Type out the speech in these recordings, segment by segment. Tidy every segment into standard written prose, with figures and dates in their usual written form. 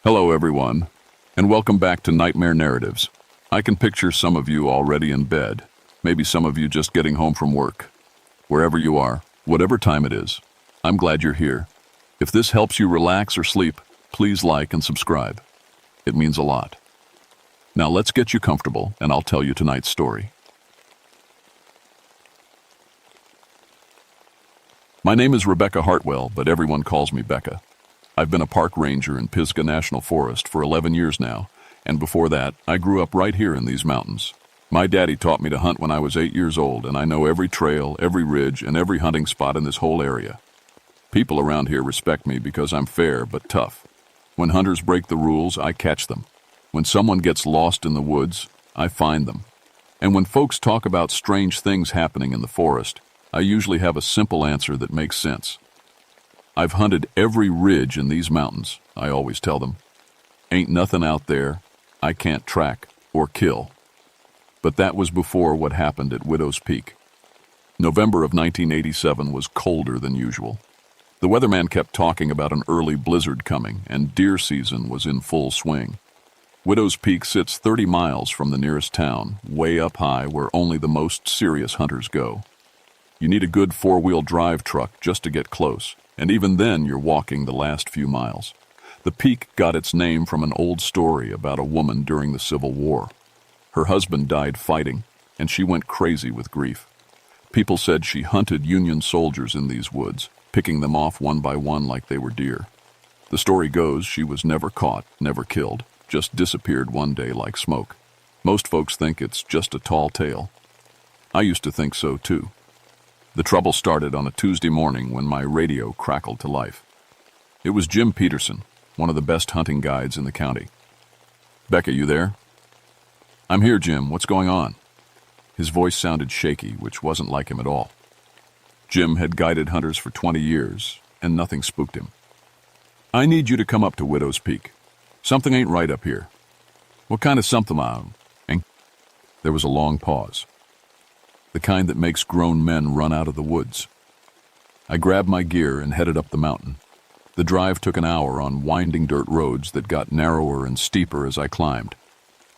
Hello, everyone, and welcome back to Nightmare Narratives. I can picture some of you already in bed, maybe some of you just getting home from work. Wherever you are, whatever time it is, I'm glad you're here. If this helps you relax or sleep, please like and subscribe. It means a lot. Now let's get you comfortable, and I'll tell you tonight's story. My name is Rebecca Hartwell, but everyone calls me Becca. I've been a park ranger in Pisgah National Forest for 11 years now, and before that, I grew up right here in these mountains. My daddy taught me to hunt when I was 8 years old, and I know every trail, every ridge, and every hunting spot in this whole area. People around here respect me because I'm fair but tough. When hunters break the rules, I catch them. When someone gets lost in the woods, I find them. And when folks talk about strange things happening in the forest, I usually have a simple answer that makes sense. I've hunted every ridge in these mountains, I always tell them. Ain't nothing out there I can't track or kill. But that was before what happened at Widow's Peak. November of 1987 was colder than usual. The weatherman kept talking about an early blizzard coming, and deer season was in full swing. Widow's Peak sits 30 miles from the nearest town, way up high where only the most serious hunters go. You need a good four-wheel drive truck just to get close, and even then you're walking the last few miles. The peak got its name from an old story about a woman during the Civil War. Her husband died fighting, and she went crazy with grief. People said she hunted Union soldiers in these woods, picking them off one by one like they were deer. The story goes she was never caught, never killed, just disappeared one day like smoke. Most folks think it's just a tall tale. I used to think so too. The trouble started on a Tuesday morning when my radio crackled to life. It was Jim Peterson, one of the best hunting guides in the county. "Becca, you there?" "I'm here, Jim. What's going on?" His voice sounded shaky, which wasn't like him at all. Jim had guided hunters for 20 years, and nothing spooked him. "I need you to come up to Widow's Peak. Something ain't right up here." "What kind of something, There was a long pause. The kind that makes grown men run out of the woods. I grabbed my gear and headed up the mountain. The drive took an hour on winding dirt roads that got narrower and steeper as I climbed.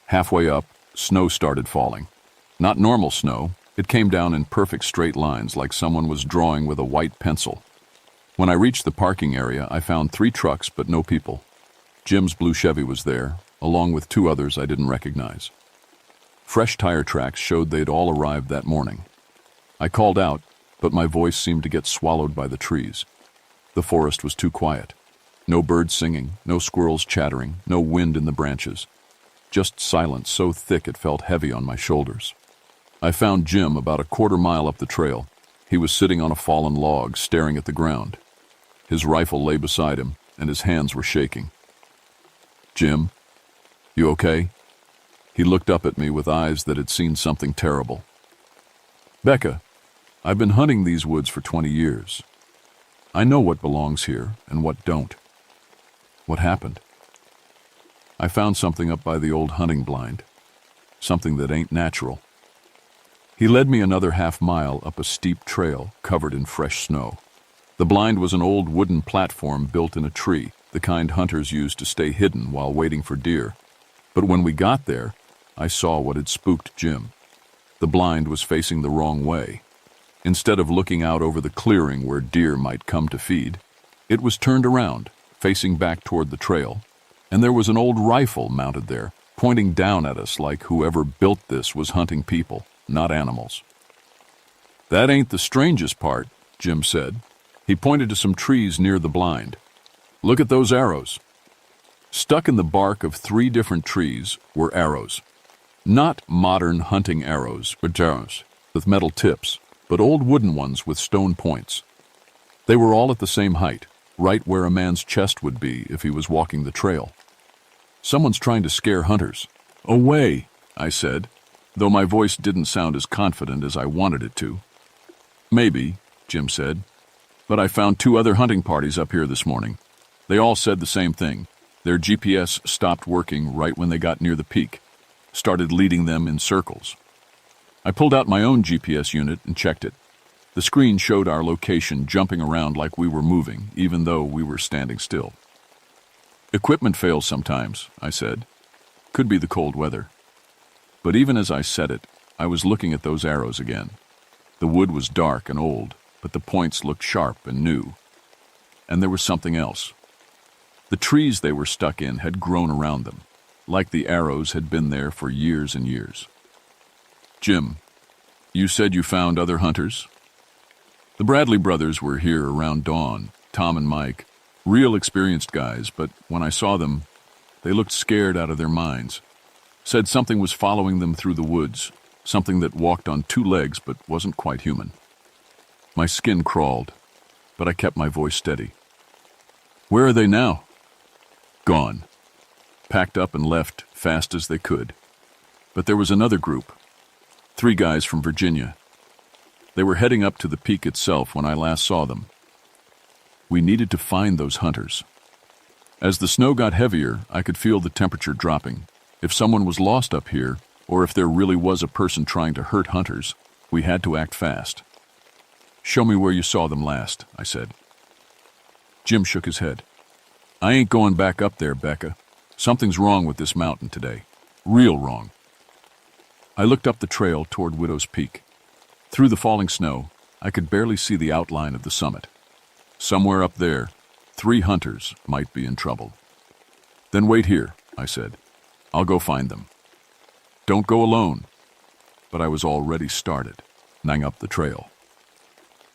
Halfway up, snow started falling. Not normal snow. It came down in perfect straight lines like someone was drawing with a white pencil. When I reached the parking area, I found 3 trucks but no people. Jim's blue Chevy was there, along with 2 others I didn't recognize. Fresh tire tracks showed they'd all arrived that morning. I called out, but my voice seemed to get swallowed by the trees. The forest was too quiet. No birds singing, no squirrels chattering, no wind in the branches. Just silence so thick it felt heavy on my shoulders. I found Jim about a quarter mile up the trail. He was sitting on a fallen log, staring at the ground. His rifle lay beside him, and his hands were shaking. "Jim, you okay?" He looked up at me with eyes that had seen something terrible. "Becca, I've been hunting these woods for 20 years. I know what belongs here and what don't." "What happened?" "I found something up by the old hunting blind. Something that ain't natural." He led me another half-mile up a steep trail covered in fresh snow. The blind was an old wooden platform built in a tree, the kind hunters used to stay hidden while waiting for deer. But when we got there, I saw what had spooked Jim. The blind was facing the wrong way. Instead of looking out over the clearing where deer might come to feed, it was turned around, facing back toward the trail, and there was an old rifle mounted there, pointing down at us like whoever built this was hunting people, not animals. "That ain't the strangest part," Jim said. He pointed to some trees near the blind. "Look at those arrows." Stuck in the bark of 3 different trees were arrows. Not modern hunting arrows, but arrows with metal tips, but old wooden ones with stone points. They were all at the same height, right where a man's chest would be if he was walking the trail. "Someone's trying to scare hunters." "Away," I said, though my voice didn't sound as confident as I wanted it to. "Maybe," Jim said, "but I found 2 other hunting parties up here this morning. They all said the same thing. Their GPS stopped working right when they got near the peak, started leading them in circles. I pulled out my own GPS unit and checked it. The screen showed our location jumping around like we were moving, even though we were standing still. Equipment fails sometimes, I said. Could be the cold weather. But even as I said it, I was looking at those arrows again. The wood was dark and old, but the points looked sharp and new. And there was something else. The trees they were stuck in had grown around them, like the arrows had been there for years and years. Jim, you said you found other hunters? The Bradley brothers were here around dawn, Tom and Mike, real experienced guys, but when I saw them, they looked scared out of their minds. Said something was following them through the woods, something that walked on two legs but wasn't quite human. My skin crawled, but I kept my voice steady. Where are they now? Gone. Packed up and left fast as they could. But there was another group. 3 guys from Virginia. They were heading up to the peak itself when I last saw them. We needed to find those hunters. As the snow got heavier, I could feel the temperature dropping. If someone was lost up here, or if there really was a person trying to hurt hunters, we had to act fast. Show me where you saw them last, I said. Jim shook his head. I ain't going back up there, Becca. Something's wrong with this mountain today. Real wrong. I looked up the trail toward Widow's Peak. Through the falling snow, I could barely see the outline of the summit. Somewhere up there, 3 hunters might be in trouble. Then wait here, I said. I'll go find them. Don't go alone. But I was already started, nang up the trail.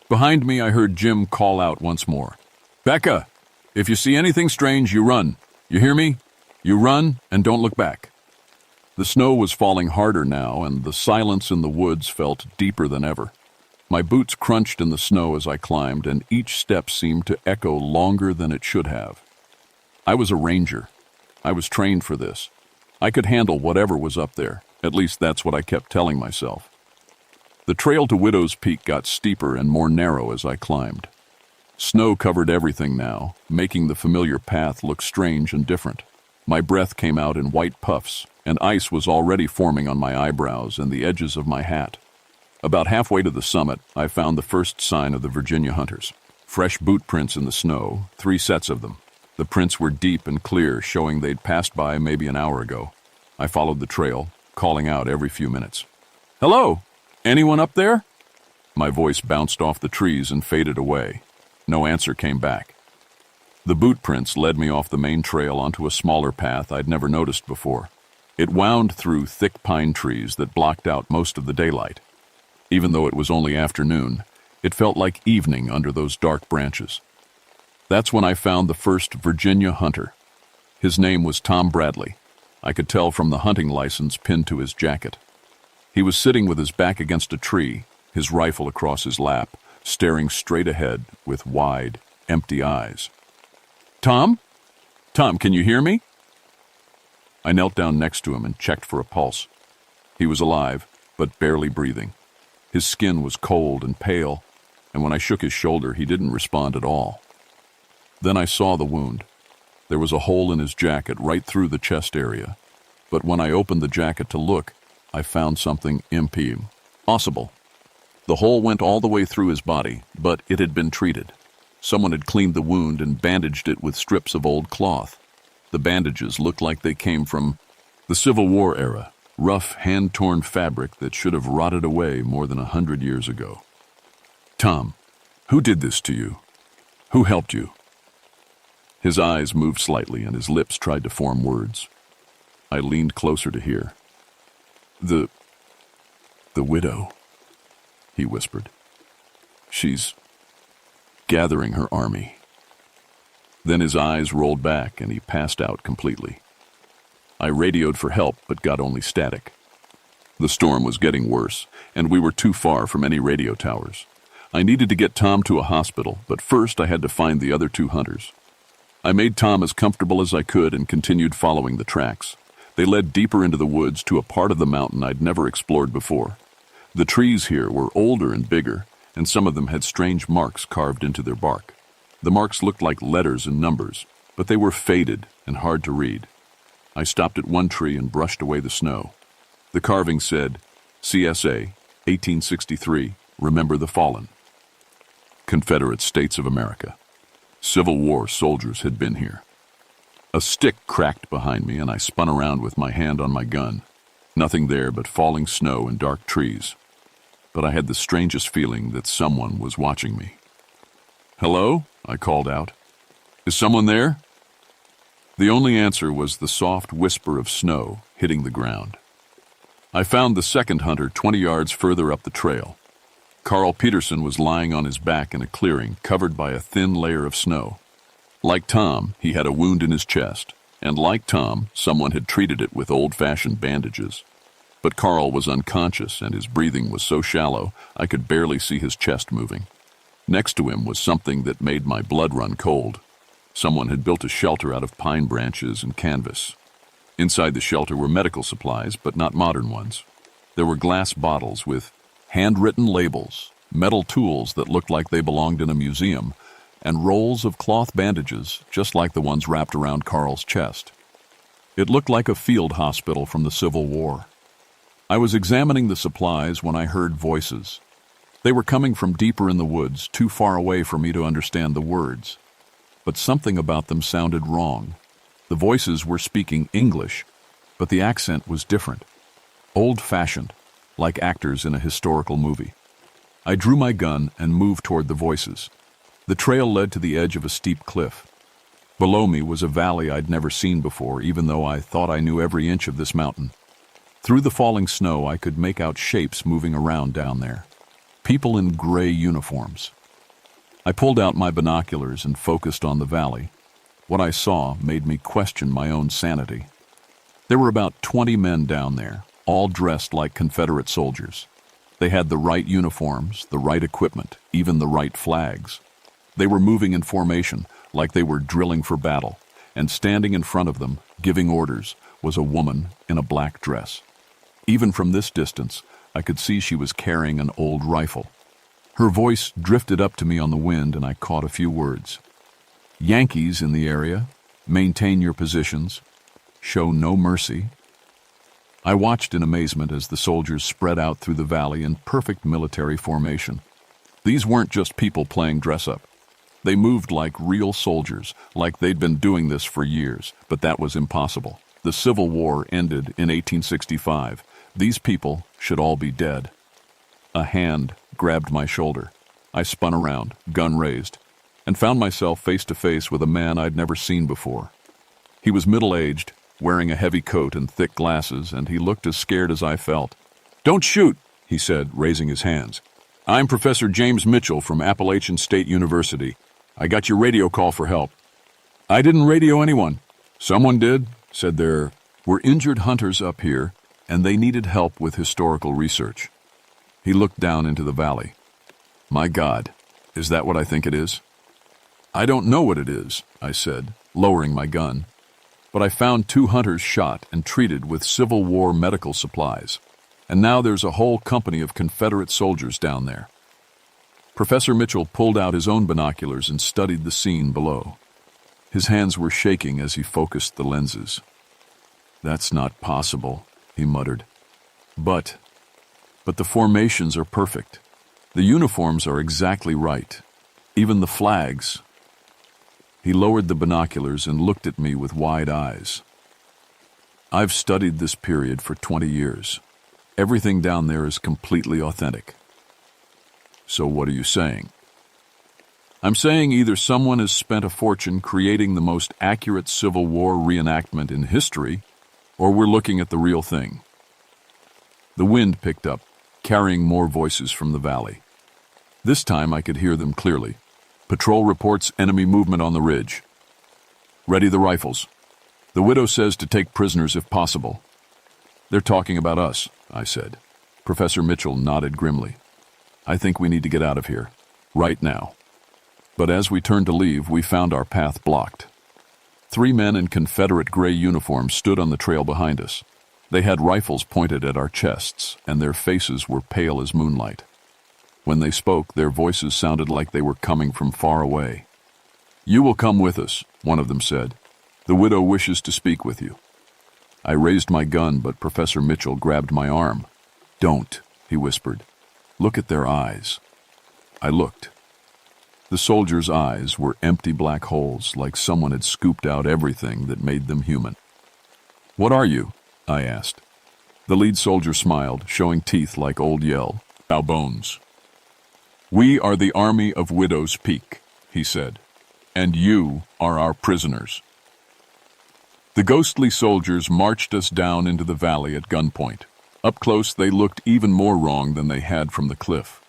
Behind me, I heard Jim call out once more. Becca, if you see anything strange, you run. You hear me? You run and don't look back. The snow was falling harder now, and the silence in the woods felt deeper than ever. My boots crunched in the snow as I climbed, and each step seemed to echo longer than it should have. I was a ranger. I was trained for this. I could handle whatever was up there. At least that's what I kept telling myself. The trail to Widow's Peak got steeper and more narrow as I climbed. Snow covered everything now, making the familiar path look strange and different. My breath came out in white puffs, and ice was already forming on my eyebrows and the edges of my hat. About halfway to the summit, I found the first sign of the Virginia hunters. Fresh boot prints in the snow, 3 sets of them. The prints were deep and clear, showing they'd passed by maybe an hour ago. I followed the trail, calling out every few minutes. Hello? Anyone up there? My voice bounced off the trees and faded away. No answer came back. The boot prints led me off the main trail onto a smaller path I'd never noticed before. It wound through thick pine trees that blocked out most of the daylight. Even though it was only afternoon, it felt like evening under those dark branches. That's when I found the first Virginia hunter. His name was Tom Bradley. I could tell from the hunting license pinned to his jacket. He was sitting with his back against a tree, his rifle across his lap, staring straight ahead with wide, empty eyes. Tom? Tom, can you hear me? I knelt down next to him and checked for a pulse. He was alive, but barely breathing. His skin was cold and pale, and when I shook his shoulder, he didn't respond at all. Then I saw the wound. There was a hole in his jacket right through the chest area, but when I opened the jacket to look, I found something impossible. The hole went all the way through his body, but it had been treated. Someone had cleaned the wound and bandaged it with strips of old cloth. The bandages looked like they came from the Civil War era, rough, hand-torn fabric that should have rotted away more than 100 years ago. Tom, who did this to you? Who helped you? His eyes moved slightly and his lips tried to form words. I leaned closer to hear. The widow, he whispered. She's gathering her army. Then his eyes rolled back and he passed out completely. I radioed for help but got only static. The storm was getting worse, and we were too far from any radio towers. I needed to get Tom to a hospital, but first I had to find the other 2 hunters. I made Tom as comfortable as I could and continued following the tracks. They led deeper into the woods to a part of the mountain I'd never explored before. The trees here were older and bigger, and some of them had strange marks carved into their bark. The marks looked like letters and numbers, but they were faded and hard to read. I stopped at one tree and brushed away the snow. The carving said, CSA, 1863, Remember the Fallen. Confederate States of America. Civil War soldiers had been here. A stick cracked behind me, and I spun around with my hand on my gun. Nothing there but falling snow and dark trees. But I had the strangest feeling that someone was watching me. "Hello?" I called out. "Is someone there?" The only answer was the soft whisper of snow hitting the ground. I found the second hunter 20 yards further up the trail. Carl Peterson was lying on his back in a clearing covered by a thin layer of snow. Like Tom, he had a wound in his chest, and like Tom, someone had treated it with old-fashioned bandages. But Carl was unconscious, and his breathing was so shallow I could barely see his chest moving. Next to him was something that made my blood run cold. Someone had built a shelter out of pine branches and canvas. Inside the shelter were medical supplies, but not modern ones. There were glass bottles with handwritten labels, metal tools that looked like they belonged in a museum, and rolls of cloth bandages just like the ones wrapped around Carl's chest. It looked like a field hospital from the Civil War. I was examining the supplies when I heard voices. They were coming from deeper in the woods, too far away for me to understand the words. But something about them sounded wrong. The voices were speaking English, but the accent was different, old-fashioned, like actors in a historical movie. I drew my gun and moved toward the voices. The trail led to the edge of a steep cliff. Below me was a valley I'd never seen before, even though I thought I knew every inch of this mountain. Through the falling snow, I could make out shapes moving around down there. People in gray uniforms. I pulled out my binoculars and focused on the valley. What I saw made me question my own sanity. There were about 20 men down there, all dressed like Confederate soldiers. They had the right uniforms, the right equipment, even the right flags. They were moving in formation, like they were drilling for battle, and standing in front of them, giving orders, was a woman in a black dress. Even from this distance, I could see she was carrying an old rifle. Her voice drifted up to me on the wind, and I caught a few words. "Yankees in the area. Maintain your positions. Show no mercy." I watched in amazement as the soldiers spread out through the valley in perfect military formation. These weren't just people playing dress-up. They moved like real soldiers, like they'd been doing this for years, but that was impossible. The Civil War ended in 1865. These people should all be dead. A hand grabbed my shoulder. I spun around, gun raised, and found myself face to face with a man I'd never seen before. He was middle-aged, wearing a heavy coat and thick glasses, and he looked as scared as I felt. "Don't shoot," he said, raising his hands. "I'm Professor James Mitchell from Appalachian State University. I got your radio call for help." "I didn't radio anyone." "Someone did," said there were injured hunters up here, and they needed help with historical research. He looked down into the valley. "My God, is that what I think it is?" "I don't know what it is," I said, lowering my gun. "But I found 2 hunters shot and treated with Civil War medical supplies. And now there's a whole company of Confederate soldiers down there." Professor Mitchell pulled out his own binoculars and studied the scene below. His hands were shaking as he focused the lenses. "That's not possible," he muttered. But the formations are perfect. The uniforms are exactly right. Even the flags." He lowered the binoculars and looked at me with wide eyes. "I've studied this period for 20 years. Everything down there is completely authentic." "So what are you saying?" "I'm saying either someone has spent a fortune creating the most accurate Civil War reenactment in history, or we're looking at the real thing." The wind picked up, carrying more voices from the valley. This time I could hear them clearly. "Patrol reports enemy movement on the ridge. Ready the rifles. The widow says to take prisoners if possible." "They're talking about us," I said. Professor Mitchell nodded grimly. "I think we need to get out of here. Right now." But as we turned to leave, we found our path blocked. 3 men in Confederate gray uniforms stood on the trail behind us. They had rifles pointed at our chests, and their faces were pale as moonlight. When they spoke, their voices sounded like they were coming from far away. "You will come with us," one of them said. "The widow wishes to speak with you." I raised my gun, but Professor Mitchell grabbed my arm. "Don't," he whispered. "Look at their eyes." I looked. The soldiers' eyes were empty black holes, like someone had scooped out everything that made them human. "What are you?" I asked. The lead soldier smiled, showing teeth like old Yell. "Our bones." "We are the army of Widow's Peak," he said, "and you are our prisoners." The ghostly soldiers marched us down into the valley at gunpoint. Up close, they looked even more wrong than they had from the cliff.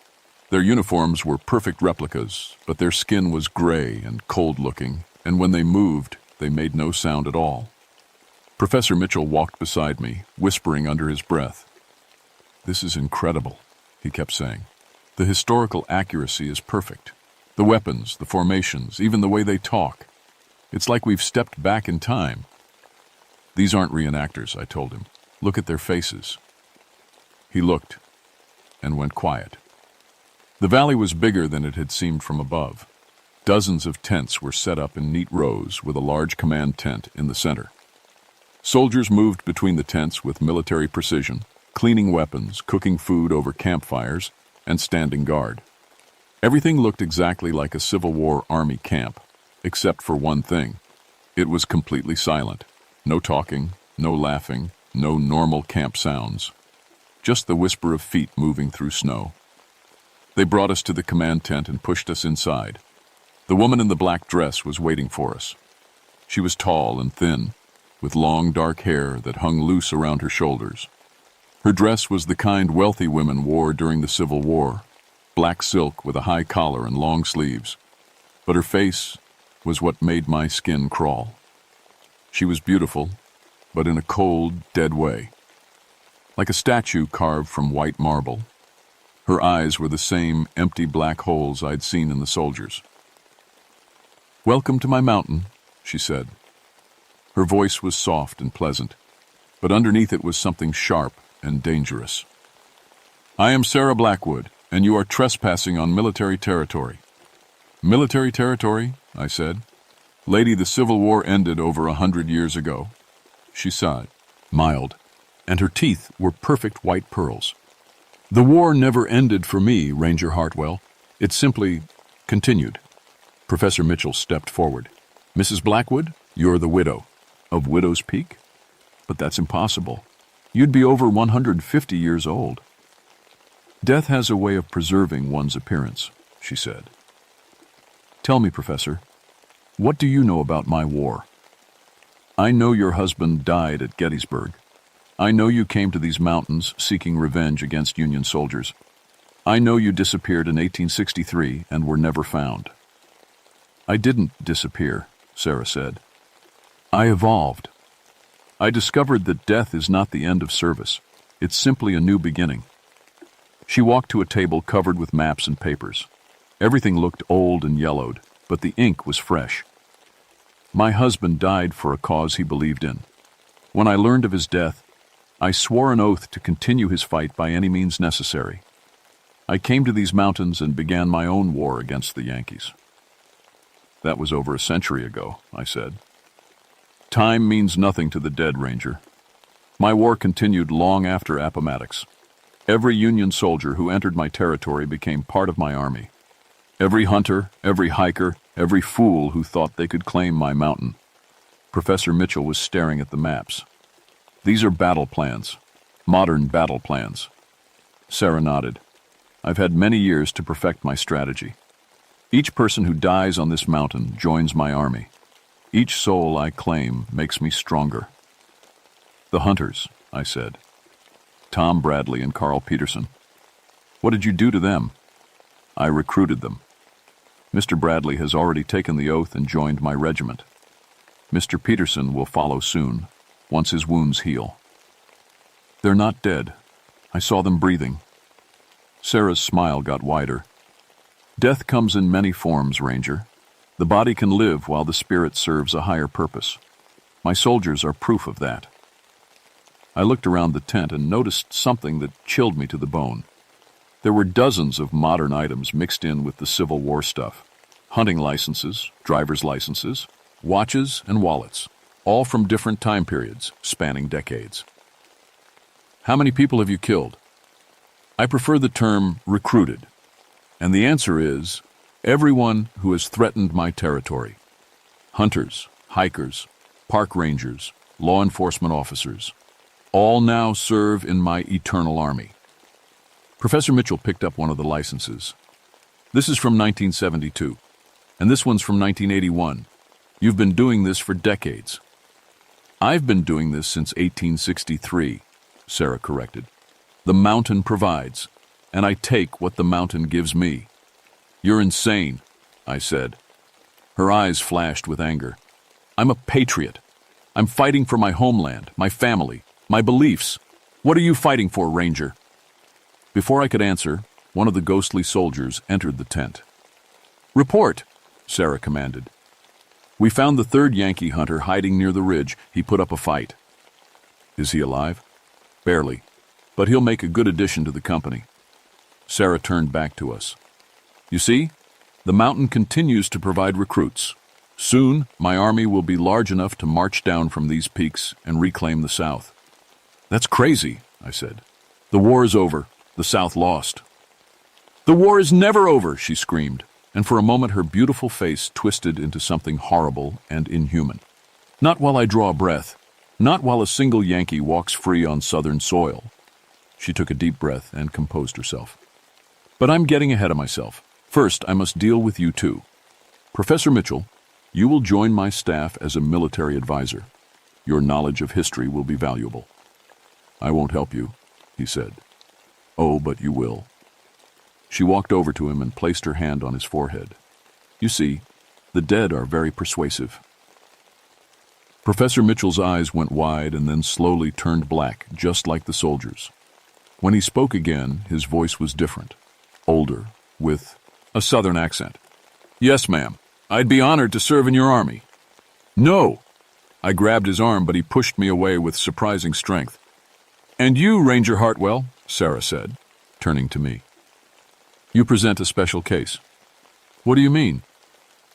Their uniforms were perfect replicas, but their skin was gray and cold-looking, and when they moved, they made no sound at all. Professor Mitchell walked beside me, whispering under his breath. "This is incredible," he kept saying. "The historical accuracy is perfect. The weapons, the formations, even the way they talk. It's like we've stepped back in time." "These aren't reenactors," I told him. "Look at their faces." He looked and went quiet. The valley was bigger than it had seemed from above. Dozens of tents were set up in neat rows with a large command tent in the center. Soldiers moved between the tents with military precision, cleaning weapons, cooking food over campfires, and standing guard. Everything looked exactly like a Civil War army camp, except for one thing. It was completely silent. No talking, no laughing, no normal camp sounds. Just the whisper of feet moving through snow. They brought us to the command tent and pushed us inside. The woman in the black dress was waiting for us. She was tall and thin, with long dark hair that hung loose around her shoulders. Her dress was the kind wealthy women wore during the Civil War, black silk with a high collar and long sleeves. But her face was what made my skin crawl. She was beautiful, but in a cold, dead way. Like a statue carved from white marble. Her eyes were the same empty black holes I'd seen in the soldiers. "Welcome to my mountain," she said. Her voice was soft and pleasant, but underneath it was something sharp and dangerous. "I am Sarah Blackwood, and you are trespassing on military territory." "Military territory?" I said. "Lady, the Civil War ended over 100 years ago." She sighed, mild, and her teeth were perfect white pearls. "The war never ended for me, Ranger Hartwell. It simply continued." Professor Mitchell stepped forward. "Mrs. Blackwood, you're the widow of Widow's Peak? But that's impossible. You'd be over 150 years old." "Death has a way of preserving one's appearance," she said. "Tell me, Professor, what do you know about my war?" "I know your husband died at Gettysburg. I know you came to these mountains seeking revenge against Union soldiers. I know you disappeared in 1863 and were never found." "I didn't disappear," Sarah said. "I evolved. I discovered that death is not the end of service. It's simply a new beginning." She walked to a table covered with maps and papers. Everything looked old and yellowed, but the ink was fresh. "My husband died for a cause he believed in. When I learned of his death, I swore an oath to continue his fight by any means necessary. I came to these mountains and began my own war against the Yankees." "That was over a century ago," I said. "Time means nothing to the dead, Ranger. My war continued long after Appomattox. Every Union soldier who entered my territory became part of my army. Every hunter, every hiker, every fool who thought they could claim my mountain." Professor Mitchell was staring at the maps. "These are battle plans, modern battle plans." Sarah nodded. "I've had many years to perfect my strategy. Each person who dies on this mountain joins my army. Each soul I claim makes me stronger." "The hunters," I said. "Tom Bradley and Carl Peterson. What did you do to them?" "I recruited them. Mr. Bradley has already taken the oath and joined my regiment. Mr. Peterson will follow soon, once his wounds heal." "They're not dead. I saw them breathing." Sarah's smile got wider. "Death comes in many forms, Ranger. The body can live while the spirit serves a higher purpose. My soldiers are proof of that." I looked around the tent and noticed something that chilled me to the bone. There were dozens of modern items mixed in with the Civil War stuff. Hunting licenses, driver's licenses, watches, and wallets, all from different time periods, spanning decades. "How many people have you killed?" "I prefer the term recruited. And the answer is Everyone who has threatened my territory. Hunters, hikers, park rangers, law enforcement officers. All now serve in my eternal army. Professor Mitchell picked up one of the licenses. This is from 1972, and this one's from 1981. You've been doing this for decades. I've been doing this since 1863, Sarah corrected. The mountain provides, and I take what the mountain gives me. You're insane, I said. Her eyes flashed with anger. I'm a patriot. I'm fighting for my homeland, my family, my beliefs. What are you fighting for, Ranger? Before I could answer, one of the ghostly soldiers entered the tent. Report, Sarah commanded. We found the third Yankee hunter hiding near the ridge. He put up a fight. Is he alive? Barely, but he'll make a good addition to the company. Sarah turned back to us. You see, the mountain continues to provide recruits. Soon, my army will be large enough to march down from these peaks and reclaim the South. That's crazy, I said. The war is over. The South lost. The war is never over, she screamed, and for a moment her beautiful face twisted into something horrible and inhuman. Not while I draw a breath. Not while a single Yankee walks free on Southern soil. She took a deep breath and composed herself. But I'm getting ahead of myself. First, I must deal with you two. Professor Mitchell, you will join my staff as a military advisor. Your knowledge of history will be valuable. I won't help you, he said. Oh, but you will. She walked over to him and placed her hand on his forehead. You see, the dead are very persuasive. Professor Mitchell's eyes went wide and then slowly turned black, just like the soldiers. When he spoke again, his voice was different, older, with a Southern accent. Yes, ma'am. I'd be honored to serve in your army. No! I grabbed his arm, but he pushed me away with surprising strength. And you, Ranger Hartwell, Sarah said, turning to me. You present a special case. What do you mean?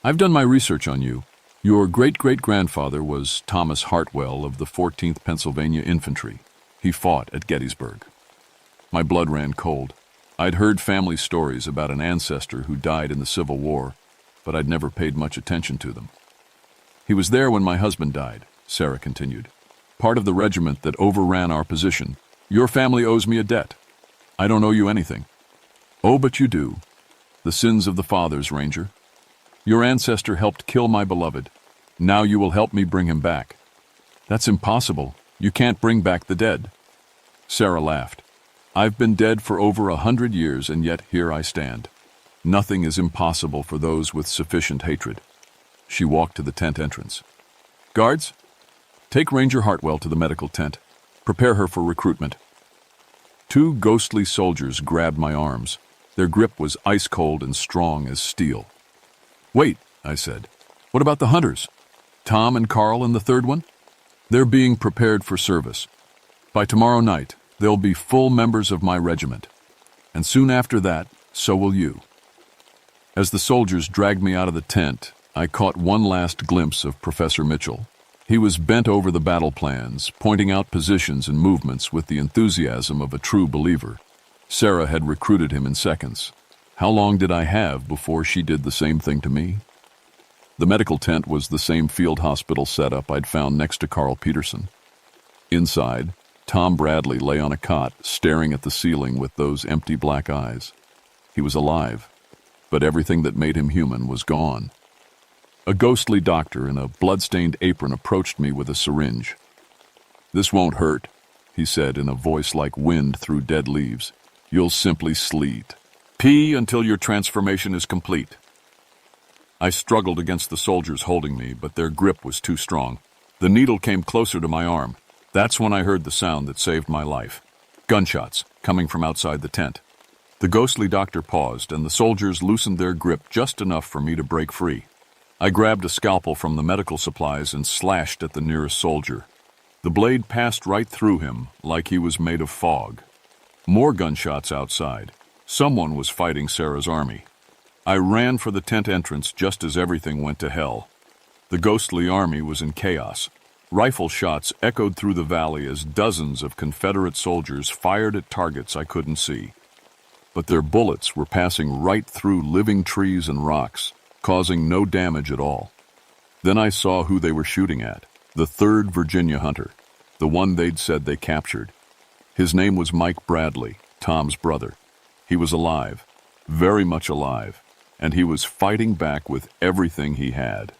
I've done my research on you. Your great-great-grandfather was Thomas Hartwell of the 14th Pennsylvania Infantry. He fought at Gettysburg. My blood ran cold. I'd heard family stories about an ancestor who died in the Civil War, but I'd never paid much attention to them. He was there when my husband died, Sarah continued. Part of the regiment that overran our position. Your family owes me a debt. I don't owe you anything. Oh, but you do. The sins of the fathers, Ranger. Your ancestor helped kill my beloved. Now you will help me bring him back. That's impossible. You can't bring back the dead. Sarah laughed. I've been dead for over 100 years, and yet here I stand. Nothing is impossible for those with sufficient hatred. She walked to the tent entrance. Guards, take Ranger Hartwell to the medical tent. Prepare her for recruitment. Two ghostly soldiers grabbed my arms. Their grip was ice cold and strong as steel. Wait, I said. What about the hunters? Tom and Carl and the third one? They're being prepared for service. By tomorrow night, they'll be full members of my regiment. And soon after that, so will you. As the soldiers dragged me out of the tent, I caught one last glimpse of Professor Mitchell. He was bent over the battle plans, pointing out positions and movements with the enthusiasm of a true believer. Sarah had recruited him in seconds. How long did I have before she did the same thing to me? The medical tent was the same field hospital setup I'd found next to Carl Peterson. Inside, Tom Bradley lay on a cot, staring at the ceiling with those empty black eyes. He was alive, but everything that made him human was gone. A ghostly doctor in a blood-stained apron approached me with a syringe. This won't hurt, he said in a voice like wind through dead leaves. You'll simply sleet. Pee until your transformation is complete. I struggled against the soldiers holding me, but their grip was too strong. The needle came closer to my arm. That's when I heard the sound that saved my life. Gunshots, coming from outside the tent. The ghostly doctor paused, and the soldiers loosened their grip just enough for me to break free. I grabbed a scalpel from the medical supplies and slashed at the nearest soldier. The blade passed right through him, like he was made of fog. More gunshots outside. Someone was fighting Sarah's army. I ran for the tent entrance just as everything went to hell. The ghostly army was in chaos. Rifle shots echoed through the valley as dozens of Confederate soldiers fired at targets I couldn't see. but their bullets were passing right through living trees and rocks, causing no damage at all. Then I saw who they were shooting at, the 3rd Virginia hunter, the one they'd said they captured. His name was Mike Bradley, Tom's brother. He was alive, very much alive, and he was fighting back with everything he had.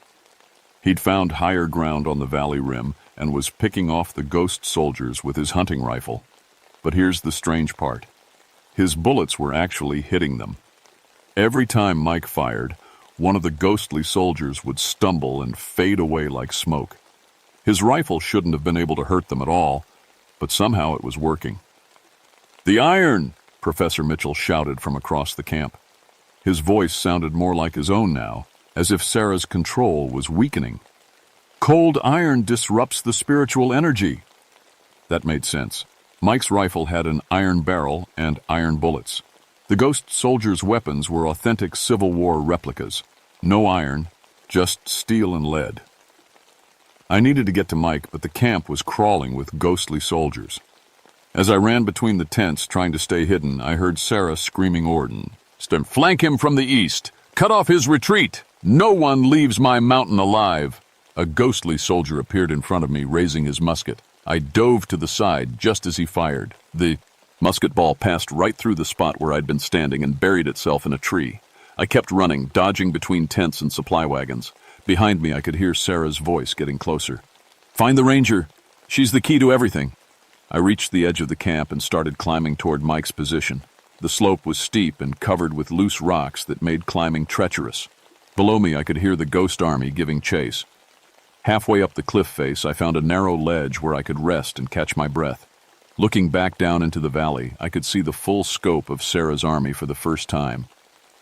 He'd found higher ground on the valley rim and was picking off the ghost soldiers with his hunting rifle. But here's the strange part. His bullets were actually hitting them. Every time Mike fired, one of the ghostly soldiers would stumble and fade away like smoke. His rifle shouldn't have been able to hurt them at all, but somehow it was working. "The iron!" Professor Mitchell shouted from across the camp. His voice sounded more like his own now, as if Sarah's control was weakening. "Cold iron disrupts the spiritual energy." That made sense. Mike's rifle had an iron barrel and iron bullets. The ghost soldiers' weapons were authentic Civil War replicas. No iron, just steel and lead. I needed to get to Mike, but the camp was crawling with ghostly soldiers. As I ran between the tents trying to stay hidden, I heard Sarah screaming orders. "Flank him from the east! Cut off his retreat! No one leaves my mountain alive!" A ghostly soldier appeared in front of me, raising his musket. I dove to the side just as he fired. The musket ball passed right through the spot where I'd been standing and buried itself in a tree. I kept running, dodging between tents and supply wagons. Behind me, I could hear Sarah's voice getting closer. "Find the ranger. She's the key to everything." I reached the edge of the camp and started climbing toward Mike's position. The slope was steep and covered with loose rocks that made climbing treacherous. Below me, I could hear the ghost army giving chase. Halfway up the cliff face, I found a narrow ledge where I could rest and catch my breath. Looking back down into the valley, I could see the full scope of Sarah's army for the first time.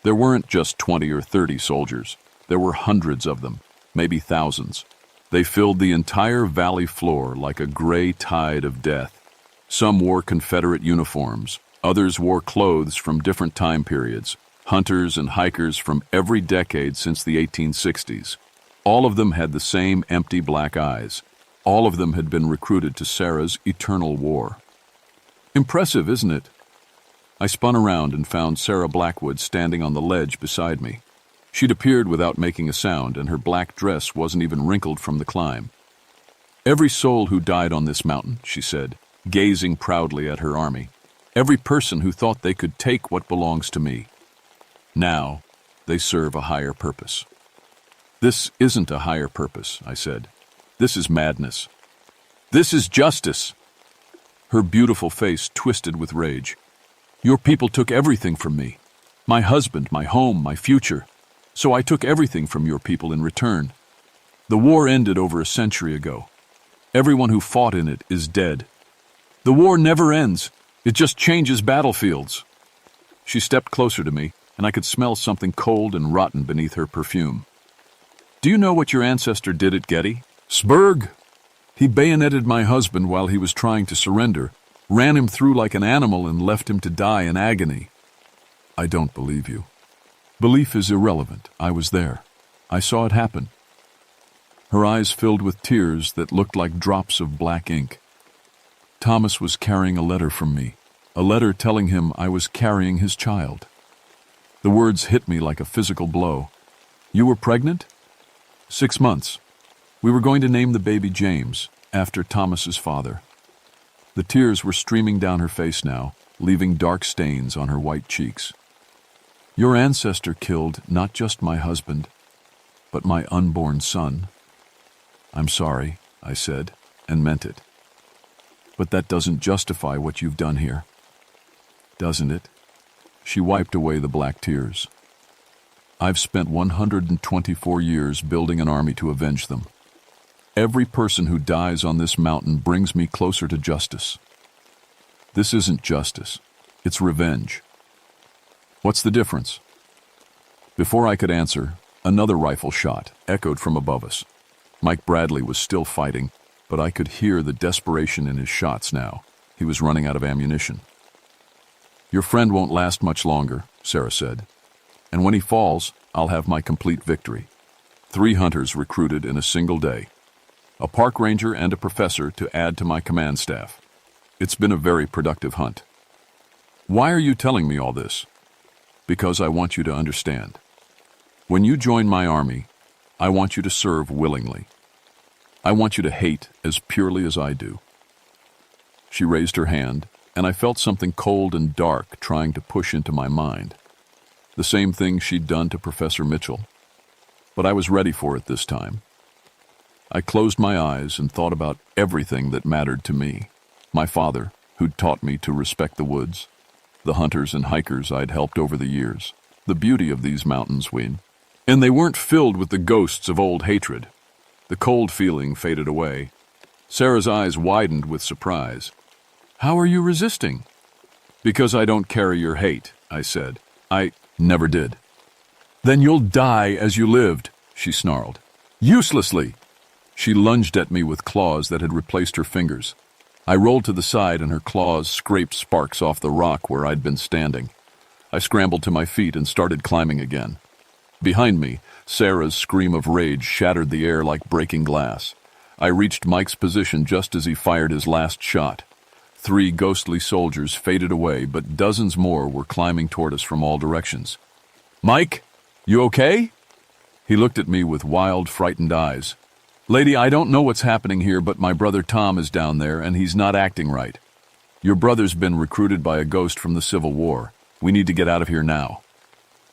There weren't just 20 or 30 soldiers. There were hundreds of them, maybe thousands. They filled the entire valley floor like a gray tide of death. Some wore Confederate uniforms. Others wore clothes from different time periods, hunters and hikers from every decade since the 1860s. All of them had the same empty black eyes. All of them had been recruited to Sarah's eternal war. Impressive, isn't it? I spun around and found Sarah Blackwood standing on the ledge beside me. She'd appeared without making a sound, and her black dress wasn't even wrinkled from the climb. "Every soul who died on this mountain," she said, gazing proudly at her army. "Every person who thought they could take what belongs to me. Now, they serve a higher purpose." "This isn't a higher purpose," I said. "This is madness. This is justice." Her beautiful face twisted with rage. "Your people took everything from me. My husband, my home, my future. So I took everything from your people in return. The war ended over a century ago. Everyone who fought in it is dead. The war never ends. It just changes battlefields." She stepped closer to me, and I could smell something cold and rotten beneath her perfume. "Do you know what your ancestor did at Gettysburg? He bayoneted my husband while he was trying to surrender, ran him through like an animal, and left him to die in agony." "I don't believe you." "Belief is irrelevant. I was there. I saw it happen." Her eyes filled with tears that looked like drops of black ink. "Thomas was carrying a letter from me, a letter telling him I was carrying his child." The words hit me like a physical blow. "You were pregnant?" 6 months. We were going to name the baby James, after Thomas's father." The tears were streaming down her face now, leaving dark stains on her white cheeks. "Your ancestor killed not just my husband, but my unborn son." "I'm sorry," I said, and meant it. "But that doesn't justify what you've done here." "Doesn't it?" She wiped away the black tears. "I've spent 124 years building an army to avenge them. Every person who dies on this mountain brings me closer to justice. This isn't justice. It's revenge." "What's the difference?" Before I could answer, another rifle shot echoed from above us. Mike Bradley was still fighting, but I could hear the desperation in his shots now. He was running out of ammunition. "Your friend won't last much longer," Sarah said. "And when he falls, I'll have my complete victory. 3 hunters recruited in a single day. A park ranger and a professor to add to my command staff. It's been a very productive hunt." Why are you telling me all this? Because I want you to understand. When you join my army, I want you to serve willingly. I want you to hate as purely as I do. She raised her hand, and I felt something cold and dark trying to push into my mind. The same thing she'd done to Professor Mitchell. But I was ready for it this time. I closed my eyes and thought about everything that mattered to me. My father, who'd taught me to respect the woods, the hunters and hikers I'd helped over the years, the beauty of these mountains, and they weren't filled with the ghosts of old hatred. The cold feeling faded away. Sarah's eyes widened with surprise. How are you resisting? Because I don't carry your hate, I said. I never did. Then you'll die as you lived, she snarled. Uselessly! She lunged at me with claws that had replaced her fingers. I rolled to the side and her claws scraped sparks off the rock where I'd been standing. I scrambled to my feet and started climbing again. Behind me, Sarah's scream of rage shattered the air like breaking glass. I reached Mike's position just as he fired his last shot. 3 ghostly soldiers faded away, but dozens more were climbing toward us from all directions. Mike, you okay? He looked at me with wild, frightened eyes. Lady, I don't know what's happening here, but my brother Tom is down there, and he's not acting right. Your brother's been recruited by a ghost from the Civil War. We need to get out of here now.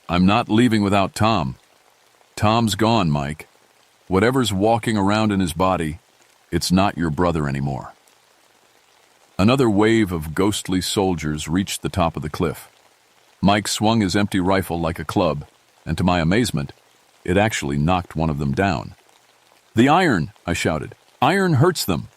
I'm not leaving without Tom. Tom's gone, Mike. Whatever's walking around in his body, it's not your brother anymore. Another wave of ghostly soldiers reached the top of the cliff. Mike swung his empty rifle like a club, and to my amazement, it actually knocked one of them down. The iron, I shouted. Iron hurts them.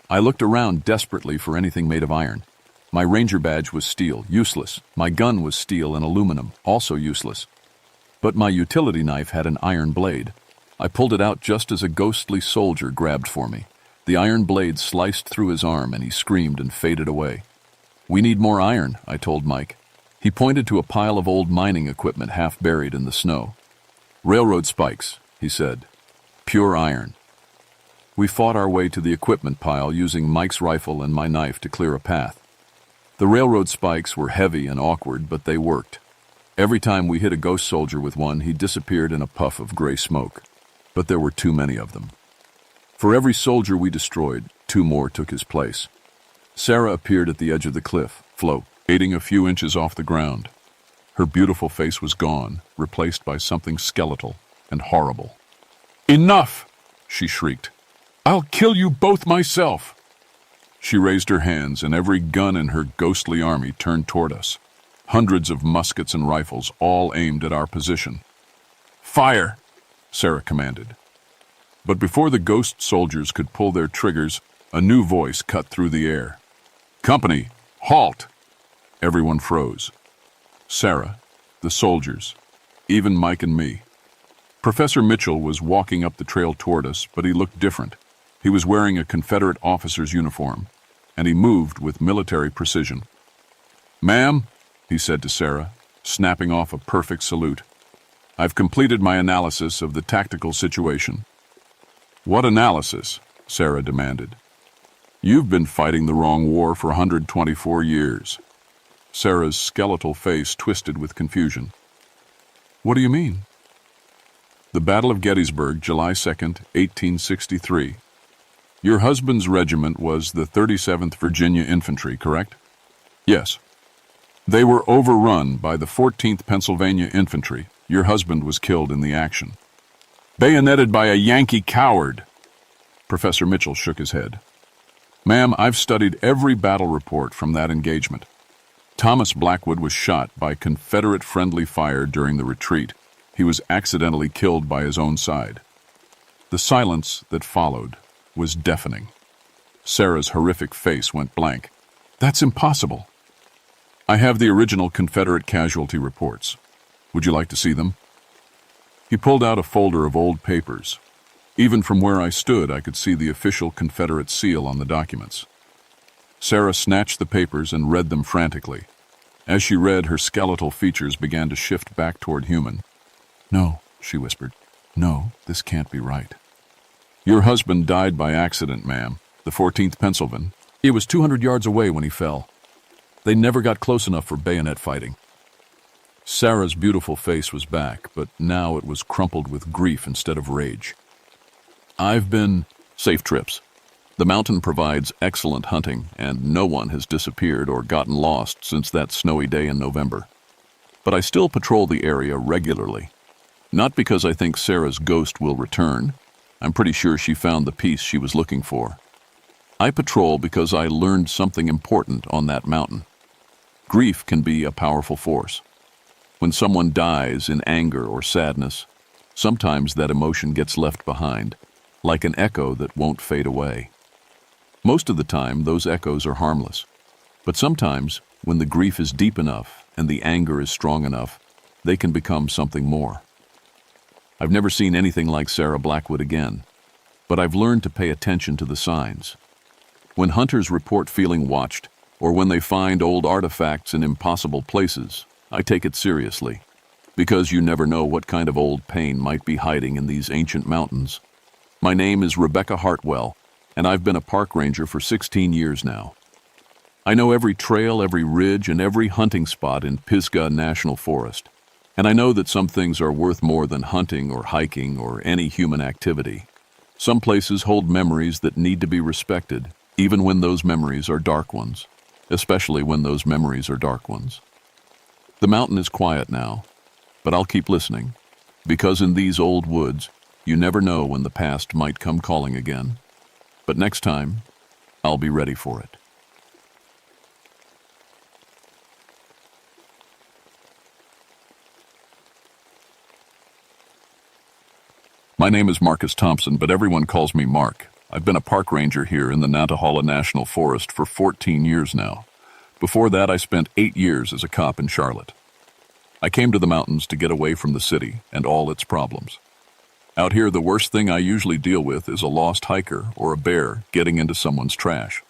I looked around desperately for anything made of iron. My ranger badge was steel, useless. My gun was steel and aluminum, also useless. But my utility knife had an iron blade. I pulled it out just as a ghostly soldier grabbed for me. The iron blade sliced through his arm and he screamed and faded away. We need more iron, I told Mike. He pointed to a pile of old mining equipment half buried in the snow. Railroad spikes, he said. Pure iron. We fought our way to the equipment pile using Mike's rifle and my knife to clear a path. The railroad spikes were heavy and awkward, but they worked. Every time we hit a ghost soldier with one, he disappeared in a puff of gray smoke. But there were too many of them. For every soldier we destroyed, 2 more took his place. Sarah appeared at the edge of the cliff, floating a few inches off the ground. Her beautiful face was gone, replaced by something skeletal and horrible. Enough! She shrieked. I'll kill you both myself! She raised her hands, and every gun in her ghostly army turned toward us. Hundreds of muskets and rifles, all aimed at our position. Fire! Sarah commanded. But before the ghost soldiers could pull their triggers, a new voice cut through the air. Company, halt! Everyone froze. Sarah, the soldiers, even Mike and me. Professor Mitchell was walking up the trail toward us, but he looked different. He was wearing a Confederate officer's uniform, and he moved with military precision. Ma'am, he said to Sarah, snapping off a perfect salute. I've completed my analysis of the tactical situation. What analysis? Sarah demanded. You've been fighting the wrong war for 124 years. Sarah's skeletal face twisted with confusion. What do you mean? The Battle of Gettysburg, July 2nd, 1863. Your husband's regiment was the 37th Virginia Infantry, correct? Yes. They were overrun by the 14th Pennsylvania Infantry. Your husband was killed in the action. Bayoneted by a Yankee coward. Professor Mitchell shook his head. Ma'am, I've studied every battle report from that engagement. Thomas Blackwood was shot by Confederate friendly fire during the retreat. He was accidentally killed by his own side. The silence that followed was deafening. Sarah's horrific face went blank. That's impossible. I have the original Confederate casualty reports. Would you like to see them? He pulled out a folder of old papers. Even from where I stood, I could see the official Confederate seal on the documents. Sarah snatched the papers and read them frantically. As she read, her skeletal features began to shift back toward human. No, she whispered. No, this can't be right. Your husband died by accident, ma'am. The 14th Pennsylvania. He was 200 yards away when he fell. They never got close enough for bayonet fighting. Sarah's beautiful face was back, but now it was crumpled with grief instead of rage. I've been... Safe trips. The mountain provides excellent hunting, and no one has disappeared or gotten lost since that snowy day in November. But I still patrol the area regularly. Not because I think Sarah's ghost will return. I'm pretty sure she found the peace she was looking for. I patrol because I learned something important on that mountain. Grief can be a powerful force. When someone dies in anger or sadness, sometimes that emotion gets left behind, like an echo that won't fade away. Most of the time, those echoes are harmless. But sometimes, when the grief is deep enough and the anger is strong enough, they can become something more. I've never seen anything like Sarah Blackwood again, but I've learned to pay attention to the signs. When hunters report feeling watched, or when they find old artifacts in impossible places, I take it seriously, because you never know what kind of old pain might be hiding in these ancient mountains. My name is Rebecca Hartwell, and I've been a park ranger for 16 years now. I know every trail, every ridge, and every hunting spot in Pisgah National Forest, and I know that some things are worth more than hunting or hiking or any human activity. Some places hold memories that need to be respected, even when those memories are dark ones, especially when those memories are dark ones. The mountain is quiet now, but I'll keep listening, because in these old woods, you never know when the past might come calling again. But next time, I'll be ready for it. My name is Marcus Thompson, but everyone calls me Mark. I've been a park ranger here in the Nantahala National Forest for 14 years now. Before that, I spent 8 years as a cop in Charlotte. I came to the mountains to get away from the city and all its problems. Out here, the worst thing I usually deal with is a lost hiker or a bear getting into someone's trash.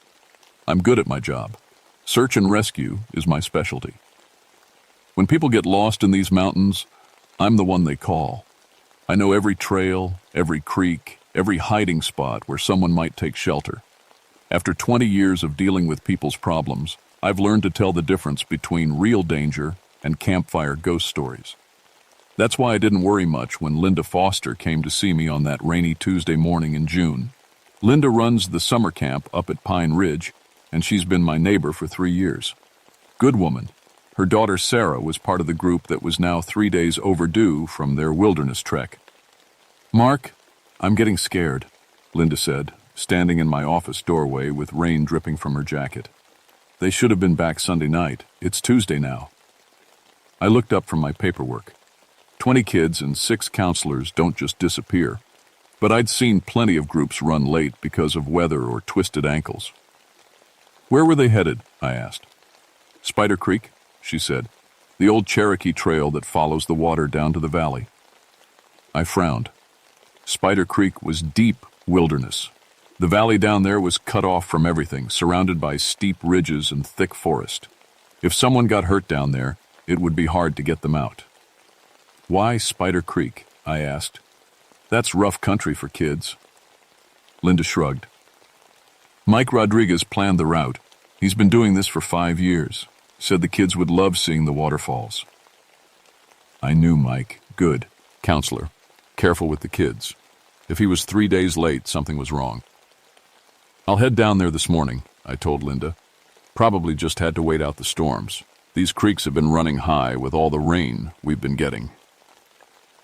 I'm good at my job. Search and rescue is my specialty. When people get lost in these mountains, I'm the one they call. I know every trail, every creek, every hiding spot where someone might take shelter. After 20 years of dealing with people's problems, I've learned to tell the difference between real danger and campfire ghost stories. That's why I didn't worry much when Linda Foster came to see me on that rainy Tuesday morning in June. Linda runs the summer camp up at Pine Ridge, and she's been my neighbor for 3 years. Good woman. Her daughter Sarah was part of the group that was now 3 days overdue from their wilderness trek. "Mark, I'm getting scared," Linda said, standing in my office doorway with rain dripping from her jacket. "They should have been back Sunday night. It's Tuesday now." I looked up from my paperwork. 20 kids and 6 counselors don't just disappear, but I'd seen plenty of groups run late because of weather or twisted ankles. "Where were they headed?" I asked. "Spider Creek," she said, "the old Cherokee trail that follows the water down to the valley." I frowned. Spider Creek was deep wilderness. The valley down there was cut off from everything, surrounded by steep ridges and thick forest. If someone got hurt down there, it would be hard to get them out. "Why Spider Creek?" I asked. "That's rough country for kids." Linda shrugged. "Mike Rodriguez planned the route. He's been doing this for 5 years. Said the kids would love seeing the waterfalls." I knew Mike. Good. Counselor. Careful with the kids. If he was 3 days late, something was wrong. "I'll head down there this morning," I told Linda. "Probably just had to wait out the storms. These creeks have been running high with all the rain we've been getting."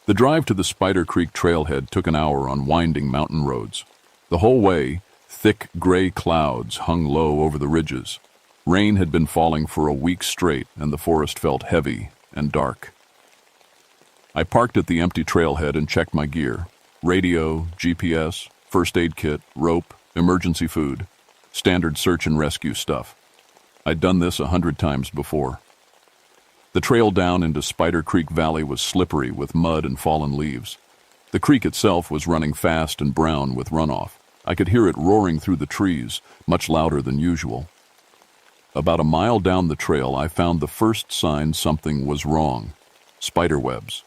The drive to the Spider Creek trailhead took an hour on winding mountain roads. The whole way, thick gray clouds hung low over the ridges. Rain had been falling for a week straight, and the forest felt heavy and dark. I parked at the empty trailhead and checked my gear. Radio, GPS, first aid kit, rope, emergency food, standard search and rescue stuff. I'd done this 100 times before. The trail down into Spider Creek Valley was slippery with mud and fallen leaves. The creek itself was running fast and brown with runoff. I could hear it roaring through the trees, much louder than usual. About a mile down the trail, I found the first sign something was wrong. Spider webs.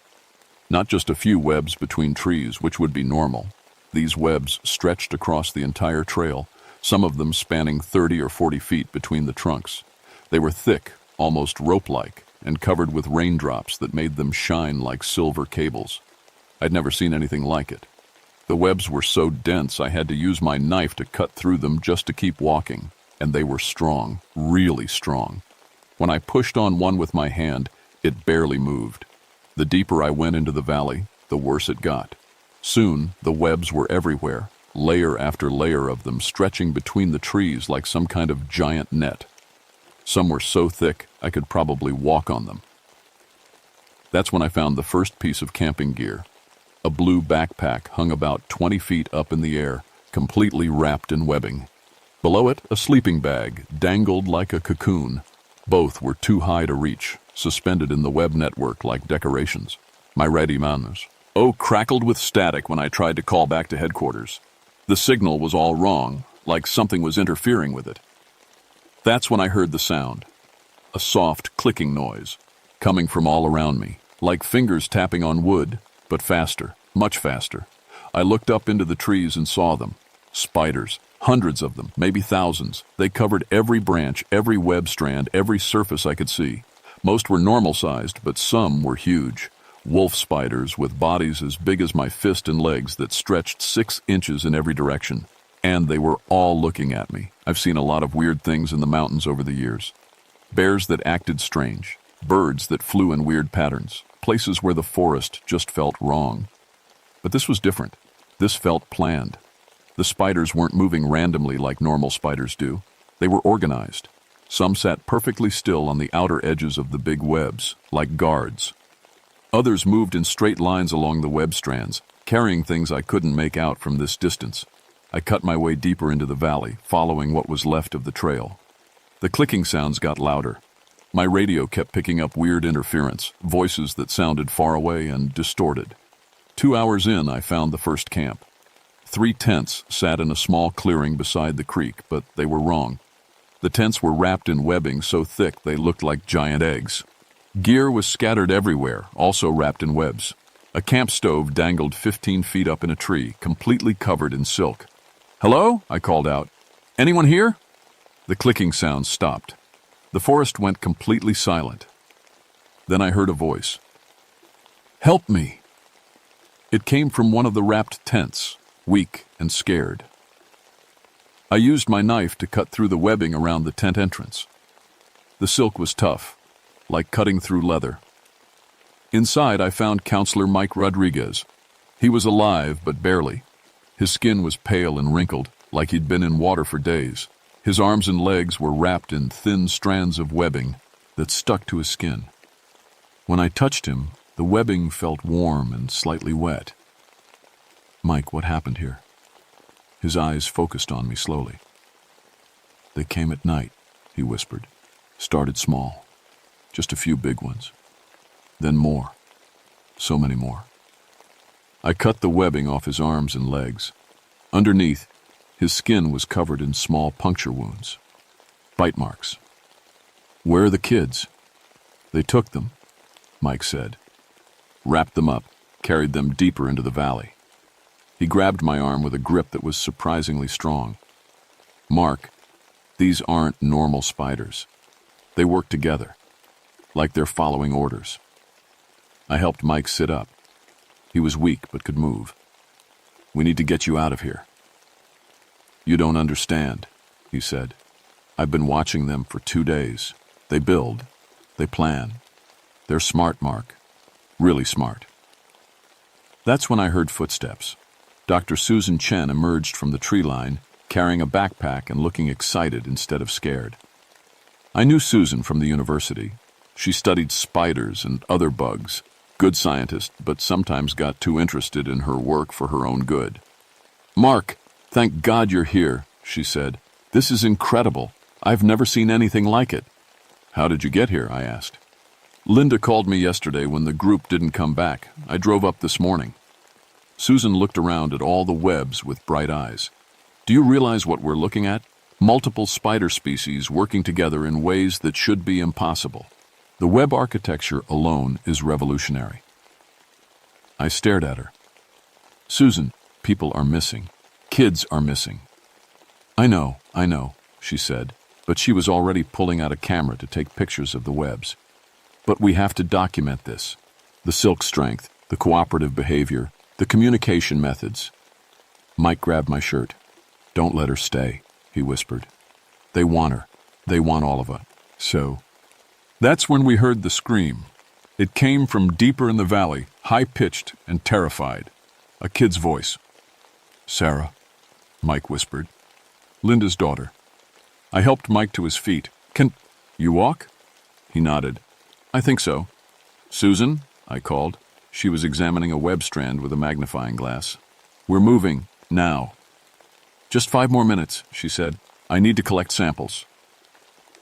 Not just a few webs between trees, which would be normal. These webs stretched across the entire trail, some of them spanning 30 or 40 feet between the trunks. They were thick, almost rope-like, and covered with raindrops that made them shine like silver cables. I'd never seen anything like it. The webs were so dense I had to use my knife to cut through them just to keep walking, and they were strong, really strong. When I pushed on one with my hand, it barely moved. The deeper I went into the valley, the worse it got. Soon, the webs were everywhere, layer after layer of them stretching between the trees like some kind of giant net. Some were so thick I could probably walk on them. That's when I found the first piece of camping gear. A blue backpack hung about 20 feet up in the air, completely wrapped in webbing. Below it, a sleeping bag dangled like a cocoon. Both were too high to reach, suspended in the web network like decorations. My ready manners. Crackled with static when I tried to call back to headquarters. The signal was all wrong, like something was interfering with it. That's when I heard the sound. A soft clicking noise, coming from all around me, like fingers tapping on wood, but faster, much faster. I looked up into the trees and saw them. Spiders, hundreds of them, maybe thousands. They covered every branch, every web strand, every surface I could see. Most were normal-sized, but some were huge. Wolf spiders with bodies as big as my fist and legs that stretched 6 inches in every direction. And they were all looking at me. I've seen a lot of weird things in the mountains over the years. Bears that acted strange, birds that flew in weird patterns, places where the forest just felt wrong. But this was different. This felt planned. The spiders weren't moving randomly like normal spiders do. They were organized. Some sat perfectly still on the outer edges of the big webs, like guards. Others moved in straight lines along the web strands, carrying things I couldn't make out from this distance. I cut my way deeper into the valley, following what was left of the trail. The clicking sounds got louder. My radio kept picking up weird interference, voices that sounded far away and distorted. 2 hours in, I found the first camp. 3 tents sat in a small clearing beside the creek, but they were wrong. The tents were wrapped in webbing so thick they looked like giant eggs. Gear was scattered everywhere, also wrapped in webs. A camp stove dangled 15 feet up in a tree, completely covered in silk. "Hello?" I called out. "Anyone here?" The clicking sound stopped. The forest went completely silent. Then I heard a voice. "Help me!" It came from one of the wrapped tents, weak and scared. I used my knife to cut through the webbing around the tent entrance. The silk was tough, like cutting through leather. Inside, I found Counselor Mike Rodriguez. He was alive, but barely. His skin was pale and wrinkled, like he'd been in water for days. His arms and legs were wrapped in thin strands of webbing that stuck to his skin. When I touched him, the webbing felt warm and slightly wet. "Mike, what happened here?" His eyes focused on me slowly. "They came at night," he whispered. "Started small. Just a few big ones. Then more. So many more." I cut the webbing off his arms and legs. Underneath, his skin was covered in small puncture wounds. Bite marks. "Where are the kids?" "They took them," Mike said. "Wrapped them up, carried them deeper into the valley." He grabbed my arm with a grip that was surprisingly strong. "Mark, these aren't normal spiders. They work together, like they're following orders." I helped Mike sit up. He was weak but could move. "We need to get you out of here." "You don't understand," he said. "I've been watching them for 2 days. They build. They plan. They're smart, Mark. Really smart." That's when I heard footsteps. Dr. Susan Chen emerged from the tree line, carrying a backpack and looking excited instead of scared. I knew Susan from the university. She studied spiders and other bugs. Good scientist, but sometimes got too interested in her work for her own good. "Mark, thank God you're here," she said. "This is incredible. I've never seen anything like it." "How did you get here?" I asked. "Linda called me yesterday when the group didn't come back. I drove up this morning." Susan looked around at all the webs with bright eyes. "Do you realize what we're looking at? Multiple spider species working together in ways that should be impossible. The web architecture alone is revolutionary." I stared at her. "Susan, people are missing. Kids are missing." I know," she said. but she was already pulling out a camera to take pictures of the webs. But we have to document this. The silk strength, the cooperative behavior, the communication methods. Mike grabbed my shirt. "Don't let her stay," he whispered. "They want her. They want all of us." So, that's when we heard the scream. It came from deeper in the valley, high-pitched and terrified. A kid's voice. "Sarah," Mike whispered. "Linda's daughter." I helped Mike to his feet. "Can you walk?" He nodded. "I think so." "Susan," I called. She was examining a web strand with a magnifying glass. "We're moving, now." "Just 5 more minutes," she said. "I need to collect samples."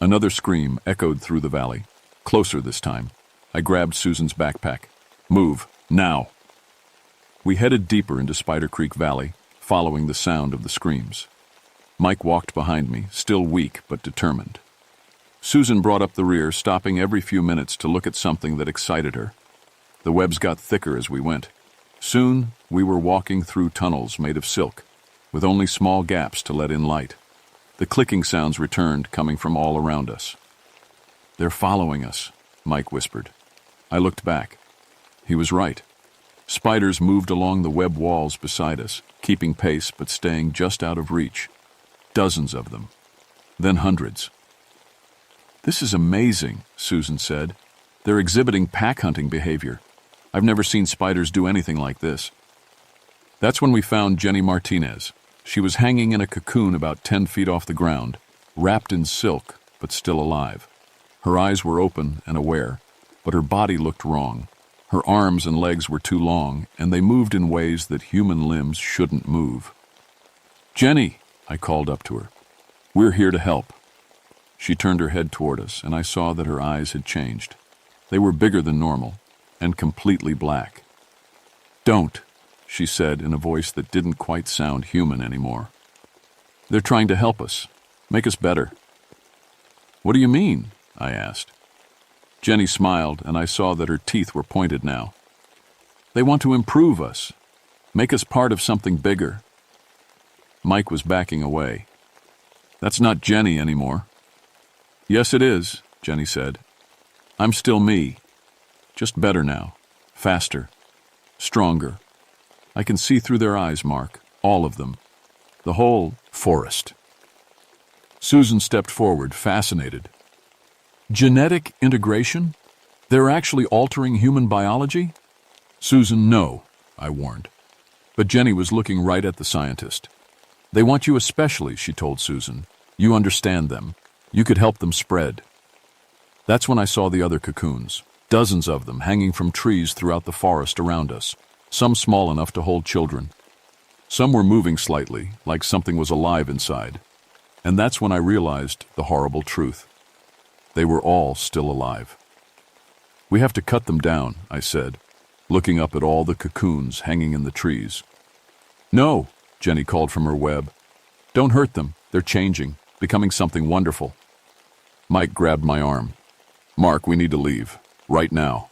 Another scream echoed through the valley. Closer this time. I grabbed Susan's backpack. "Move, now." We headed deeper into Spider Creek Valley, following the sound of the screams. Mike walked behind me, still weak but determined. Susan brought up the rear, stopping every few minutes to look at something that excited her. The webs got thicker as we went. Soon, we were walking through tunnels made of silk, with only small gaps to let in light. The clicking sounds returned, coming from all around us. "They're following us," Mike whispered. I looked back. He was right. Spiders moved along the web walls beside us, keeping pace but staying just out of reach. Dozens of them. Then hundreds. "This is amazing," Susan said. "They're exhibiting pack-hunting behavior. I've never seen spiders do anything like this." That's when we found Jenny Martinez. She was hanging in a cocoon about 10 feet off the ground, wrapped in silk, but still alive. Her eyes were open and aware, but her body looked wrong. Her arms and legs were too long, and they moved in ways that human limbs shouldn't move. "Jenny," I called up to her. "We're here to help." She turned her head toward us, and I saw that her eyes had changed. They were bigger than normal, and completely black. "Don't," she said in a voice that didn't quite sound human anymore. "They're trying to help us, make us better." "What do you mean?" I asked. Jenny smiled, and I saw that her teeth were pointed now. "They want to improve us, make us part of something bigger." Mike was backing away. "That's not Jenny anymore." "Yes, it is," Jenny said. "I'm still me, just better now, faster, stronger. I can see through their eyes, Mark, all of them, the whole forest." Susan stepped forward, fascinated. "Genetic integration? They're actually altering human biology?" "Susan, no," I warned. But Jenny was looking right at the scientist. "They want you especially," she told Susan. "You understand them. You could help them spread." That's when I saw the other cocoons, dozens of them hanging from trees throughout the forest around us, some small enough to hold children. Some were moving slightly, like something was alive inside. And that's when I realized the horrible truth. They were all still alive. "We have to cut them down," I said, looking up at all the cocoons hanging in the trees. "No," Jenny called from her web. "Don't hurt them. They're changing, becoming something wonderful." Mike grabbed my arm. "Mark, we need to leave, right now."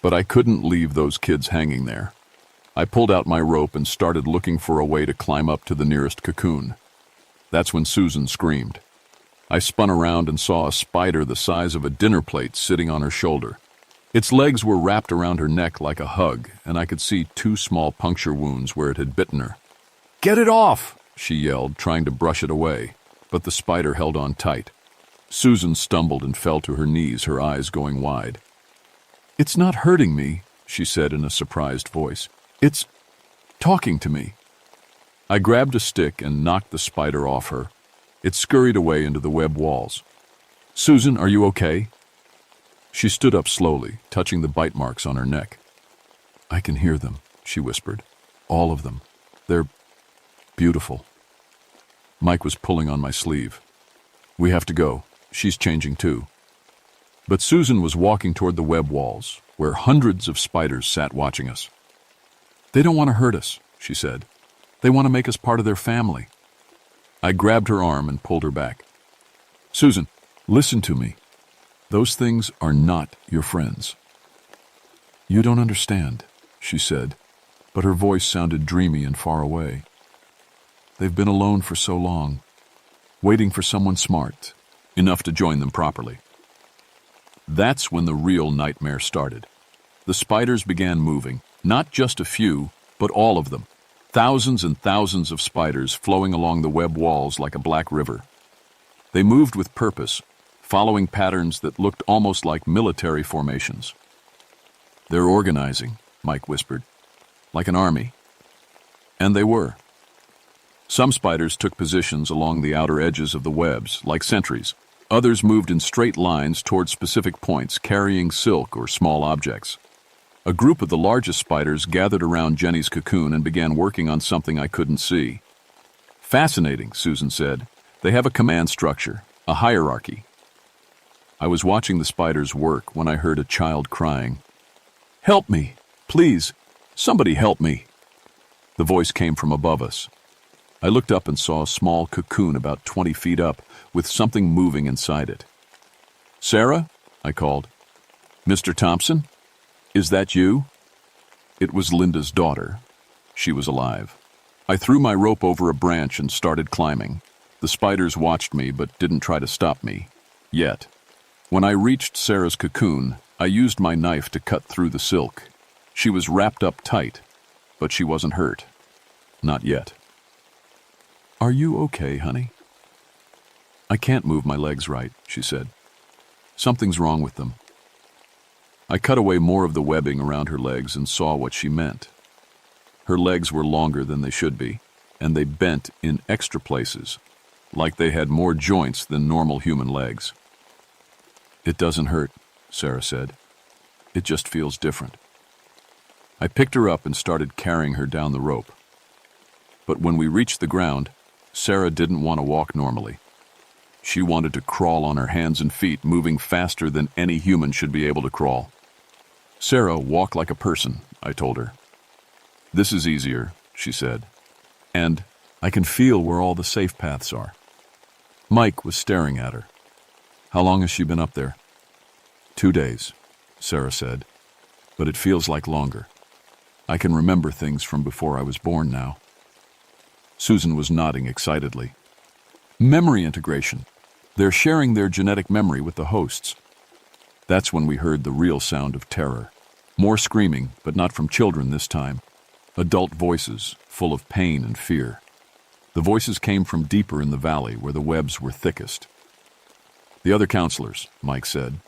But I couldn't leave those kids hanging there. I pulled out my rope and started looking for a way to climb up to the nearest cocoon. That's when Susan screamed. I spun around and saw a spider the size of a dinner plate sitting on her shoulder. Its legs were wrapped around her neck like a hug, and I could see 2 small puncture wounds where it had bitten her. "Get it off!" she yelled, trying to brush it away, but the spider held on tight. Susan stumbled and fell to her knees, her eyes going wide. "It's not hurting me," she said in a surprised voice. "It's talking to me." I grabbed a stick and knocked the spider off her. It scurried away into the web walls. "Susan, are you okay?" She stood up slowly, touching the bite marks on her neck. "I can hear them," she whispered. "All of them. They're beautiful." Mike was pulling on my sleeve. "We have to go. She's changing too." But Susan was walking toward the web walls, where hundreds of spiders sat watching us. "They don't want to hurt us," she said. "They want to make us part of their family." I grabbed her arm and pulled her back. "Susan, listen to me. Those things are not your friends." "You don't understand," she said, but her voice sounded dreamy and far away. "They've been alone for so long, waiting for someone smart, enough to join them properly. That's when the real nightmare started. The spiders began moving, not just a few, but all of them. Thousands and thousands of spiders flowing along the web walls like a black river. They moved with purpose, following patterns that looked almost like military formations. "They're organizing," Mike whispered, "like an army." And they were. Some spiders took positions along the outer edges of the webs, like sentries. Others moved in straight lines toward specific points, carrying silk or small objects. A group of the largest spiders gathered around Jenny's cocoon and began working on something I couldn't see. "Fascinating," Susan said. "They have a command structure, a hierarchy." I was watching the spiders work when I heard a child crying. "Help me! Please! Somebody help me!" The voice came from above us. I looked up and saw a small cocoon about 20 feet up, with something moving inside it. "Sarah?" I called. "Mr. Thompson? Is that you?" It was Linda's daughter. She was alive. I threw my rope over a branch and started climbing. The spiders watched me but didn't try to stop me. Yet. When I reached Sarah's cocoon, I used my knife to cut through the silk. She was wrapped up tight, but she wasn't hurt. Not yet. "Are you okay, honey?" "I can't move my legs right," she said. "Something's wrong with them." I cut away more of the webbing around her legs and saw what she meant. Her legs were longer than they should be, and they bent in extra places, like they had more joints than normal human legs. "It doesn't hurt," Sarah said. "It just feels different." I picked her up and started carrying her down the rope. But when we reached the ground, Sarah didn't want to walk normally. She wanted to crawl on her hands and feet, moving faster than any human should be able to crawl. "Sarah, walk like a person," I told her. "This is easier," she said. "And I can feel where all the safe paths are." Mike was staring at her. "How long has she been up there?" 2 days, Sarah said. "But it feels like longer. I can remember things from before I was born now." Susan was nodding excitedly. "Memory integration. They're sharing their genetic memory with the hosts." That's when we heard the real sound of terror. More screaming, but not from children this time. Adult voices, full of pain and fear. The voices came from deeper in the valley where the webs were thickest. "The other counselors," Mike said.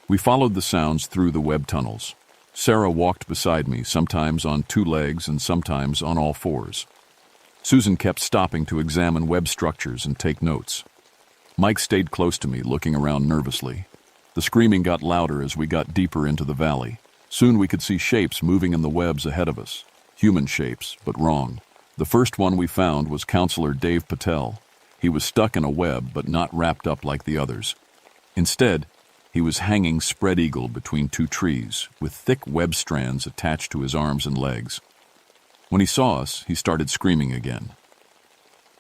We followed the sounds through the web tunnels. Sarah walked beside me, sometimes on 2 legs and sometimes on all 4s. Susan kept stopping to examine web structures and take notes. Mike stayed close to me, looking around nervously. The screaming got louder as we got deeper into the valley. Soon we could see shapes moving in the webs ahead of us. Human shapes, but wrong. The first one we found was Counselor Dave Patel. He was stuck in a web, but not wrapped up like the others. Instead, he was hanging spread-eagled between 2 trees, with thick web strands attached to his arms and legs. When he saw us, he started screaming again.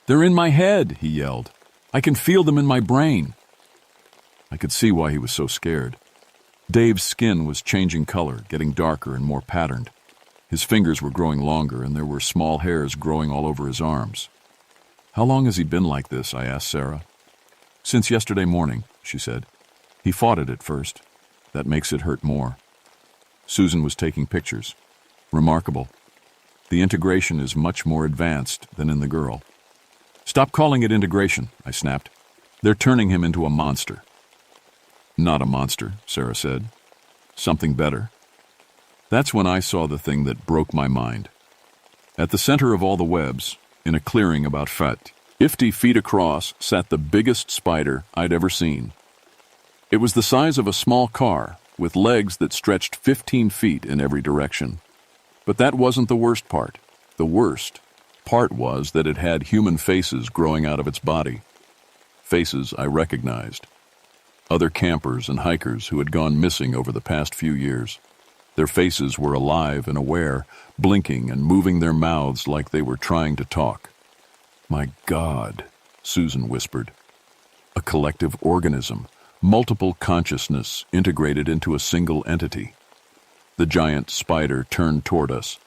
"They're in my head," he yelled. "I can feel them in my brain." I could see why he was so scared. Dave's skin was changing color, getting darker and more patterned. His fingers were growing longer, and there were small hairs growing all over his arms. "How long has he been like this?" I asked Sarah. "Since yesterday morning," she said. "He fought it at first. That makes it hurt more." Susan was taking pictures. "Remarkable. The integration is much more advanced than in the girl." "Stop calling it integration," I snapped. "They're turning him into a monster." "Not a monster," Sarah said. "Something better." That's when I saw the thing that broke my mind. At the center of all the webs, in a clearing about 50 feet across, sat the biggest spider I'd ever seen. It was the size of a small car, with legs that stretched 15 feet in every direction. But that wasn't the worst part. The worst part was that it had human faces growing out of its body. Faces I recognized. Other campers and hikers who had gone missing over the past few years. Their faces were alive and aware, blinking and moving their mouths like they were trying to talk. "My God," Susan whispered. "A collective organism, multiple consciousness integrated into a single entity." The giant spider turned toward us,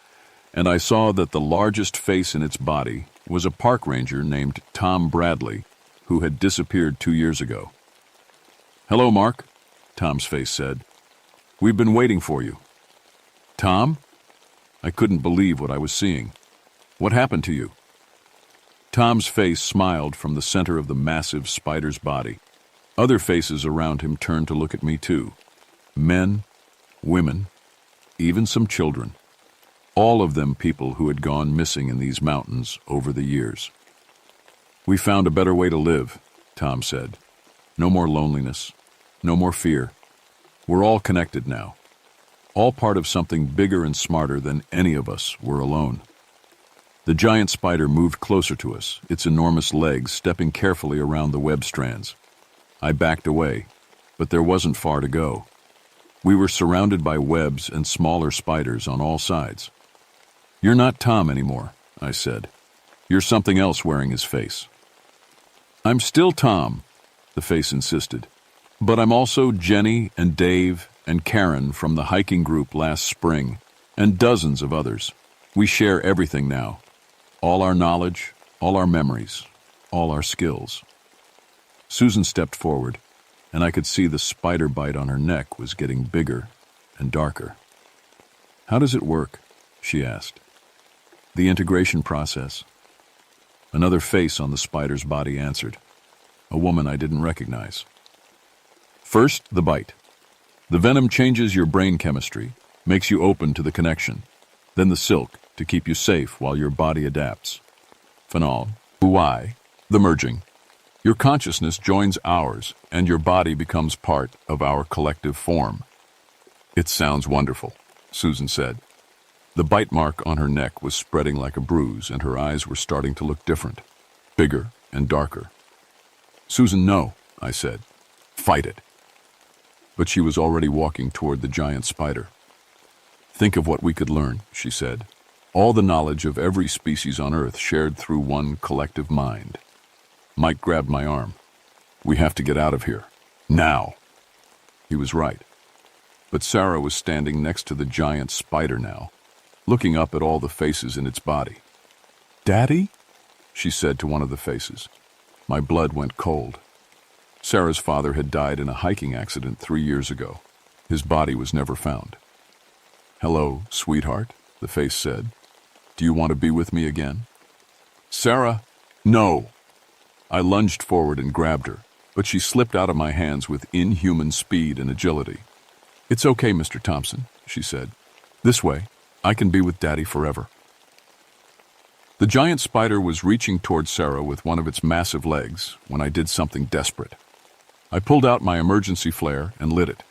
and I saw that the largest face in its body was a park ranger named Tom Bradley, who had disappeared 2 years ago. "Hello, Mark," Tom's face said. "We've been waiting for you." "Tom?" I couldn't believe what I was seeing. "What happened to you?" Tom's face smiled from the center of the massive spider's body. Other faces around him turned to look at me too. Men, women, even some children. All of them people who had gone missing in these mountains over the years. "We found a better way to live," Tom said. "No more loneliness, no more fear. We're all connected now. All part of something bigger and smarter than any of us were alone." The giant spider moved closer to us, its enormous legs stepping carefully around the web strands. I backed away, but there wasn't far to go. We were surrounded by webs and smaller spiders on all sides. "You're not Tom anymore," I said. "You're something else wearing his face." "I'm still Tom," the face insisted. "But I'm also Jenny and Dave and Karen from the hiking group last spring, and dozens of others. We share everything now. All our knowledge, all our memories, all our skills." Susan stepped forward, and I could see the spider bite on her neck was getting bigger and darker. "How does it work?" she asked. "The integration process." Another face on the spider's body answered, a woman I didn't recognize. "First, the bite. The venom changes your brain chemistry, makes you open to the connection. Then the silk, to keep you safe while your body adapts. Phenol, Buai, the merging. Your consciousness joins ours, and your body becomes part of our collective form." "It sounds wonderful," Susan said. The bite mark on her neck was spreading like a bruise, and her eyes were starting to look different, bigger and darker. "Susan, no," I said. "Fight it." But she was already walking toward the giant spider. "Think of what we could learn," she said. "All the knowledge of every species on Earth shared through one collective mind." Mike grabbed my arm. "We have to get out of here. Now." He was right. But Sarah was standing next to the giant spider now, looking up at all the faces in its body. "Daddy?" she said to one of the faces. My blood went cold. Sarah's father had died in a hiking accident 3 years ago. His body was never found. "Hello, sweetheart," the face said. "Do you want to be with me again?" "Sarah, no!" I lunged forward and grabbed her, but she slipped out of my hands with inhuman speed and agility. "It's okay, Mr. Thompson," she said. "This way, I can be with Daddy forever." The giant spider was reaching toward Sarah with one of its massive legs when I did something desperate. I pulled out my emergency flare and lit it.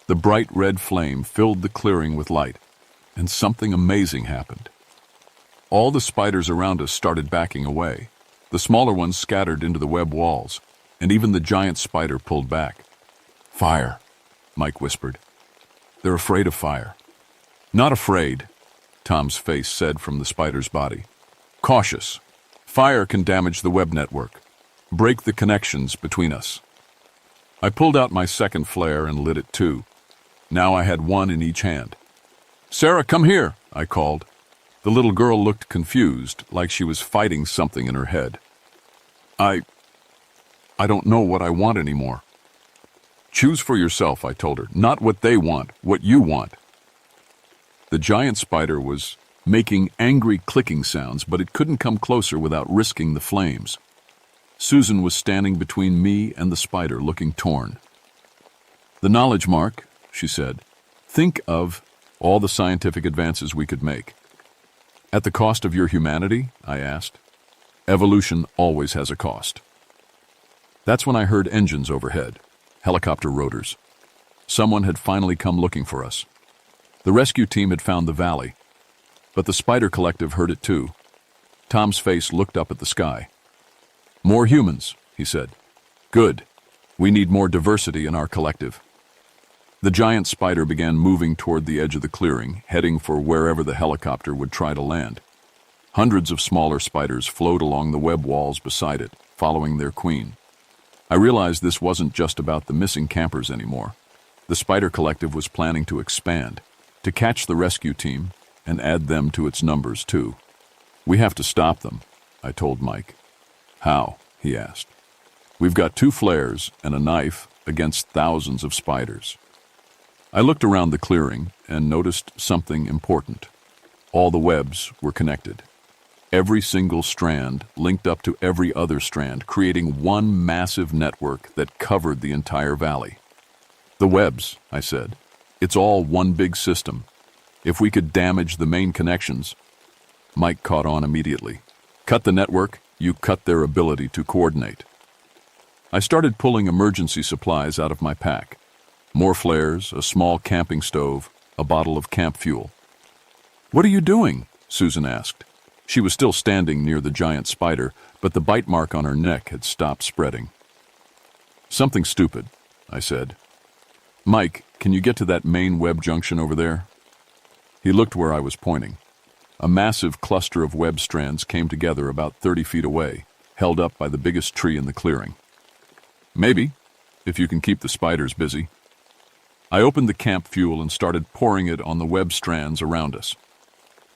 The bright red flame filled the clearing with light, and something amazing happened. All the spiders around us started backing away. The smaller ones scattered into the web walls, and even the giant spider pulled back. "Fire," Mike whispered. "They're afraid of fire." "Not afraid," Tom's face said from the spider's body. "Cautious. Fire can damage the web network, break the connections between us." I pulled out my second flare and lit it too. Now I had one in each hand. "Sarah, come here," I called. The little girl looked confused, like she was fighting something in her head. I don't know what I want anymore." "Choose for yourself," I told her. "Not what they want, what you want." The giant spider was making angry clicking sounds, but it couldn't come closer without risking the flames. Susan was standing between me and the spider, looking torn. "The knowledge, Mark," she said. "Think of all the scientific advances we could make." "At the cost of your humanity?" I asked. "Evolution always has a cost." That's when I heard engines overhead, helicopter rotors. Someone had finally come looking for us. The rescue team had found the valley, but the Spider Collective heard it too. Tom's face looked up at the sky. "More humans," he said. "Good. We need more diversity in our collective." The giant spider began moving toward the edge of the clearing, heading for wherever the helicopter would try to land. Hundreds of smaller spiders flowed along the web walls beside it, following their queen. I realized this wasn't just about the missing campers anymore. The Spider Collective was planning to expand, to catch the rescue team and add them to its numbers too. "We have to stop them," I told Mike. "How?" he asked. We've got 2 flares and a knife against thousands of spiders. I looked around the clearing and noticed something important. All the webs were connected. Every single strand linked up to every other strand, creating one massive network that covered the entire valley. The webs, I said. It's all one big system. If we could damage the main connections. Mike caught on immediately. Cut the network, you cut their ability to coordinate. I started pulling emergency supplies out of my pack. More flares, a small camping stove, a bottle of camp fuel. "What are you doing?" Susan asked. She was still standing near the giant spider, but the bite mark on her neck had stopped spreading. "Something stupid," I said. "Mike, can you get to that main web junction over there?" He looked where I was pointing. A massive cluster of web strands came together about 30 feet away, held up by the biggest tree in the clearing. "Maybe, if you can keep the spiders busy." I opened the camp fuel and started pouring it on the web strands around us.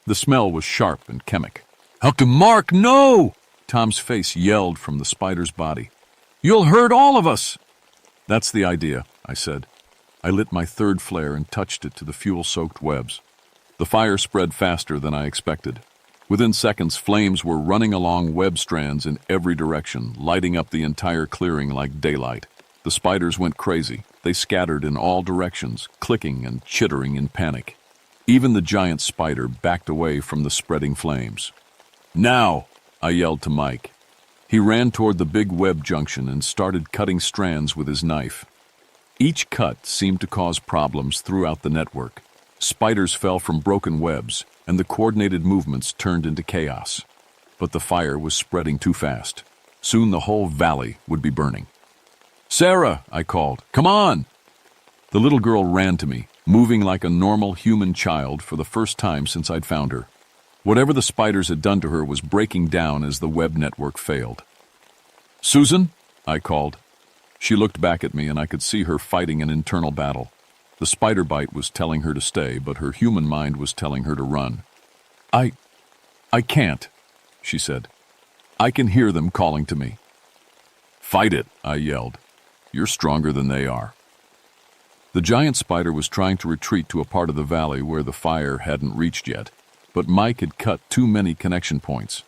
The smell was sharp and chemic. "Dr. Mark, no!" Tom's face yelled from the spider's body. "You'll hurt all of us!" "That's the idea," I said. I lit my 3rd flare and touched it to the fuel-soaked webs. The fire spread faster than I expected. Within seconds, flames were running along web strands in every direction, lighting up the entire clearing like daylight. The spiders went crazy. They scattered in all directions, clicking and chittering in panic. Even the giant spider backed away from the spreading flames. "Now!" I yelled to Mike. He ran toward the big web junction and started cutting strands with his knife. Each cut seemed to cause problems throughout the network. Spiders fell from broken webs, and the coordinated movements turned into chaos. But the fire was spreading too fast. Soon the whole valley would be burning. "Sarah," I called, "come on!" The little girl ran to me, moving like a normal human child for the first time since I'd found her. Whatever the spiders had done to her was breaking down as the web network failed. "Susan," I called. She looked back at me and I could see her fighting an internal battle. The spider bite was telling her to stay, but her human mind was telling her to run. I can't," she said. "I can hear them calling to me." "Fight it," I yelled. "You're stronger than they are." The giant spider was trying to retreat to a part of the valley where the fire hadn't reached yet, but Mike had cut too many connection points.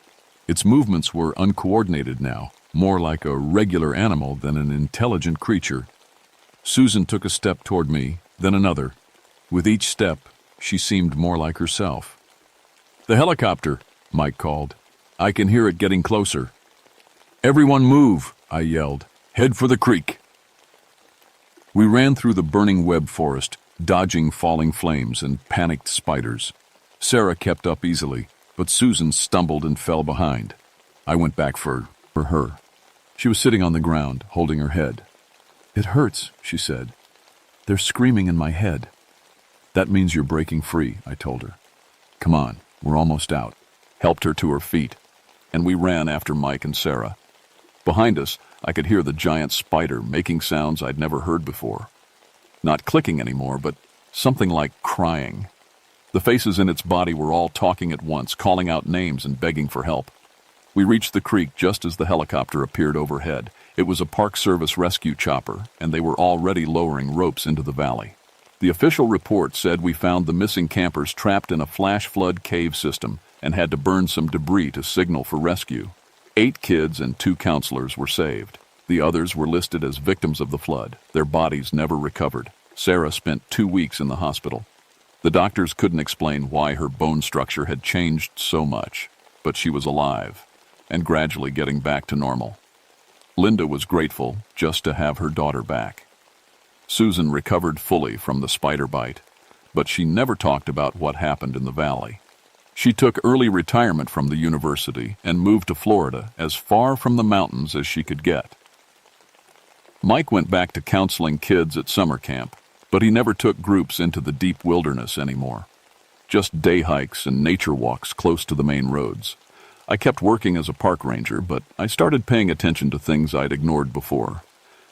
Its movements were uncoordinated now, more like a regular animal than an intelligent creature. Susan took a step toward me, then another. With each step, she seemed more like herself. "The helicopter," Mike called. "I can hear it getting closer." "Everyone move," I yelled. "Head for the creek." We ran through the burning web forest, dodging falling flames and panicked spiders. Sarah kept up easily, but Susan stumbled and fell behind. I went back for her. She was sitting on the ground, holding her head. "It hurts," she said. "They're screaming in my head." "That means you're breaking free," I told her. "Come on, we're almost out." Helped her to her feet, and we ran after Mike and Sarah. Behind us, I could hear the giant spider making sounds I'd never heard before. Not clicking anymore, but something like crying. The faces in its body were all talking at once, calling out names and begging for help. We reached the creek just as the helicopter appeared overhead. It was a Park Service rescue chopper, and they were already lowering ropes into the valley. The official report said we found the missing campers trapped in a flash flood cave system and had to burn some debris to signal for rescue. 8 kids and 2 counselors were saved. The others were listed as victims of the flood. Their bodies never recovered. Sarah spent 2 weeks in the hospital. The doctors couldn't explain why her bone structure had changed so much, but she was alive and gradually getting back to normal. Linda was grateful just to have her daughter back. Susan recovered fully from the spider bite, but she never talked about what happened in the valley. She took early retirement from the university and moved to Florida, as far from the mountains as she could get. Mike went back to counseling kids at summer camp, but he never took groups into the deep wilderness anymore. Just day hikes and nature walks close to the main roads. I kept working as a park ranger, but I started paying attention to things I'd ignored before.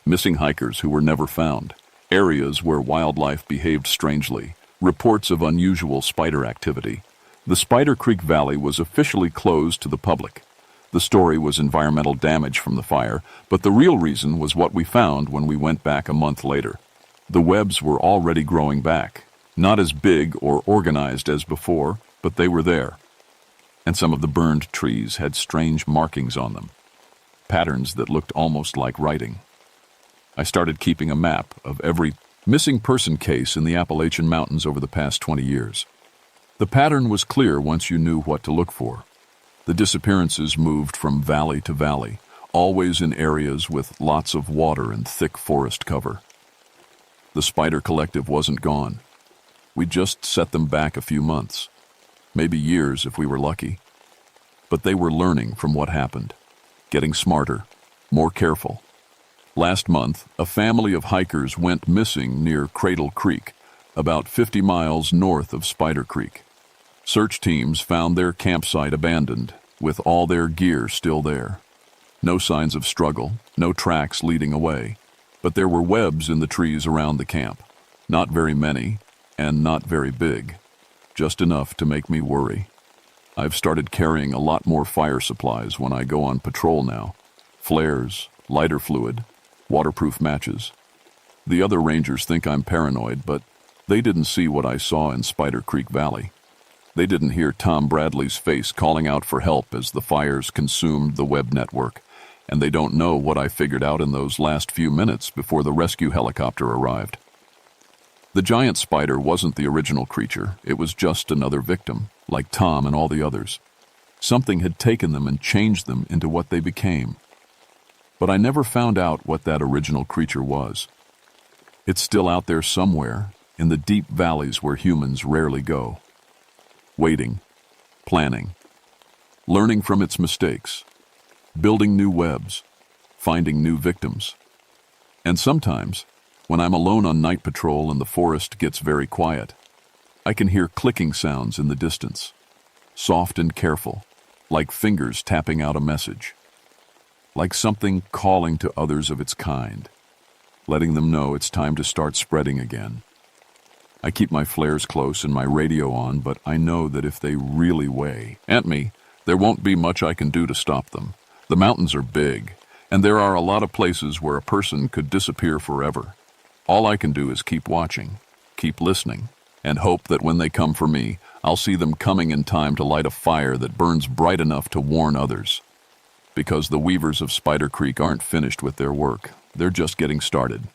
Missing hikers who were never found, areas where wildlife behaved strangely, reports of unusual spider activity. The Spider Creek Valley was officially closed to the public. The story was environmental damage from the fire, but the real reason was what we found when we went back a month later. The webs were already growing back, not as big or organized as before, but they were there. And some of the burned trees had strange markings on them, patterns that looked almost like writing. I started keeping a map of every missing person case in the Appalachian Mountains over the past 20 years. The pattern was clear once you knew what to look for. The disappearances moved from valley to valley, always in areas with lots of water and thick forest cover. The spider collective wasn't gone. We just set them back a few months, maybe years if we were lucky. But they were learning from what happened, getting smarter, more careful. Last month, a family of hikers went missing near Cradle Creek, about 50 miles north of Spider Creek. Search teams found their campsite abandoned, with all their gear still there. No signs of struggle, no tracks leading away, but there were webs in the trees around the camp. Not very many, and not very big, just enough to make me worry. I've started carrying a lot more fire supplies when I go on patrol now. Flares, lighter fluid, waterproof matches. The other rangers think I'm paranoid, but they didn't see what I saw in Spider Creek Valley. They didn't hear Tom Bradley's face calling out for help as the fires consumed the web network, and they don't know what I figured out in those last few minutes before the rescue helicopter arrived. The giant spider wasn't the original creature, it was just another victim, like Tom and all the others. Something had taken them and changed them into what they became. But I never found out what that original creature was. It's still out there somewhere, in the deep valleys where humans rarely go. Waiting, planning, learning from its mistakes, building new webs, finding new victims. And sometimes, when I'm alone on night patrol and the forest gets very quiet, I can hear clicking sounds in the distance, soft and careful, like fingers tapping out a message. Like something calling to others of its kind, letting them know it's time to start spreading again. I keep my flares close and my radio on, but I know that if they really weigh at me, there won't be much I can do to stop them. The mountains are big, and there are a lot of places where a person could disappear forever. All I can do is keep watching, keep listening, and hope that when they come for me, I'll see them coming in time to light a fire that burns bright enough to warn others. Because the weavers of Spider Creek aren't finished with their work. They're just getting started.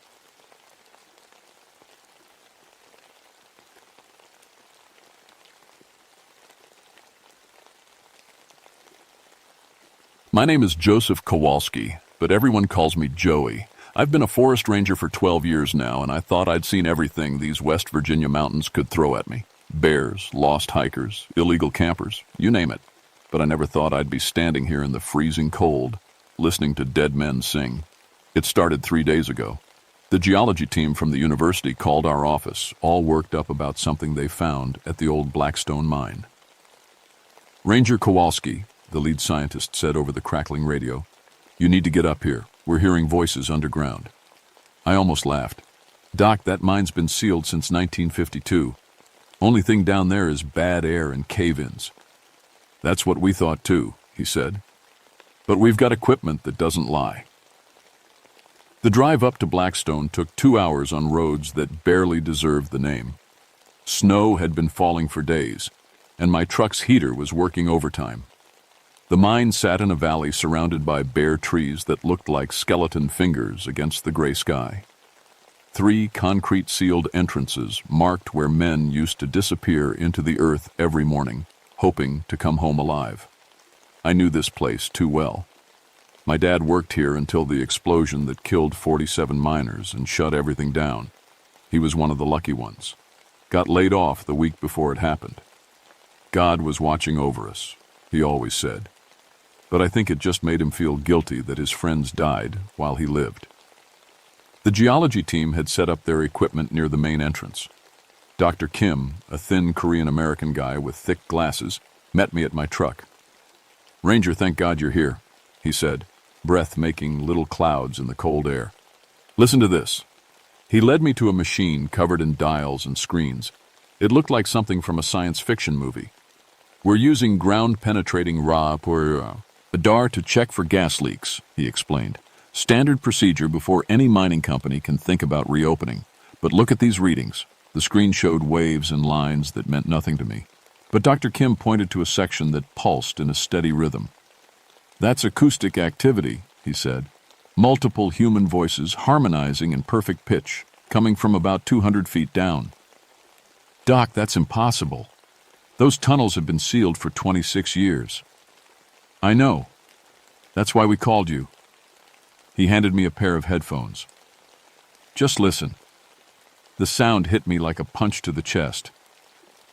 My name is Joseph Kowalski, but everyone calls me Joey. I've been a forest ranger for 12 years now, and I thought I'd seen everything these West Virginia mountains could throw at me. Bears, lost hikers, illegal campers, you name it. But I never thought I'd be standing here in the freezing cold, listening to dead men sing. It started 3 days ago. The geology team from the university called our office, all worked up about something they found at the old Blackstone mine. Ranger Kowalski, the lead scientist, said over the crackling radio, "You need to get up here. We're hearing voices underground." I almost laughed. "Doc, that mine's been sealed since 1952. Only thing down there is bad air and cave-ins." "That's what we thought too," he said. "But we've got equipment that doesn't lie." The drive up to Blackstone took 2 hours on roads that barely deserved the name. Snow had been falling for days, and my truck's heater was working overtime. The mine sat in a valley surrounded by bare trees that looked like skeleton fingers against the gray sky. 3 concrete-sealed entrances marked where men used to disappear into the earth every morning, hoping to come home alive. I knew this place too well. My dad worked here until the explosion that killed 47 miners and shut everything down. He was one of the lucky ones. Got laid off the week before it happened. God was watching over us, he always said. But I think it just made him feel guilty that his friends died while he lived. The geology team had set up their equipment near the main entrance. Dr. Kim, a thin Korean-American guy with thick glasses, met me at my truck. "Ranger, thank God you're here," he said, breath making little clouds in the cold air. "Listen to this." He led me to a machine covered in dials and screens. It looked like something from a science fiction movie. "We're using ground-penetrating "Adar to check for gas leaks," he explained. "Standard procedure before any mining company can think about reopening. But look at these readings." The screen showed waves and lines that meant nothing to me. But Dr. Kim pointed to a section that pulsed in a steady rhythm. "That's acoustic activity," he said. "Multiple human voices harmonizing in perfect pitch, coming from about 200 feet down." "Doc, that's impossible. Those tunnels have been sealed for 26 years. "I know. That's why we called you." He handed me a pair of headphones. "Just listen." The sound hit me like a punch to the chest.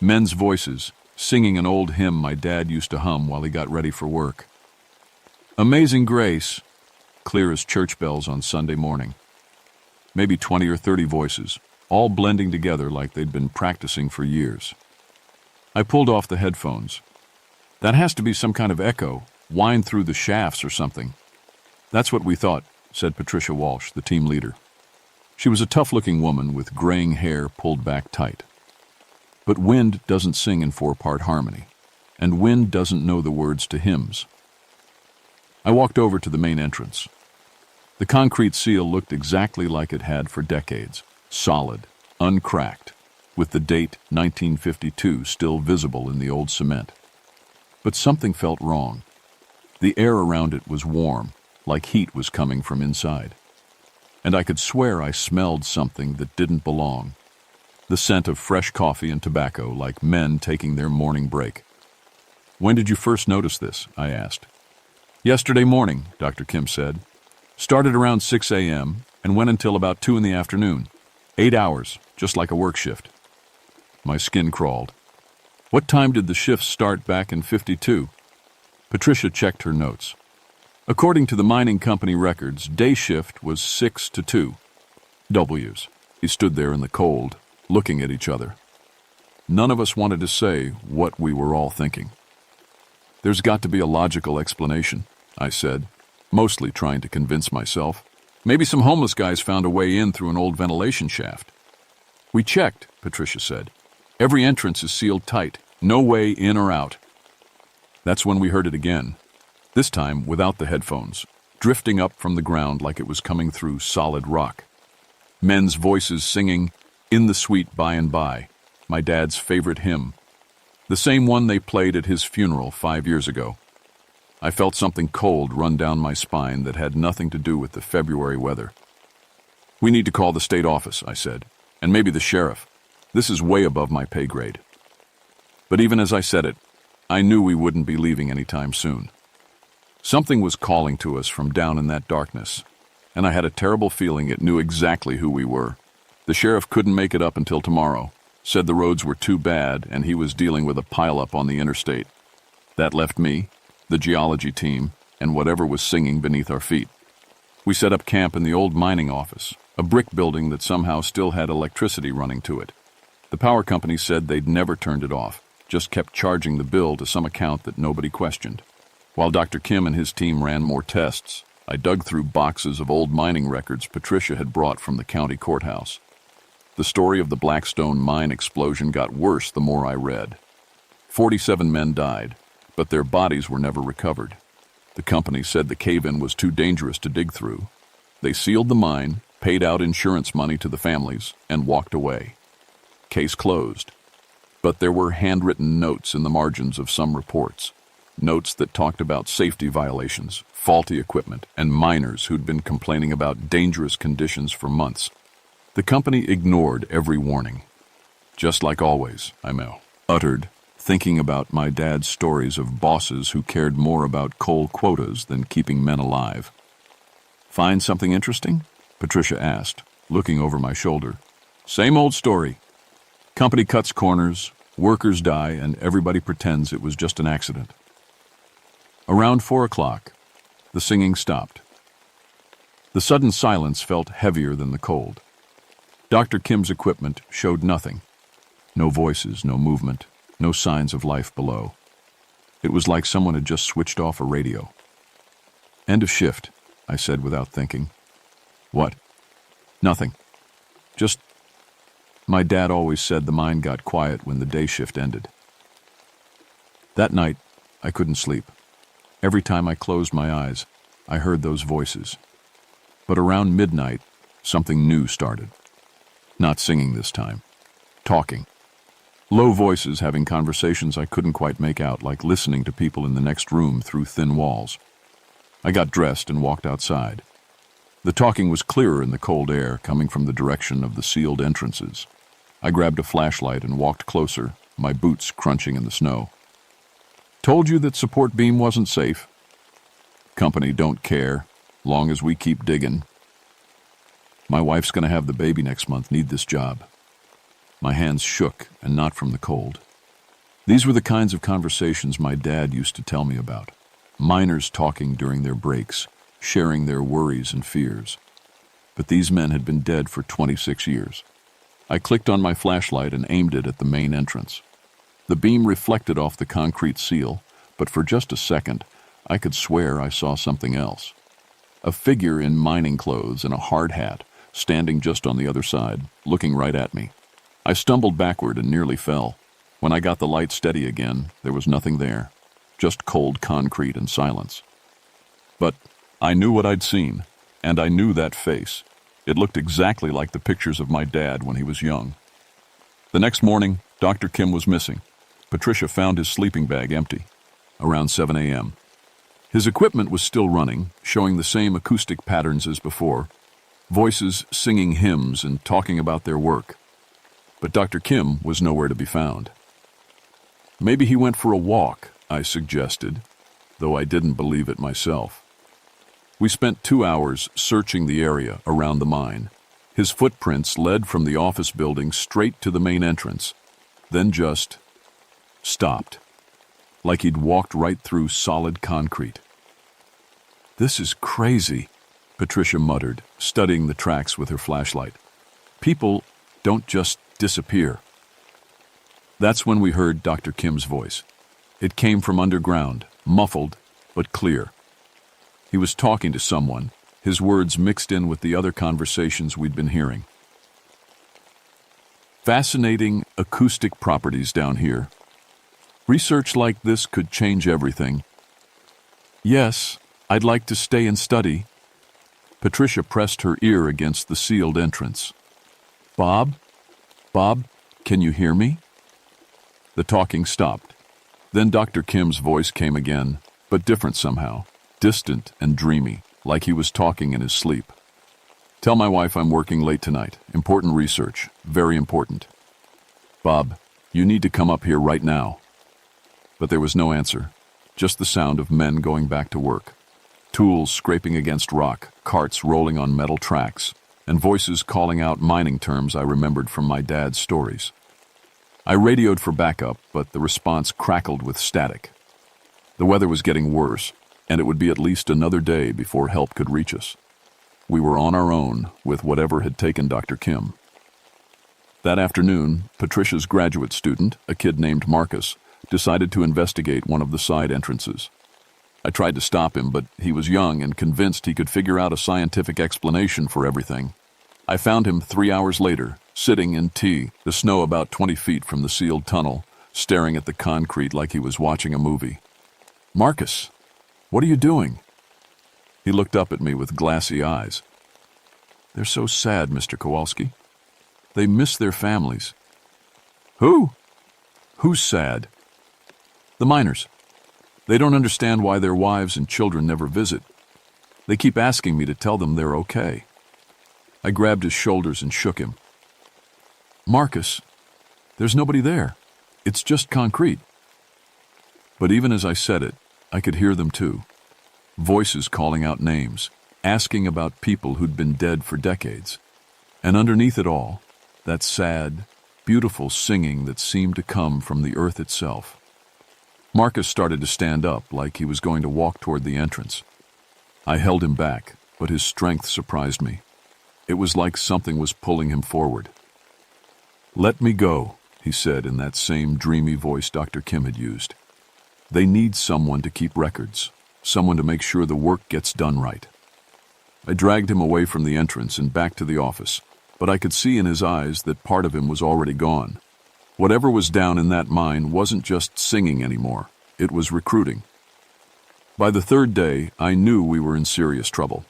Men's voices, singing an old hymn my dad used to hum while he got ready for work. "Amazing Grace," clear as church bells on Sunday morning. Maybe 20 or 30 voices, all blending together like they'd been practicing for years. I pulled off the headphones. "That has to be some kind of echo, whine through the shafts or something." "That's what we thought," said Patricia Walsh, the team leader. She was a tough-looking woman with graying hair pulled back tight. But wind doesn't sing in 4-part harmony, and wind doesn't know the words to hymns. I walked over to the main entrance. The concrete seal looked exactly like it had for decades, solid, uncracked, with the date 1952 still visible in the old cement. But something felt wrong. The air around it was warm, like heat was coming from inside. And I could swear I smelled something that didn't belong. The scent of fresh coffee and tobacco, like men taking their morning break. "When did you first notice this?" I asked. "Yesterday morning," Dr. Kim said. "Started around 6 a.m. and went until about 2 in the afternoon. 8 hours, just like a work shift." My skin crawled. "What time did the shift start back in 52? Patricia checked her notes. "According to the mining company records, day shift was 6 to 2. W's. He stood there in the cold, looking at each other. None of us wanted to say what we were all thinking. "There's got to be a logical explanation," I said, mostly trying to convince myself. "Maybe some homeless guys found a way in through an old ventilation shaft." "We checked," Patricia said. "Every entrance is sealed tight, no way in or out." That's when we heard it again, this time without the headphones, drifting up from the ground like it was coming through solid rock. Men's voices singing, "In the Sweet By and By," my dad's favorite hymn, the same one they played at his funeral 5 years ago. I felt something cold run down my spine that had nothing to do with the February weather. "We need to call the state office," I said, "and maybe the sheriff. This is way above my pay grade." But even as I said it, I knew we wouldn't be leaving anytime soon. Something was calling to us from down in that darkness, and I had a terrible feeling it knew exactly who we were. The sheriff couldn't make it up until tomorrow, said the roads were too bad and he was dealing with a pileup on the interstate. That left me, the geology team, and whatever was singing beneath our feet. We set up camp in the old mining office, a brick building that somehow still had electricity running to it. The power company said they'd never turned it off, just kept charging the bill to some account that nobody questioned. While Dr. Kim and his team ran more tests, I dug through boxes of old mining records Patricia had brought from the county courthouse. The story of the Blackstone mine explosion got worse the more I read. 47 men died, but their bodies were never recovered. The company said the cave-in was too dangerous to dig through. They sealed the mine, paid out insurance money to the families, and walked away. Case closed. But there were handwritten notes in the margins of some reports. Notes that talked about safety violations, faulty equipment, and miners who'd been complaining about dangerous conditions for months. The company ignored every warning. "Just like always," I uttered, thinking about my dad's stories of bosses who cared more about coal quotas than keeping men alive. "Find something interesting?" Patricia asked, looking over my shoulder. "Same old story. Company cuts corners, workers die, and everybody pretends it was just an accident." Around 4 o'clock, the singing stopped. The sudden silence felt heavier than the cold. Dr. Kim's equipment showed nothing. No voices, no movement, no signs of life below. It was like someone had just switched off a radio. "End of shift," I said without thinking. "What?" "Nothing. Just..." My dad always said the mine got quiet when the day shift ended. That night, I couldn't sleep. Every time I closed my eyes, I heard those voices. But around midnight, something new started. Not singing this time. Talking. Low voices having conversations I couldn't quite make out, like listening to people in the next room through thin walls. I got dressed and walked outside. The talking was clearer in the cold air, coming from the direction of the sealed entrances. I grabbed a flashlight and walked closer, my boots crunching in the snow. Told you that support beam wasn't safe? Company don't care, long as we keep digging. My wife's gonna have the baby next month, need this job. My hands shook, and not from the cold. These were the kinds of conversations my dad used to tell me about. Miners talking during their breaks, sharing their worries and fears. But these men had been dead for 26 years. I clicked on my flashlight and aimed it at the main entrance. The beam reflected off the concrete seal, but for just a second, I could swear I saw something else. A figure in mining clothes and a hard hat, standing just on the other side, looking right at me. I stumbled backward and nearly fell. When I got the light steady again, there was nothing there, just cold concrete and silence. But I knew what I'd seen, and I knew that face. It looked exactly like the pictures of my dad when he was young. The next morning, Dr. Kim was missing. Patricia found his sleeping bag empty, around 7 a.m. His equipment was still running, showing the same acoustic patterns as before, voices singing hymns and talking about their work. But Dr. Kim was nowhere to be found. Maybe he went for a walk, I suggested, though I didn't believe it myself. We spent 2 hours searching the area around the mine. His footprints led from the office building straight to the main entrance, then just stopped, like he'd walked right through solid concrete. "This is crazy," Patricia muttered, studying the tracks with her flashlight. "People don't just disappear." That's when we heard Dr. Kim's voice. It came from underground, muffled but clear. He was talking to someone, his words mixed in with the other conversations we'd been hearing. "Fascinating acoustic properties down here. Research like this could change everything. Yes, I'd like to stay and study." Patricia pressed her ear against the sealed entrance. "Bob? Bob, can you hear me?" The talking stopped. Then Dr. Kim's voice came again, but different somehow, distant and dreamy, like he was talking in his sleep. "Tell my wife I'm working late tonight. Important research, very important. Bob, you need to come up here right now." But there was no answer, just the sound of men going back to work. Tools scraping against rock, carts rolling on metal tracks, and voices calling out mining terms I remembered from my dad's stories. I radioed for backup, but the response crackled with static. The weather was getting worse, and it would be at least another day before help could reach us. We were on our own with whatever had taken Dr. Kim. That afternoon, Patricia's graduate student, a kid named Marcus, decided to investigate one of the side entrances. I tried to stop him, but he was young and convinced he could figure out a scientific explanation for everything. I found him 3 hours later, sitting in tea, the snow about 20 feet from the sealed tunnel, staring at the concrete like he was watching a movie. "Marcus, what are you doing?" He looked up at me with glassy eyes. "They're so sad, Mr. Kowalski. They miss their families." "Who? Who's sad?" "The miners. They don't understand why their wives and children never visit. They keep asking me to tell them they're okay." I grabbed his shoulders and shook him. "Marcus, there's nobody there. It's just concrete." But even as I said it, I could hear them too. Voices calling out names, asking about people who'd been dead for decades. And underneath it all, that sad, beautiful singing that seemed to come from the earth itself. Marcus started to stand up like he was going to walk toward the entrance. I held him back, but his strength surprised me. It was like something was pulling him forward. "Let me go," he said in that same dreamy voice Dr. Kim had used. "They need someone to keep records, someone to make sure the work gets done right." I dragged him away from the entrance and back to the office, but I could see in his eyes that part of him was already gone. Whatever was down in that mine wasn't just singing anymore, it was recruiting. By the third day, I knew we were in serious trouble.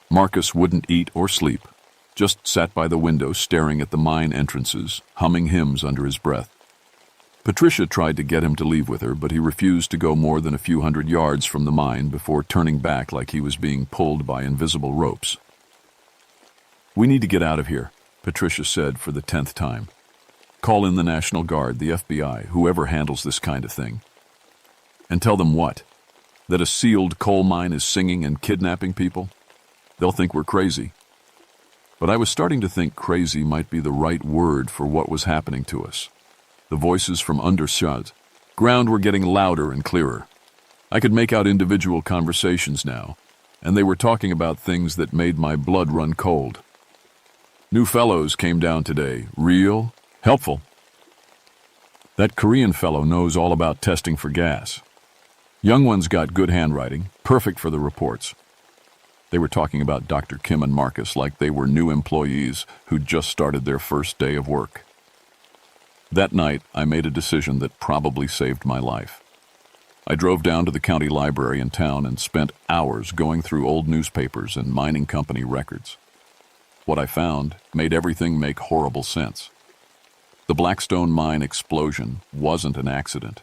Marcus wouldn't eat or sleep, just sat by the window staring at the mine entrances, humming hymns under his breath. Patricia tried to get him to leave with her, but he refused to go more than a few hundred yards from the mine before turning back like he was being pulled by invisible ropes. "We need to get out of here," Patricia said for the 10th time. "Call in the National Guard, the FBI, whoever handles this kind of thing. And tell them what? That a sealed coal mine is singing and kidnapping people? They'll think we're crazy." But I was starting to think crazy might be the right word for what was happening to us. The voices from undershot ground were getting louder and clearer. I could make out individual conversations now, and they were talking about things that made my blood run cold. "New fellows came down today. Real? Helpful. That Korean fellow knows all about testing for gas. Young ones got good handwriting, perfect for the reports." They were talking about Dr. Kim and Marcus like they were new employees who'd just started their first day of work. That night, I made a decision that probably saved my life. I drove down to the county library in town and spent hours going through old newspapers and mining company records. What I found made everything make horrible sense. The Blackstone mine explosion wasn't an accident.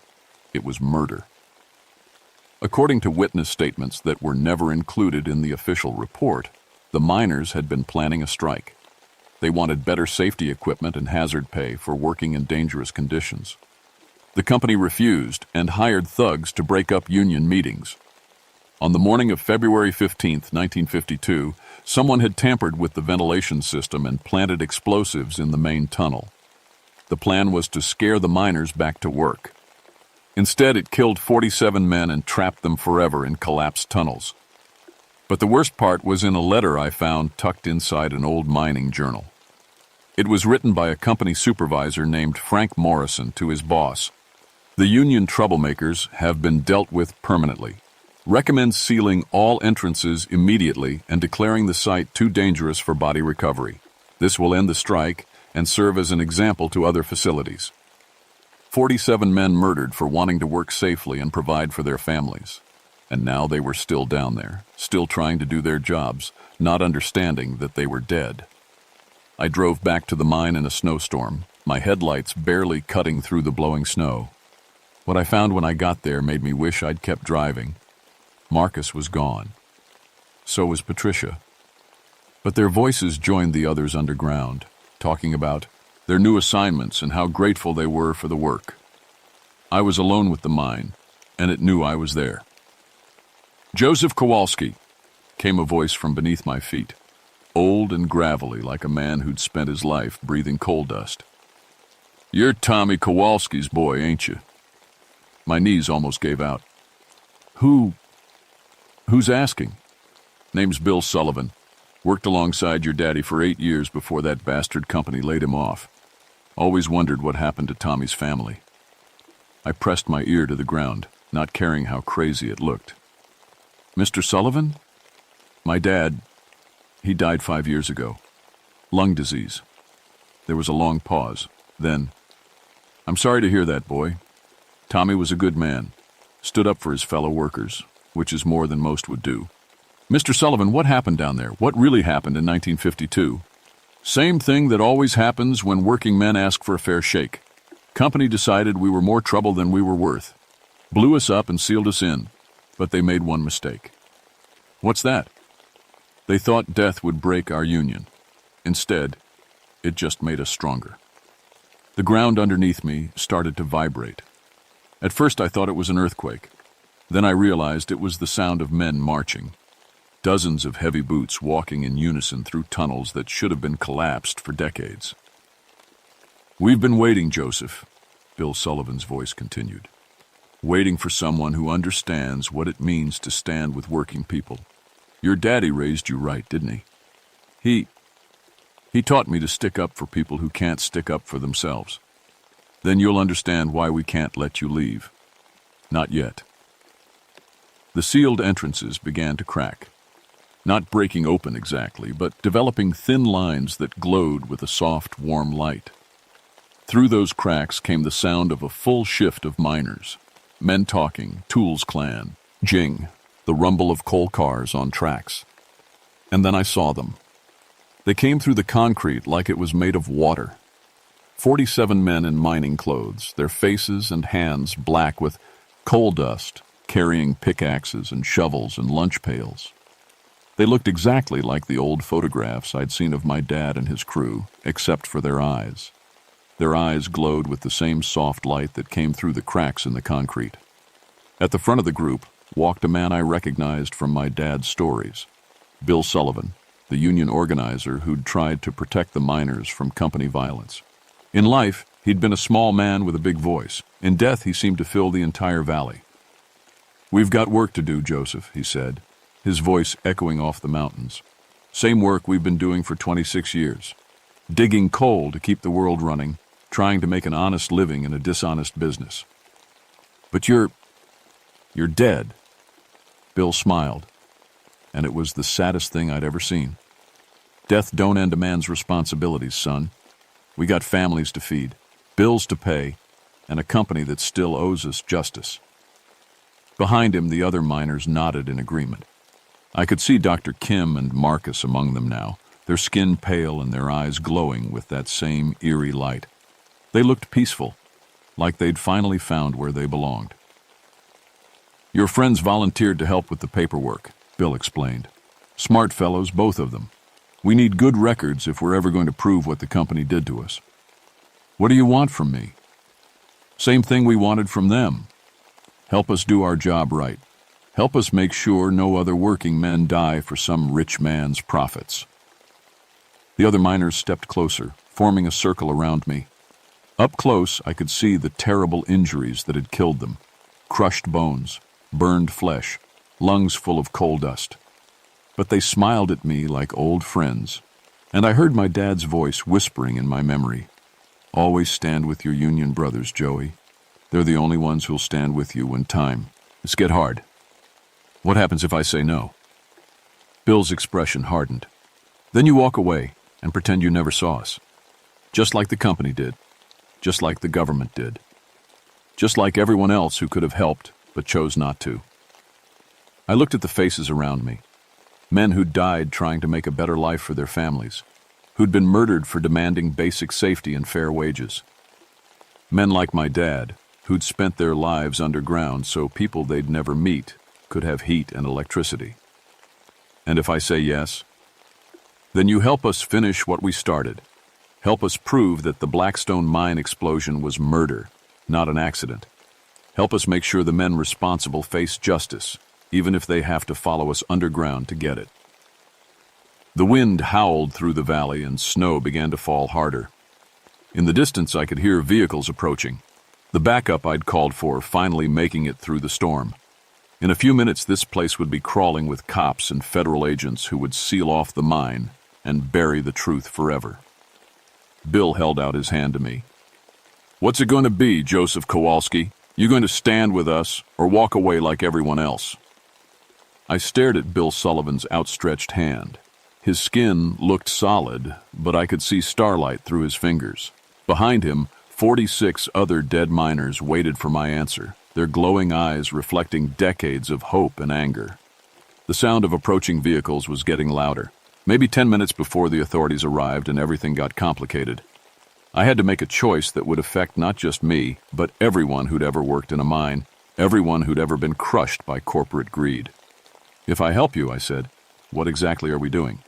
It was murder. According to witness statements that were never included in the official report, the miners had been planning a strike. They wanted better safety equipment and hazard pay for working in dangerous conditions. The company refused and hired thugs to break up union meetings. On the morning of February 15, 1952, someone had tampered with the ventilation system and planted explosives in the main tunnel. The plan was to scare the miners back to work. Instead, it killed 47 men and trapped them forever in collapsed tunnels. But the worst part was in a letter I found tucked inside an old mining journal. It was written by a company supervisor named Frank Morrison to his boss. "The union troublemakers have been dealt with permanently. Recommend sealing all entrances immediately and declaring the site too dangerous for body recovery. This will end the strike and serve as an example to other facilities." 47 men murdered for wanting to work safely and provide for their families. And now they were still down there, still trying to do their jobs, not understanding that they were dead. I drove back to the mine in a snowstorm, my headlights barely cutting through the blowing snow. What I found when I got there made me wish I'd kept driving. Marcus was gone. So was Patricia. But their voices joined the others underground, talking about their new assignments and how grateful they were for the work. I was alone with the mine, and it knew I was there. "Joseph Kowalski," came a voice from beneath my feet, old and gravelly like a man who'd spent his life breathing coal dust. "You're Tommy Kowalski's boy, ain't you?" My knees almost gave out. Who's asking?" "Name's Bill Sullivan. Worked alongside your daddy for 8 years before that bastard company laid him off. Always wondered what happened to Tommy's family." I pressed my ear to the ground, not caring how crazy it looked. "Mr. Sullivan? My dad, he died 5 years ago. Lung disease." There was a long pause. Then, "I'm sorry to hear that, boy. Tommy was a good man. Stood up for his fellow workers, which is more than most would do. Mr. Sullivan, what happened down there? What really happened in 1952? "Same thing that always happens when working men ask for a fair shake. Company decided we were more trouble than we were worth. Blew us up and sealed us in. But they made one mistake." "What's that?" "They thought death would break our union. Instead, it just made us stronger." The ground underneath me started to vibrate. At first I thought it was an earthquake. Then I realized it was the sound of men marching. Dozens of heavy boots walking in unison through tunnels that should have been collapsed for decades. "We've been waiting, Joseph," Bill Sullivan's voice continued. "Waiting for someone who understands what it means to stand with working people. Your daddy raised you right, didn't he? He taught me to stick up for people who can't stick up for themselves. Then you'll understand why we can't let you leave. Not yet." The sealed entrances began to crack. Not breaking open exactly, but developing thin lines that glowed with a soft, warm light. Through those cracks came the sound of a full shift of miners. Men talking, tools clan, Jing, the rumble of coal cars on tracks. And then I saw them. They came through the concrete like it was made of water. 47 men in mining clothes, their faces and hands black with coal dust, carrying pickaxes and shovels and lunch pails. They looked exactly like the old photographs I'd seen of my dad and his crew, except for their eyes. Their eyes glowed with the same soft light that came through the cracks in the concrete. At the front of the group walked a man I recognized from my dad's stories, Bill Sullivan, the union organizer who'd tried to protect the miners from company violence. In life, he'd been a small man with a big voice. In death, he seemed to fill the entire valley. "We've got work to do, Joseph," he said, his voice echoing off the mountains. "Same work we've been doing for 26 years. Digging coal to keep the world running, trying to make an honest living in a dishonest business." "But you're dead." Bill smiled, and it was the saddest thing I'd ever seen. "Death don't end a man's responsibilities, son. We got families to feed, bills to pay, and a company that still owes us justice." Behind him, the other miners nodded in agreement. I could see Dr. Kim and Marcus among them now, their skin pale and their eyes glowing with that same eerie light. They looked peaceful, like they'd finally found where they belonged. "Your friends volunteered to help with the paperwork," Bill explained. "Smart fellows, both of them. We need good records if we're ever going to prove what the company did to us." "What do you want from me?" "Same thing we wanted from them. Help us do our job right. Help us make sure no other working men die for some rich man's profits." The other miners stepped closer, forming a circle around me. Up close, I could see the terrible injuries that had killed them. Crushed bones, burned flesh, lungs full of coal dust. But they smiled at me like old friends, and I heard my dad's voice whispering in my memory. "Always stand with your union brothers, Joey. They're the only ones who'll stand with you when times get hard." "What happens if I say no?" Bill's expression hardened. "Then you walk away and pretend you never saw us. Just like the company did. Just like the government did. Just like everyone else who could have helped but chose not to." I looked at the faces around me. Men who'd died trying to make a better life for their families, who'd been murdered for demanding basic safety and fair wages. Men like my dad, who'd spent their lives underground so people they'd never meet could have heat and electricity. "And if I say yes?" "Then you help us finish what we started. Help us prove that the Blackstone mine explosion was murder, not an accident. Help us make sure the men responsible face justice, even if they have to follow us underground to get it." The wind howled through the valley and snow began to fall harder. In the distance, I could hear vehicles approaching. The backup I'd called for finally making it through the storm. In a few minutes, this place would be crawling with cops and federal agents who would seal off the mine and bury the truth forever. Bill held out his hand to me. "What's it going to be, Joseph Kowalski? You going to stand with us or walk away like everyone else?" I stared at Bill Sullivan's outstretched hand. His skin looked solid, but I could see starlight through his fingers. Behind him, 46 other dead miners waited for my answer, their glowing eyes reflecting decades of hope and anger. The sound of approaching vehicles was getting louder. Maybe 10 minutes before the authorities arrived and everything got complicated. I had to make a choice that would affect not just me, but everyone who'd ever worked in a mine, everyone who'd ever been crushed by corporate greed. "If I help you," I said, "what exactly are we doing?"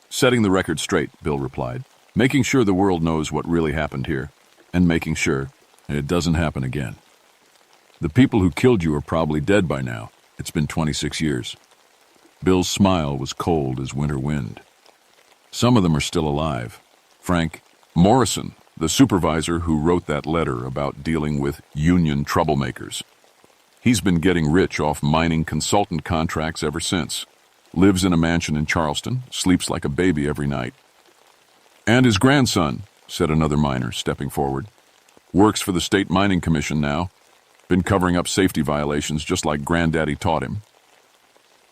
"Setting the record straight," Bill replied. "Making sure the world knows what really happened here, and making sure it doesn't happen again. The people who killed you are probably dead by now. It's been 26 years. Bill's smile was cold as winter wind. "Some of them are still alive. Frank Morrison, the supervisor who wrote that letter about dealing with union troublemakers. He's been getting rich off mining consultant contracts ever since. Lives in a mansion in Charleston, sleeps like a baby every night." "And his grandson," said another miner, stepping forward. "Works for the State Mining Commission now. Been covering up safety violations just like Granddaddy taught him."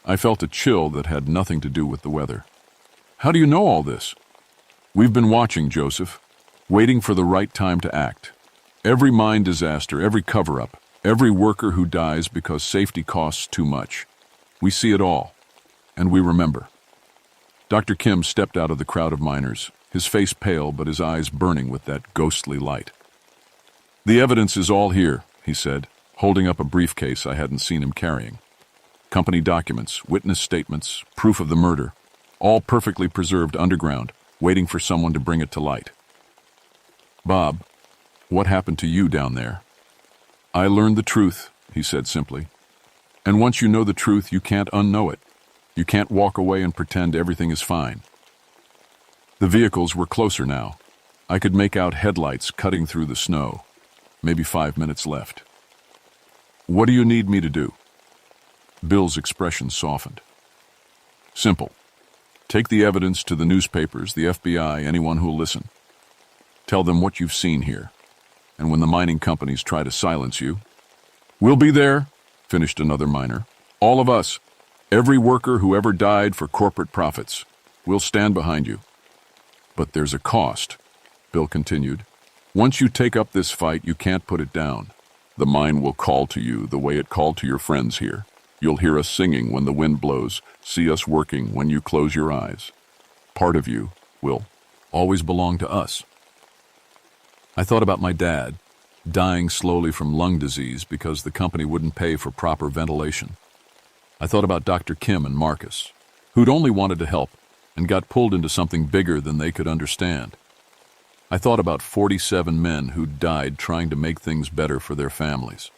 I felt a chill that had nothing to do with the weather. "How do you know all this?" "We've been watching, Joseph, waiting for the right time to act. Every mine disaster, every cover-up, Every worker who dies because safety costs too much. We see it all, and we remember. Dr. Kim stepped out of the crowd of miners, his face pale but his eyes burning with that ghostly light. "The evidence is all here," he said, holding up a briefcase I hadn't seen him carrying. Company documents, witness statements, proof of the murder, all perfectly preserved underground, waiting for someone to bring it to light. "Bob, what happened to you down there?" "I learned the truth," he said simply. "And once you know the truth, you can't unknow it. You can't walk away and pretend everything is fine." The vehicles were closer now. I could make out headlights cutting through the snow. Maybe 5 minutes left. "What do you need me to do?" Bill's expression softened. "Simple. Take the evidence to the newspapers, the FBI, anyone who'll listen. Tell them what you've seen here. And when the mining companies try to silence you..." "We'll be there," finished another miner. "All of us. Every worker who ever died for corporate profits. We'll stand behind you." "But there's a cost," Bill continued. "Once you take up this fight, you can't put it down. The mine will call to you the way it called to your friends here. You'll hear us singing when the wind blows, see us working when you close your eyes. Part of you will always belong to us." I thought about my dad, dying slowly from lung disease because the company wouldn't pay for proper ventilation. I thought about Dr. Kim and Marcus, who'd only wanted to help and got pulled into something bigger than they could understand. I thought about 47 men who'd died trying to make things better for their families.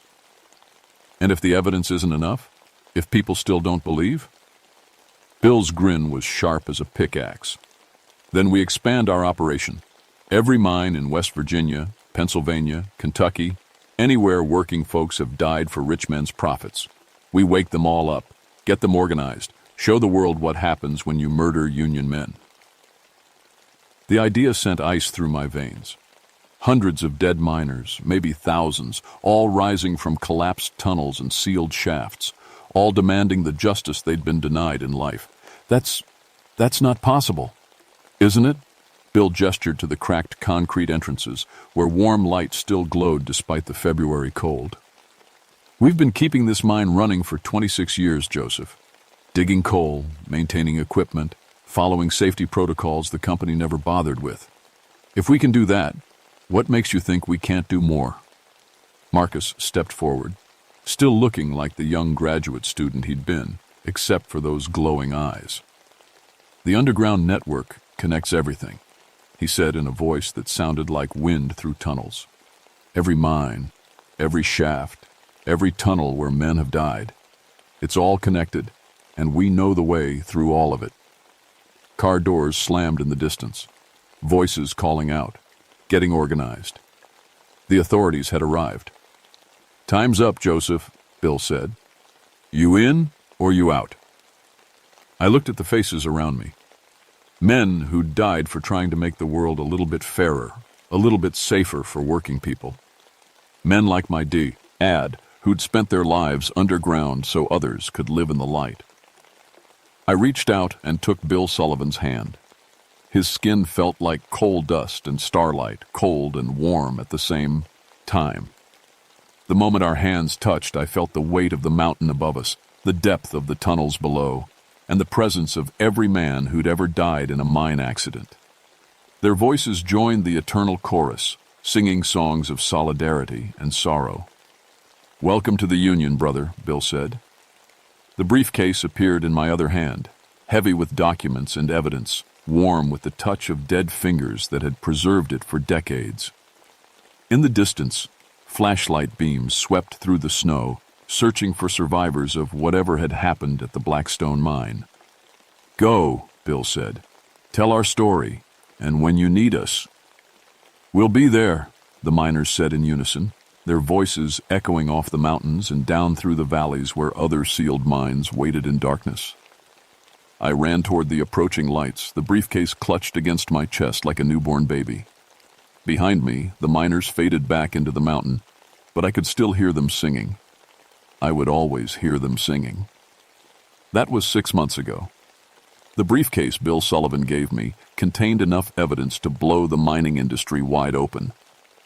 And if the evidence isn't enough, if people still don't believe? Bill's grin was sharp as a pickaxe. "Then we expand our operation. Every mine in West Virginia, Pennsylvania, Kentucky, anywhere working folks have died for rich men's profits. We wake them all up, get them organized, show the world what happens when you murder union men." The idea sent ice through my veins. Hundreds of dead miners, maybe thousands, all rising from collapsed tunnels and sealed shafts, all demanding the justice they'd been denied in life. That's not possible, isn't it? Bill gestured to the cracked concrete entrances, where warm light still glowed despite the February cold. "We've been keeping this mine running for 26 years, Joseph. Digging coal, maintaining equipment, following safety protocols the company never bothered with. If we can do that, what makes you think we can't do more?" Marcus stepped forward, still looking like the young graduate student he'd been, except for those glowing eyes. "The underground network connects everything," he said in a voice that sounded like wind through tunnels. "Every mine, every shaft, every tunnel where men have died. It's all connected, and we know the way through all of it." Car doors slammed in the distance, voices calling out, getting organized. The authorities had arrived. "Time's up, Joseph," Bill said. "You in or you out?" I looked at the faces around me. Men who'd died for trying to make the world a little bit fairer, a little bit safer for working people. Men like my dad, who'd spent their lives underground so others could live in the light. I reached out and took Bill Sullivan's hand. His skin felt like coal dust and starlight, cold and warm at the same time. The moment our hands touched, I felt the weight of the mountain above us, the depth of the tunnels below, and the presence of every man who'd ever died in a mine accident. Their voices joined the eternal chorus, singing songs of solidarity and sorrow. "Welcome to the Union, brother," Bill said. The briefcase appeared in my other hand, heavy with documents and evidence, warm with the touch of dead fingers that had preserved it for decades. In the distance, flashlight beams swept through the snow, searching for survivors of whatever had happened at the Blackstone mine. "Go," Bill said. "Tell our story, and when you need us..." "We'll be there," the miners said in unison, their voices echoing off the mountains and down through the valleys where other sealed mines waited in darkness. I ran toward the approaching lights, the briefcase clutched against my chest like a newborn baby. Behind me, the miners faded back into the mountain, but I could still hear them singing. I would always hear them singing. That was 6 months ago. The briefcase Bill Sullivan gave me contained enough evidence to blow the mining industry wide open.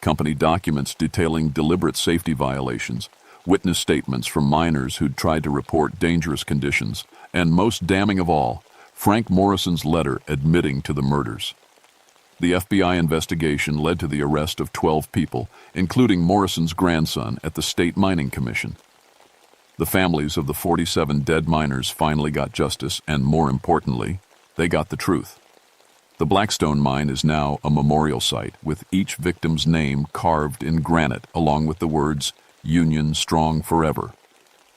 Company documents detailing deliberate safety violations, witness statements from miners who'd tried to report dangerous conditions, and most damning of all, Frank Morrison's letter admitting to the murders. The FBI investigation led to the arrest of 12 people, including Morrison's grandson, at the State Mining Commission. The families of the 47 dead miners finally got justice, and more importantly, they got the truth. The Blackstone mine is now a memorial site with each victim's name carved in granite along with the words, "Union Strong Forever."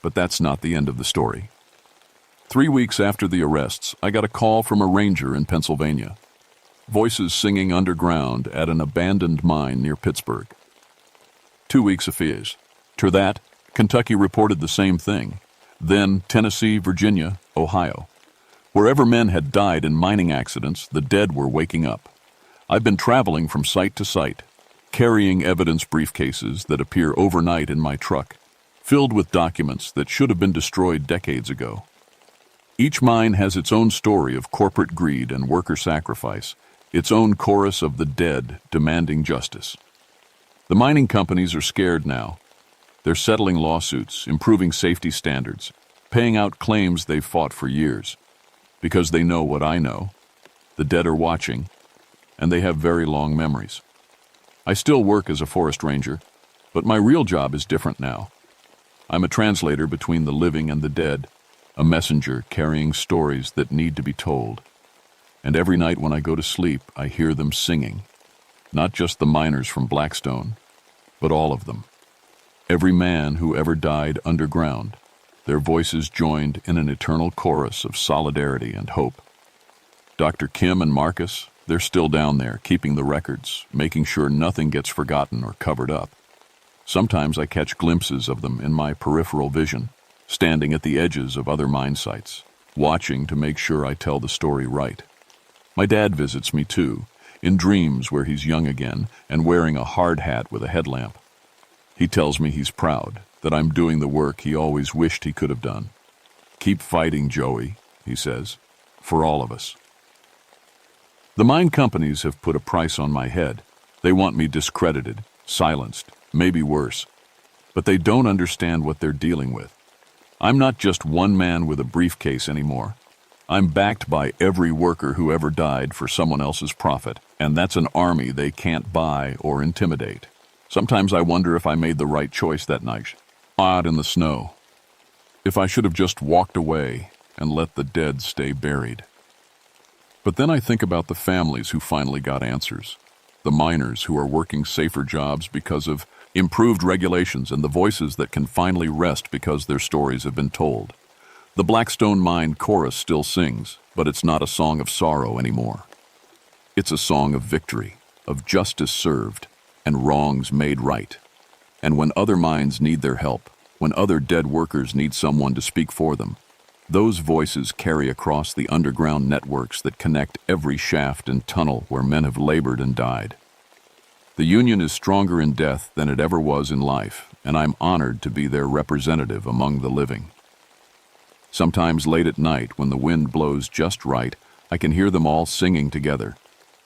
But that's not the end of the story. 3 weeks after the arrests, I got a call from a ranger in Pennsylvania. Voices singing underground at an abandoned mine near Pittsburgh. 2 weeks after that, Kentucky reported the same thing. Then Tennessee, Virginia, Ohio. Wherever men had died in mining accidents, the dead were waking up. I've been traveling from site to site, carrying evidence briefcases that appear overnight in my truck, filled with documents that should have been destroyed decades ago. Each mine has its own story of corporate greed and worker sacrifice, its own chorus of the dead demanding justice. The mining companies are scared now. They're settling lawsuits, improving safety standards, paying out claims they've fought for years. Because they know what I know. The dead are watching, and they have very long memories. I still work as a forest ranger, but my real job is different now. I'm a translator between the living and the dead, a messenger carrying stories that need to be told. And every night when I go to sleep, I hear them singing. Not just the miners from Blackstone, but all of them. Every man who ever died underground. Their voices joined in an eternal chorus of solidarity and hope. Dr. Kim and Marcus, they're still down there, keeping the records, making sure nothing gets forgotten or covered up. Sometimes I catch glimpses of them in my peripheral vision, standing at the edges of other mine sites, watching to make sure I tell the story right. My dad visits me too, in dreams where he's young again and wearing a hard hat with a headlamp. He tells me he's proud, that I'm doing the work he always wished he could have done. "Keep fighting, Joey," he says, "for all of us." The mine companies have put a price on my head. They want me discredited, silenced, maybe worse. But they don't understand what they're dealing with. I'm not just one man with a briefcase anymore. I'm backed by every worker who ever died for someone else's profit, and that's an army they can't buy or intimidate. Sometimes I wonder if I made the right choice that night. Out in the snow. If I should have just walked away and let the dead stay buried. But then I think about the families who finally got answers. The miners who are working safer jobs because of improved regulations and the voices that can finally rest because their stories have been told. The Blackstone Mine chorus still sings, but it's not a song of sorrow anymore. It's a song of victory, of justice served, and wrongs made right. And when other mines need their help, when other dead workers need someone to speak for them, those voices carry across the underground networks that connect every shaft and tunnel where men have labored and died. The Union is stronger in death than it ever was in life, and I'm honored to be their representative among the living. Sometimes late at night, when the wind blows just right, I can hear them all singing together.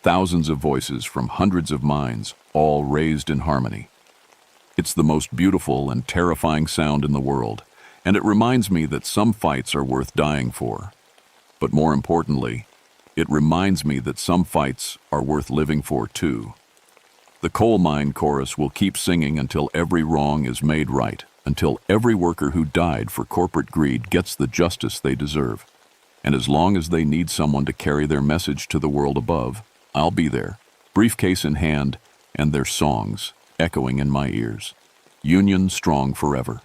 Thousands of voices from hundreds of mines, all raised in harmony. It's the most beautiful and terrifying sound in the world, and it reminds me that some fights are worth dying for. But more importantly, it reminds me that some fights are worth living for too. The coal mine chorus will keep singing until every wrong is made right, until every worker who died for corporate greed gets the justice they deserve. And as long as they need someone to carry their message to the world above, I'll be there, briefcase in hand, and their songs echoing in my ears. Union strong forever.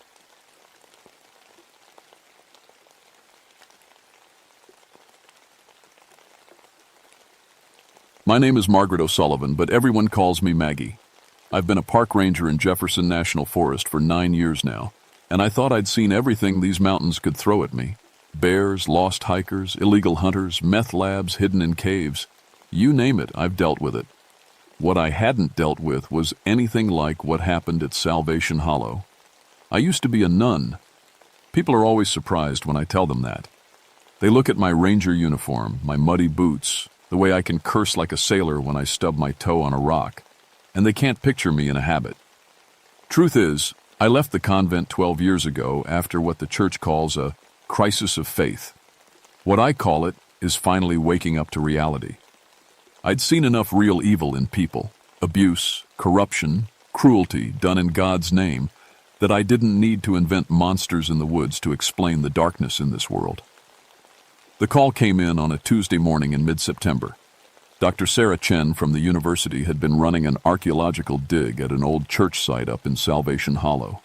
My name is Margaret O'Sullivan, but everyone calls me Maggie. I've been a park ranger in Jefferson National Forest for 9 years now, and I thought I'd seen everything these mountains could throw at me. Bears, lost hikers, illegal hunters, meth labs hidden in caves. You name it, I've dealt with it. What I hadn't dealt with was anything like what happened at Salvation Hollow. I used to be a nun. People are always surprised when I tell them that. They look at my ranger uniform, my muddy boots, the way I can curse like a sailor when I stub my toe on a rock, and they can't picture me in a habit. Truth is, I left the convent 12 years ago after what the church calls a crisis of faith. What I call it is finally waking up to reality. I'd seen enough real evil in people, abuse, corruption, cruelty done in God's name, that I didn't need to invent monsters in the woods to explain the darkness in this world. The call came in on a Tuesday morning in mid-September. Dr. Sarah Chen from the university had been running an archaeological dig at an old church site up in Salvation Hollow.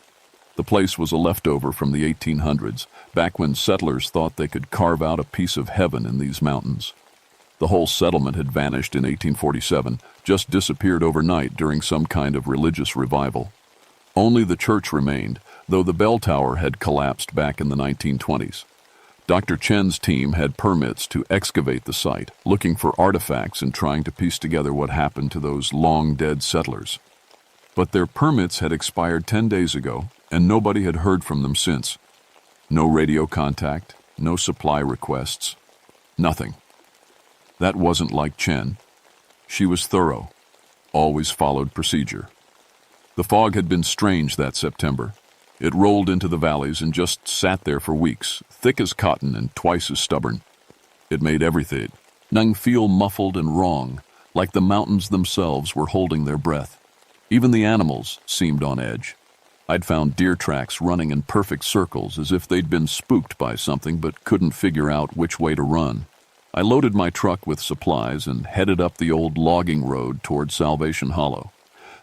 The place was a leftover from the 1800s, back when settlers thought they could carve out a piece of heaven in these mountains. The whole settlement had vanished in 1847, just disappeared overnight during some kind of religious revival. Only the church remained, though the bell tower had collapsed back in the 1920s. Dr. Chen's team had permits to excavate the site, looking for artifacts and trying to piece together what happened to those long-dead settlers. But their permits had expired 10 days ago, and nobody had heard from them since. No radio contact, no supply requests, nothing. That wasn't like Chen. She was thorough, always followed procedure. The fog had been strange that September. It rolled into the valleys and just sat there for weeks, thick as cotton and twice as stubborn. It made everything feel muffled and wrong, like the mountains themselves were holding their breath. Even the animals seemed on edge. I'd found deer tracks running in perfect circles as if they'd been spooked by something but couldn't figure out which way to run. I loaded my truck with supplies and headed up the old logging road toward Salvation Hollow.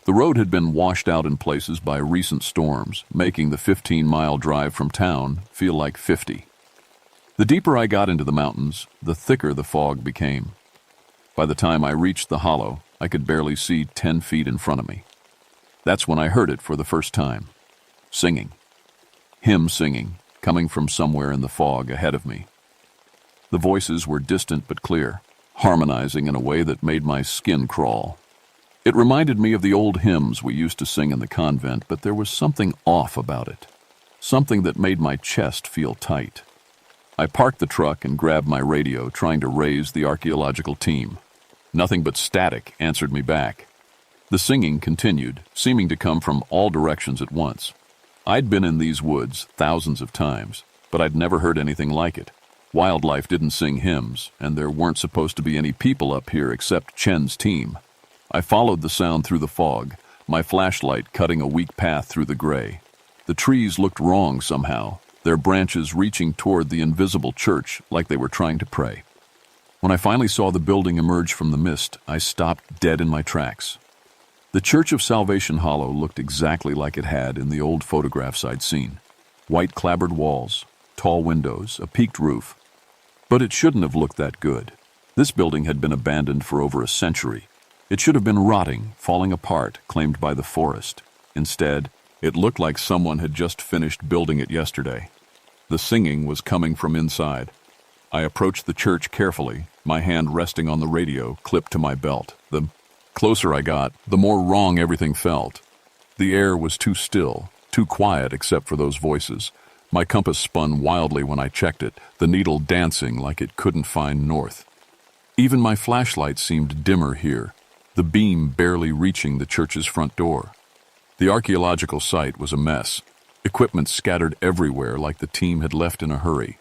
The road had been washed out in places by recent storms, making the 15-mile drive from town feel like 50. The deeper I got into the mountains, the thicker the fog became. By the time I reached the hollow, I could barely see 10 feet in front of me. That's when I heard it for the first time. Singing. Hymn singing, coming from somewhere in the fog ahead of me. The voices were distant but clear, harmonizing in a way that made my skin crawl. It reminded me of the old hymns we used to sing in the convent, but there was something off about it. Something that made my chest feel tight. I parked the truck and grabbed my radio, trying to raise the archaeological team. Nothing but static answered me back. The singing continued, seeming to come from all directions at once. I'd been in these woods thousands of times, but I'd never heard anything like it. Wildlife didn't sing hymns, and there weren't supposed to be any people up here except Chen's team. I followed the sound through the fog, my flashlight cutting a weak path through the gray. The trees looked wrong somehow, their branches reaching toward the invisible church like they were trying to pray. When I finally saw the building emerge from the mist, I stopped dead in my tracks. The Church of Salvation Hollow looked exactly like it had in the old photographs I'd seen. White clapboard walls, tall windows, a peaked roof. But it shouldn't have looked that good. This building had been abandoned for over a century. It should have been rotting, falling apart, claimed by the forest. Instead, it looked like someone had just finished building it yesterday. The singing was coming from inside. I approached the church carefully, my hand resting on the radio, clipped to my belt. The closer I got, the more wrong everything felt. The air was too still, too quiet except for those voices. My compass spun wildly when I checked it, the needle dancing like it couldn't find north. Even my flashlight seemed dimmer here, the beam barely reaching the church's front door. The archaeological site was a mess, equipment scattered everywhere like the team had left in a hurry.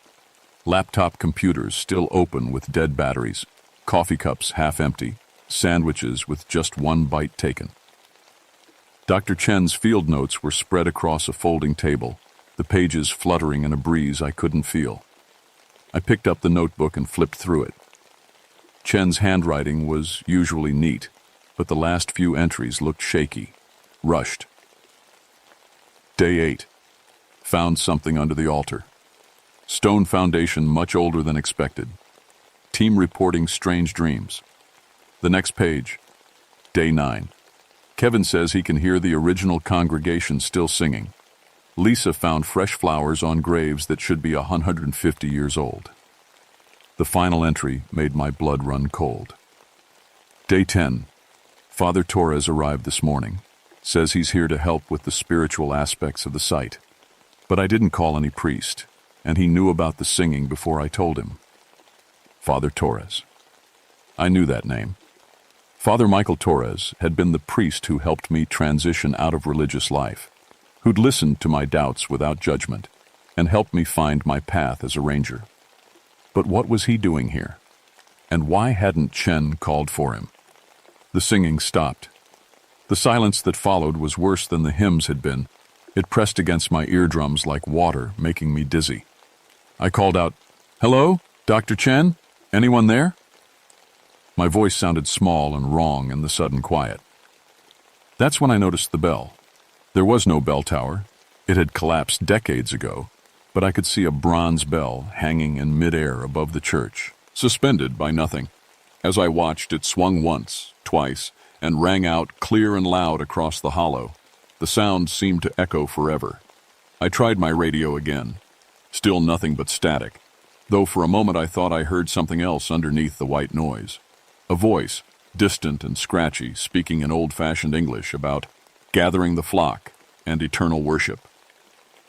Laptop computers still open with dead batteries, coffee cups half empty, sandwiches with just one bite taken. Dr. Chen's field notes were spread across a folding table, the pages fluttering in a breeze I couldn't feel. I picked up the notebook and flipped through it. Chen's handwriting was usually neat, but the last few entries looked shaky, rushed. Day 8. Found something under the altar. Stone foundation much older than expected. Team reporting strange dreams. The next page. Day 9. Kevin says he can hear the original congregation still singing. Lisa found fresh flowers on graves that should be 150 years old. The final entry made my blood run cold. Day 10. Father Torres arrived this morning. Says he's here to help with the spiritual aspects of the site. But I didn't call any priest, and he knew about the singing before I told him. Father Torres. I knew that name. Father Michael Torres had been the priest who helped me transition out of religious life. who'd listened to my doubts without judgment and helped me find my path as a ranger. But what was he doing here? And why hadn't Chen called for him? The singing stopped. The silence that followed was worse than the hymns had been. It pressed against my eardrums like water, making me dizzy. I called out, "Hello, Dr. Chen? Anyone there?" My voice sounded small and wrong in the sudden quiet. That's when I noticed the bell. There was no bell tower. It had collapsed decades ago, but I could see a bronze bell hanging in midair above the church, suspended by nothing. As I watched, it swung once, twice, and rang out clear and loud across the hollow. The sound seemed to echo forever. I tried my radio again. Still nothing but static, though for a moment I thought I heard something else underneath the white noise. A voice, distant and scratchy, speaking in old-fashioned English about gathering the flock and eternal worship.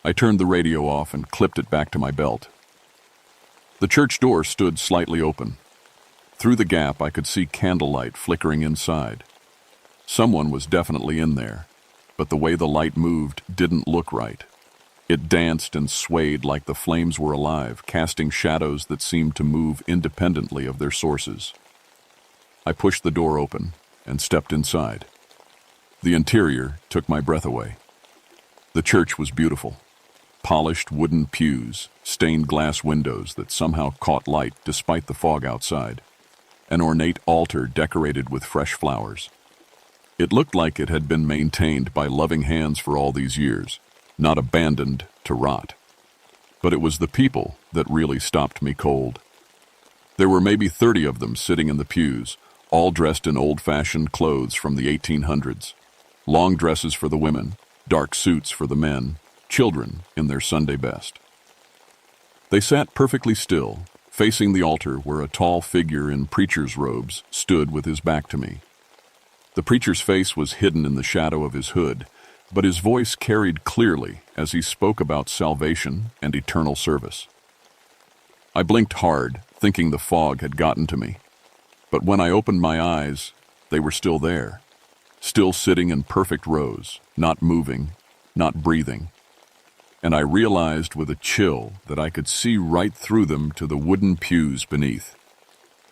I turned the radio off and clipped it back to my belt. The church door stood slightly open. Through the gap, I could see candlelight flickering inside. Someone was definitely in there, but the way the light moved didn't look right. It danced and swayed like the flames were alive, casting shadows that seemed to move independently of their sources. I pushed the door open and stepped inside. The interior took my breath away. The church was beautiful. Polished wooden pews, stained glass windows that somehow caught light despite the fog outside. An ornate altar decorated with fresh flowers. It looked like it had been maintained by loving hands for all these years, not abandoned to rot. But it was the people that really stopped me cold. There were maybe 30 of them sitting in the pews, all dressed in old-fashioned clothes from the 1800s. Long dresses for the women, dark suits for the men, children in their Sunday best. They sat perfectly still, facing the altar where a tall figure in preacher's robes stood with his back to me. The preacher's face was hidden in the shadow of his hood, but his voice carried clearly as he spoke about salvation and eternal service. I blinked hard, thinking the fog had gotten to me. But when I opened my eyes, they were still there, still sitting in perfect rows, not moving, not breathing. And I realized with a chill that I could see right through them to the wooden pews beneath.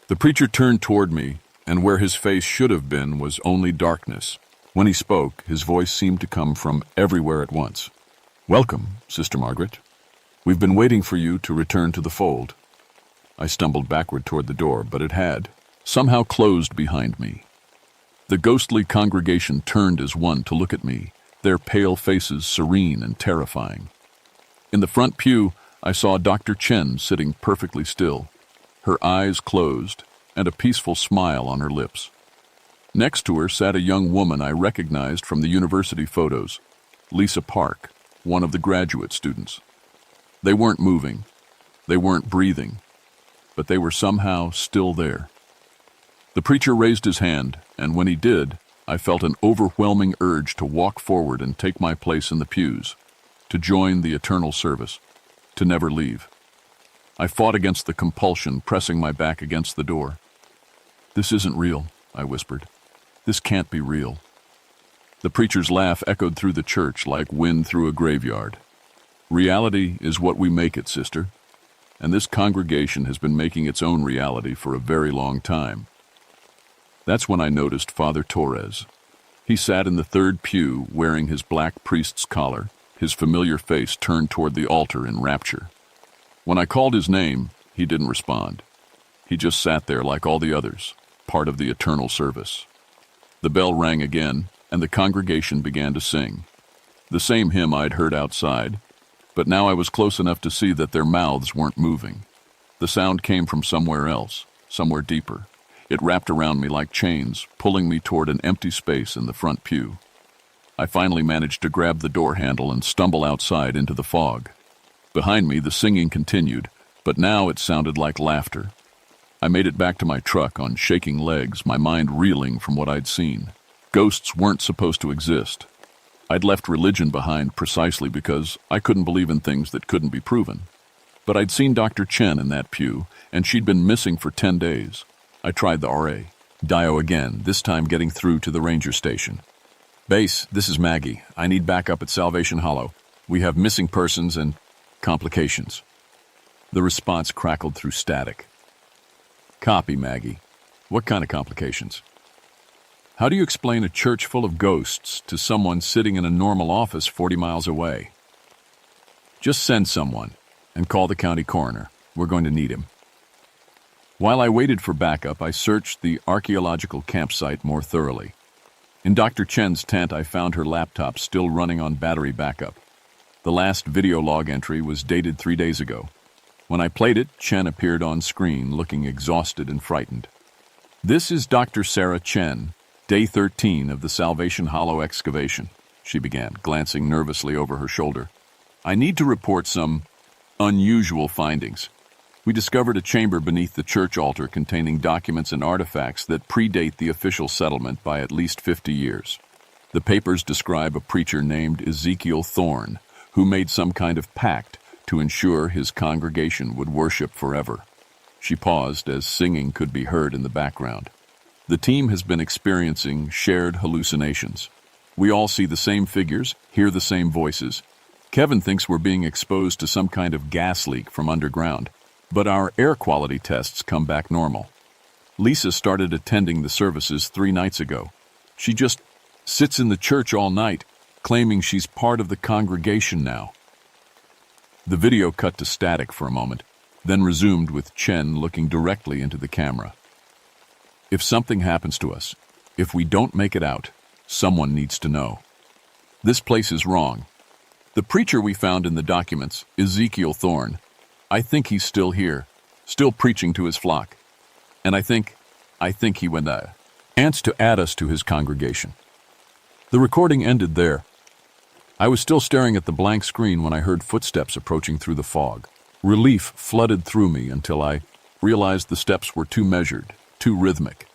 The preacher turned toward me, and where his face should have been was only darkness. When he spoke, his voice seemed to come from everywhere at once. "Welcome, Sister Margaret. We've been waiting for you to return to the fold." I stumbled backward toward the door, but it had somehow closed behind me. The ghostly congregation turned as one to look at me, their pale faces serene and terrifying. In the front pew, I saw Dr. Chen sitting perfectly still, her eyes closed and a peaceful smile on her lips. Next to her sat a young woman I recognized from the university photos, Lisa Park, one of the graduate students. They weren't moving, they weren't breathing, but they were somehow still there. The preacher raised his hand, and when he did, I felt an overwhelming urge to walk forward and take my place in the pews, to join the eternal service, to never leave. I fought against the compulsion, pressing my back against the door. "This isn't real," I whispered. "This can't be real." The preacher's laugh echoed through the church like wind through a graveyard. "Reality is what we make it, sister, and this congregation has been making its own reality for a very long time." That's when I noticed Father Torres. He sat in the third pew wearing his black priest's collar, his familiar face turned toward the altar in rapture. When I called his name, he didn't respond. He just sat there like all the others, part of the eternal service. The bell rang again, and the congregation began to sing. The same hymn I'd heard outside, but now I was close enough to see that their mouths weren't moving. The sound came from somewhere else, somewhere deeper. It wrapped around me like chains, pulling me toward an empty space in the front pew. I finally managed to grab the door handle and stumble outside into the fog. Behind me, the singing continued, but now it sounded like laughter. I made it back to my truck on shaking legs, my mind reeling from what I'd seen. Ghosts weren't supposed to exist. I'd left religion behind precisely because I couldn't believe in things that couldn't be proven. But I'd seen Dr. Chen in that pew, and she'd been missing for 10 days. I tried the RA. Dio again, this time getting through to the ranger station. Base, this is Maggie. I need backup at Salvation Hollow. We have missing persons and complications. The response crackled through static. Copy, Maggie. What kind of complications? How do you explain a church full of ghosts to someone sitting in a normal office 40 miles away? Just send someone and call the county coroner. We're going to need him. While I waited for backup, I searched the archaeological campsite more thoroughly. In Dr. Chen's tent, I found her laptop still running on battery backup. The last video log entry was dated 3 days ago. When I played it, Chen appeared on screen, looking exhausted and frightened. This is Dr. Sarah Chen, day 13 of the Salvation Hollow excavation, she began, glancing nervously over her shoulder. I need to report some unusual findings. We discovered a chamber beneath the church altar containing documents and artifacts that predate the official settlement by at least 50 years. The papers describe a preacher named Ezekiel Thorne, who made some kind of pact to ensure his congregation would worship forever. She paused as singing could be heard in the background. The team has been experiencing shared hallucinations. We all see the same figures, hear the same voices. Kevin thinks we're being exposed to some kind of gas leak from underground, but our air quality tests come back normal. Lisa started attending the services 3 nights ago. She just sits in the church all night, claiming she's part of the congregation now. The video cut to static for a moment, then resumed with Chen looking directly into the camera. If something happens to us, if we don't make it out, someone needs to know. This place is wrong. The preacher we found in the documents, Ezekiel Thorne, I think he's still here, still preaching to his flock. And I think he went ants to add us to his congregation. The recording ended there. I was still staring at the blank screen when I heard footsteps approaching through the fog. Relief flooded through me until I realized the steps were too measured, too rhythmic,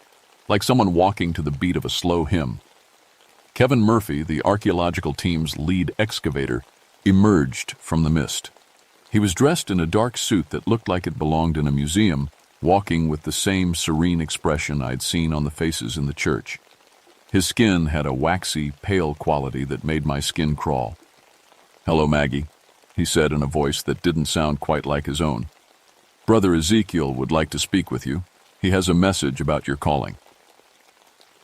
like someone walking to the beat of a slow hymn. Kevin Murphy, the archaeological team's lead excavator, emerged from the mist. He was dressed in a dark suit that looked like it belonged in a museum, walking with the same serene expression I'd seen on the faces in the church. His skin had a waxy, pale quality that made my skin crawl. "Hello, Maggie," he said in a voice that didn't sound quite like his own. "Brother Ezekiel would like to speak with you. He has a message about your calling."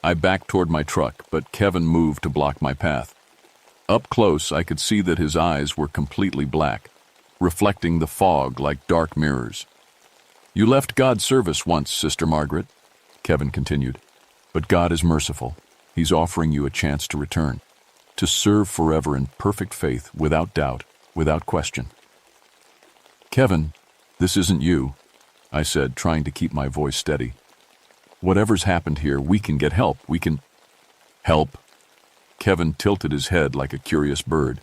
I backed toward my truck, but Kevin moved to block my path. Up close, I could see that his eyes were completely black, reflecting the fog like dark mirrors. "You left God's service once, Sister Margaret," Kevin continued, "but God is merciful. He's offering you a chance to return, to serve forever in perfect faith, without doubt, without question." "Kevin, this isn't you," I said, trying to keep my voice steady. "Whatever's happened here, we can get help. We can..." "Help?" Kevin tilted his head like a curious bird.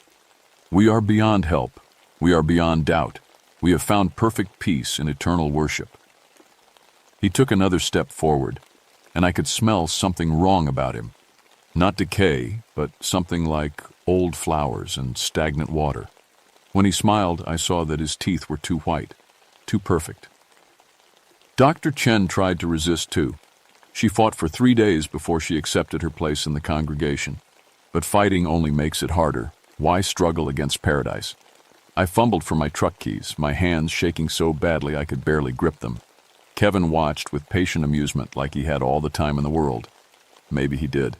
"We are beyond help. We are beyond doubt. We have found perfect peace in eternal worship." He took another step forward, and I could smell something wrong about him. Not decay, but something like old flowers and stagnant water. When he smiled, I saw that his teeth were too white, too perfect. Dr. Chen tried to resist too. She fought for 3 days before she accepted her place in the congregation. But fighting only makes it harder. Why struggle against paradise? I fumbled for my truck keys, my hands shaking so badly I could barely grip them. Kevin watched with patient amusement like he had all the time in the world. Maybe he did.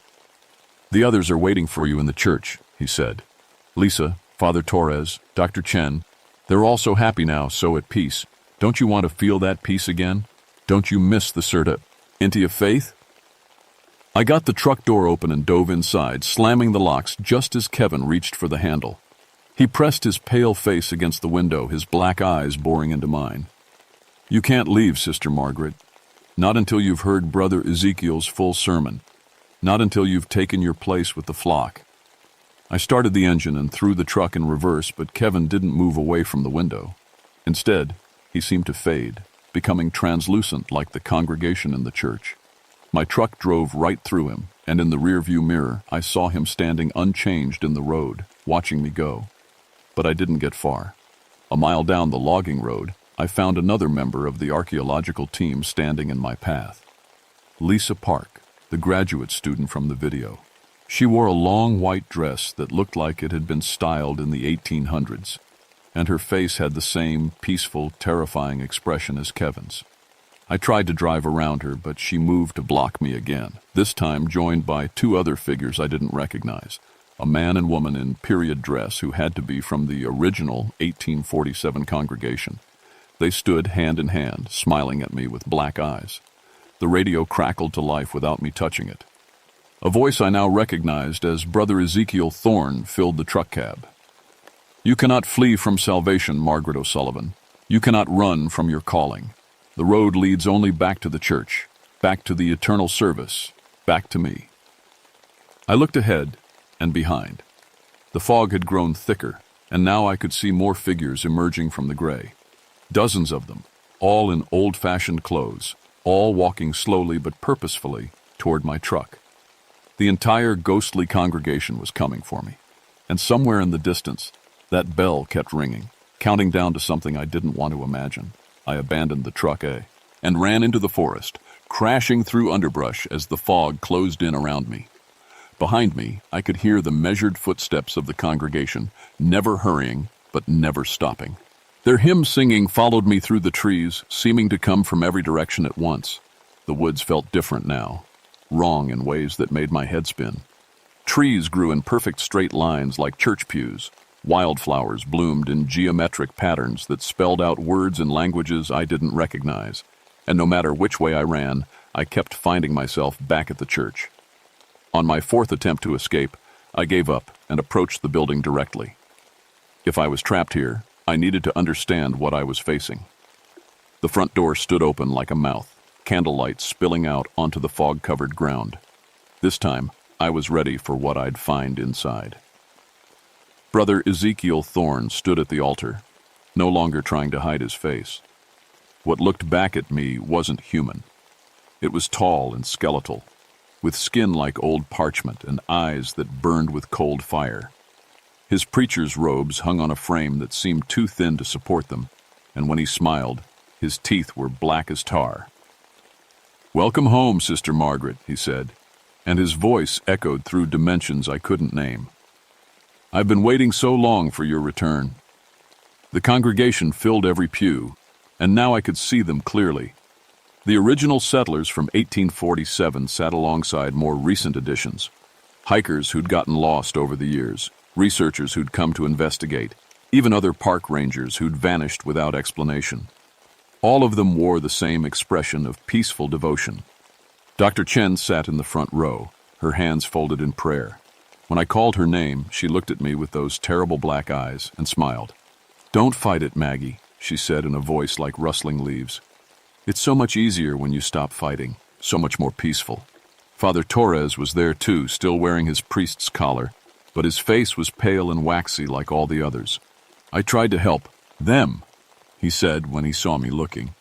"The others are waiting for you in the church," he said. "Lisa, Father Torres, Dr. Chen, they're all so happy now, so at peace. Don't you want to feel that peace again? Don't you miss the Serta into your faith?" I got the truck door open and dove inside, slamming the locks just as Kevin reached for the handle. He pressed his pale face against the window, his black eyes boring into mine. "You can't leave, Sister Margaret. Not until you've heard Brother Ezekiel's full sermon. Not until you've taken your place with the flock." I started the engine and threw the truck in reverse, but Kevin didn't move away from the window. Instead, he seemed to fade, becoming translucent like the congregation in the church. My truck drove right through him, and in the rearview mirror, I saw him standing unchanged in the road, watching me go. But I didn't get far. A mile down the logging road, I found another member of the archaeological team standing in my path. Lisa Park, the graduate student from the video. She wore a long white dress that looked like it had been styled in the 1800s, and her face had the same peaceful, terrifying expression as Kevin's. I tried to drive around her, but she moved to block me again, this time joined by two other figures I didn't recognize, a man and woman in period dress who had to be from the original 1847 congregation. They stood hand in hand, smiling at me with black eyes. The radio crackled to life without me touching it. A voice I now recognized as Brother Ezekiel Thorne filled the truck cab. "You cannot flee from salvation, Margaret O'Sullivan. You cannot run from your calling. The road leads only back to the church, back to the eternal service, back to me." I looked ahead and behind. The fog had grown thicker, and now I could see more figures emerging from the gray. Dozens of them, all in old-fashioned clothes, all walking slowly but purposefully toward my truck. The entire ghostly congregation was coming for me, and somewhere in the distance, that bell kept ringing, counting down to something I didn't want to imagine. I abandoned the truck and ran into the forest, crashing through underbrush as the fog closed in around me. Behind me, I could hear the measured footsteps of the congregation, never hurrying, but never stopping. Their hymn singing followed me through the trees, seeming to come from every direction at once. The woods felt different now, wrong in ways that made my head spin. Trees grew in perfect straight lines like church pews. Wildflowers bloomed in geometric patterns that spelled out words and languages I didn't recognize. And no matter which way I ran, I kept finding myself back at the church. On my fourth attempt to escape, I gave up and approached the building directly. If I was trapped here, I needed to understand what I was facing. The front door stood open like a mouth, candlelight spilling out onto the fog-covered ground. This time, I was ready for what I'd find inside. Brother Ezekiel Thorne stood at the altar, no longer trying to hide his face. What looked back at me wasn't human. It was tall and skeletal, with skin like old parchment and eyes that burned with cold fire. His preacher's robes hung on a frame that seemed too thin to support them, and when he smiled, his teeth were black as tar. "Welcome home, Sister Margaret," he said, and his voice echoed through dimensions I couldn't name. "I've been waiting so long for your return." The congregation filled every pew, and now I could see them clearly. The original settlers from 1847 sat alongside more recent additions, hikers who'd gotten lost over the years, researchers who'd come to investigate, even other park rangers who'd vanished without explanation. All of them wore the same expression of peaceful devotion. Dr. Chen sat in the front row, her hands folded in prayer. When I called her name, she looked at me with those terrible black eyes and smiled. "Don't fight it, Maggie," she said in a voice like rustling leaves. "It's so much easier when you stop fighting, so much more peaceful." Father Torres was there too, still wearing his priest's collar, but his face was pale and waxy like all the others. "I tried to help them," he said when he saw me looking.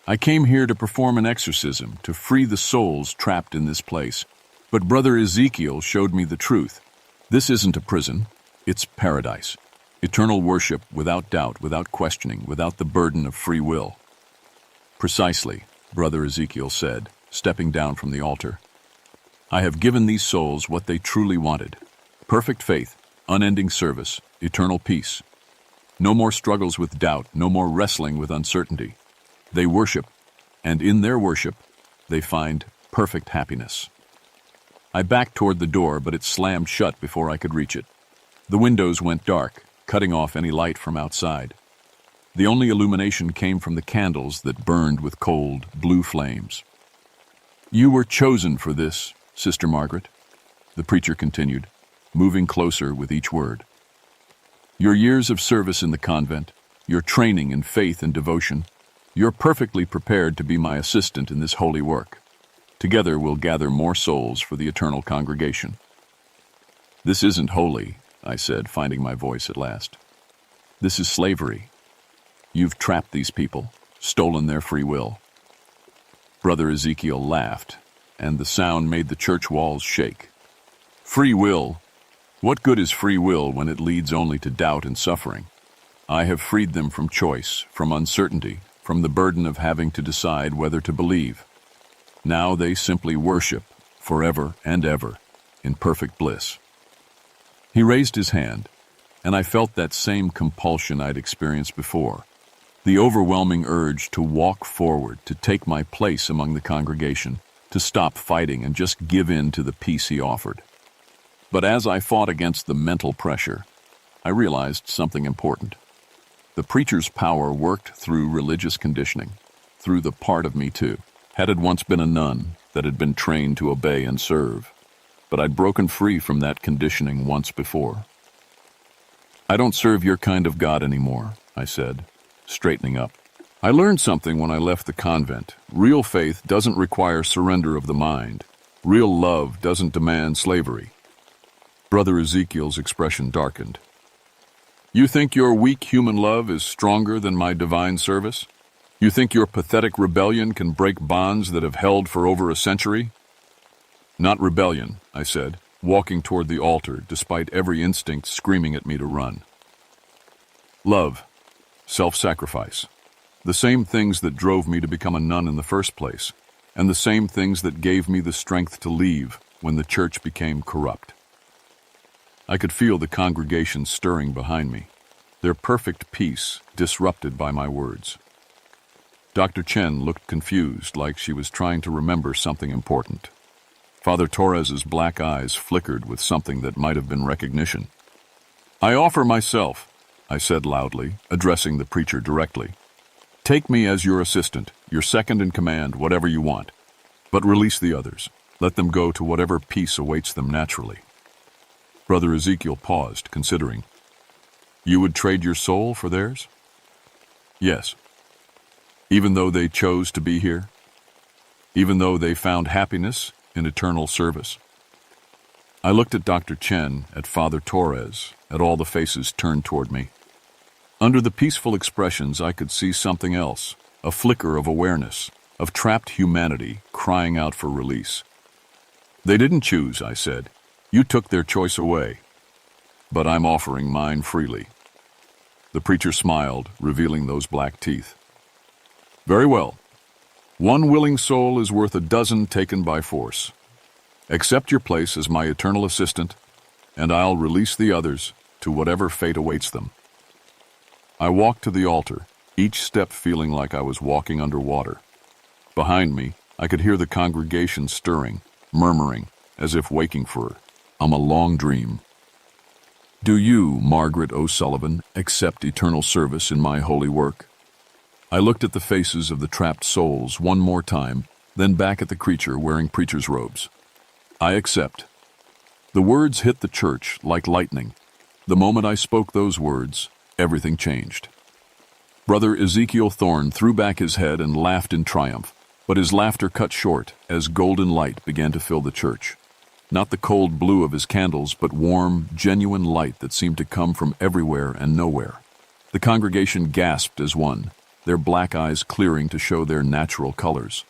"I came here to perform an exorcism, to free the souls trapped in this place. But Brother Ezekiel showed me the truth. This isn't a prison, it's paradise. Eternal worship without doubt, without questioning, without the burden of free will." "Precisely," Brother Ezekiel said, stepping down from the altar. "I have given these souls what they truly wanted. Perfect faith, unending service, eternal peace. No more struggles with doubt, no more wrestling with uncertainty. They worship, and in their worship, they find perfect happiness." I backed toward the door, but it slammed shut before I could reach it. The windows went dark, cutting off any light from outside. The only illumination came from the candles that burned with cold, blue flames. "You were chosen for this, Sister Margaret," the preacher continued, moving closer with each word. "Your years of service in the convent, your training in faith and devotion, you're perfectly prepared to be my assistant in this holy work. Together we'll gather more souls for the eternal congregation." "This isn't holy," I said, finding my voice at last. "This is slavery. You've trapped these people, stolen their free will." Brother Ezekiel laughed, and the sound made the church walls shake. "Free will? What good is free will when it leads only to doubt and suffering? I have freed them from choice, from uncertainty, from the burden of having to decide whether to believe. Now they simply worship, forever and ever, in perfect bliss. He raised his hand, and I felt that same compulsion I'd experienced before, the overwhelming urge to walk forward, to take my place among the congregation, to stop fighting and just give in to the peace he offered. But as I fought against the mental pressure, I realized something important. The preacher's power worked through religious conditioning, through the part of me too. Had once been a nun that had been trained to obey and serve, but I'd broken free from that conditioning once before. "I don't serve your kind of God anymore," I said, straightening up. "I learned something when I left the convent. Real faith doesn't require surrender of the mind. Real love doesn't demand slavery." Brother Ezekiel's expression darkened. "You think your weak human love is stronger than my divine service? You think your pathetic rebellion can break bonds that have held for over a century?" "Not rebellion," I said, walking toward the altar despite every instinct screaming at me to run. "Love, self-sacrifice, the same things that drove me to become a nun in the first place, and the same things that gave me the strength to leave when the church became corrupt." I could feel the congregation stirring behind me, their perfect peace disrupted by my words. Dr. Chen looked confused, like she was trying to remember something important. Father Torres's black eyes flickered with something that might have been recognition. "I offer myself," I said loudly, addressing the preacher directly. "Take me as your assistant, your second in command, whatever you want. But release the others. Let them go to whatever peace awaits them naturally." Brother Ezekiel paused, considering. "You would trade your soul for theirs?" "Yes. Even though they chose to be here? Even though they found happiness in eternal service?" I looked at Dr. Chen, at Father Torres, at all the faces turned toward me. Under the peaceful expressions, I could see something else, a flicker of awareness, of trapped humanity crying out for release. "They didn't choose," I said. "You took their choice away. But I'm offering mine freely." The preacher smiled, revealing those black teeth. "Very well. One willing soul is worth a dozen taken by force. Accept your place as my eternal assistant, and I'll release the others to whatever fate awaits them." I walked to the altar, each step feeling like I was walking underwater. Behind me, I could hear the congregation stirring, murmuring, as if waking for a long dream. "Do you, Margaret O'Sullivan, accept eternal service in my holy work?" I looked at the faces of the trapped souls one more time, then back at the creature wearing preacher's robes. "I accept." The words hit the church like lightning. The moment I spoke those words, everything changed. Brother Ezekiel Thorne threw back his head and laughed in triumph, but his laughter cut short as golden light began to fill the church. Not the cold blue of his candles, but warm, genuine light that seemed to come from everywhere and nowhere. The congregation gasped as one, their black eyes clearing to show their natural colors.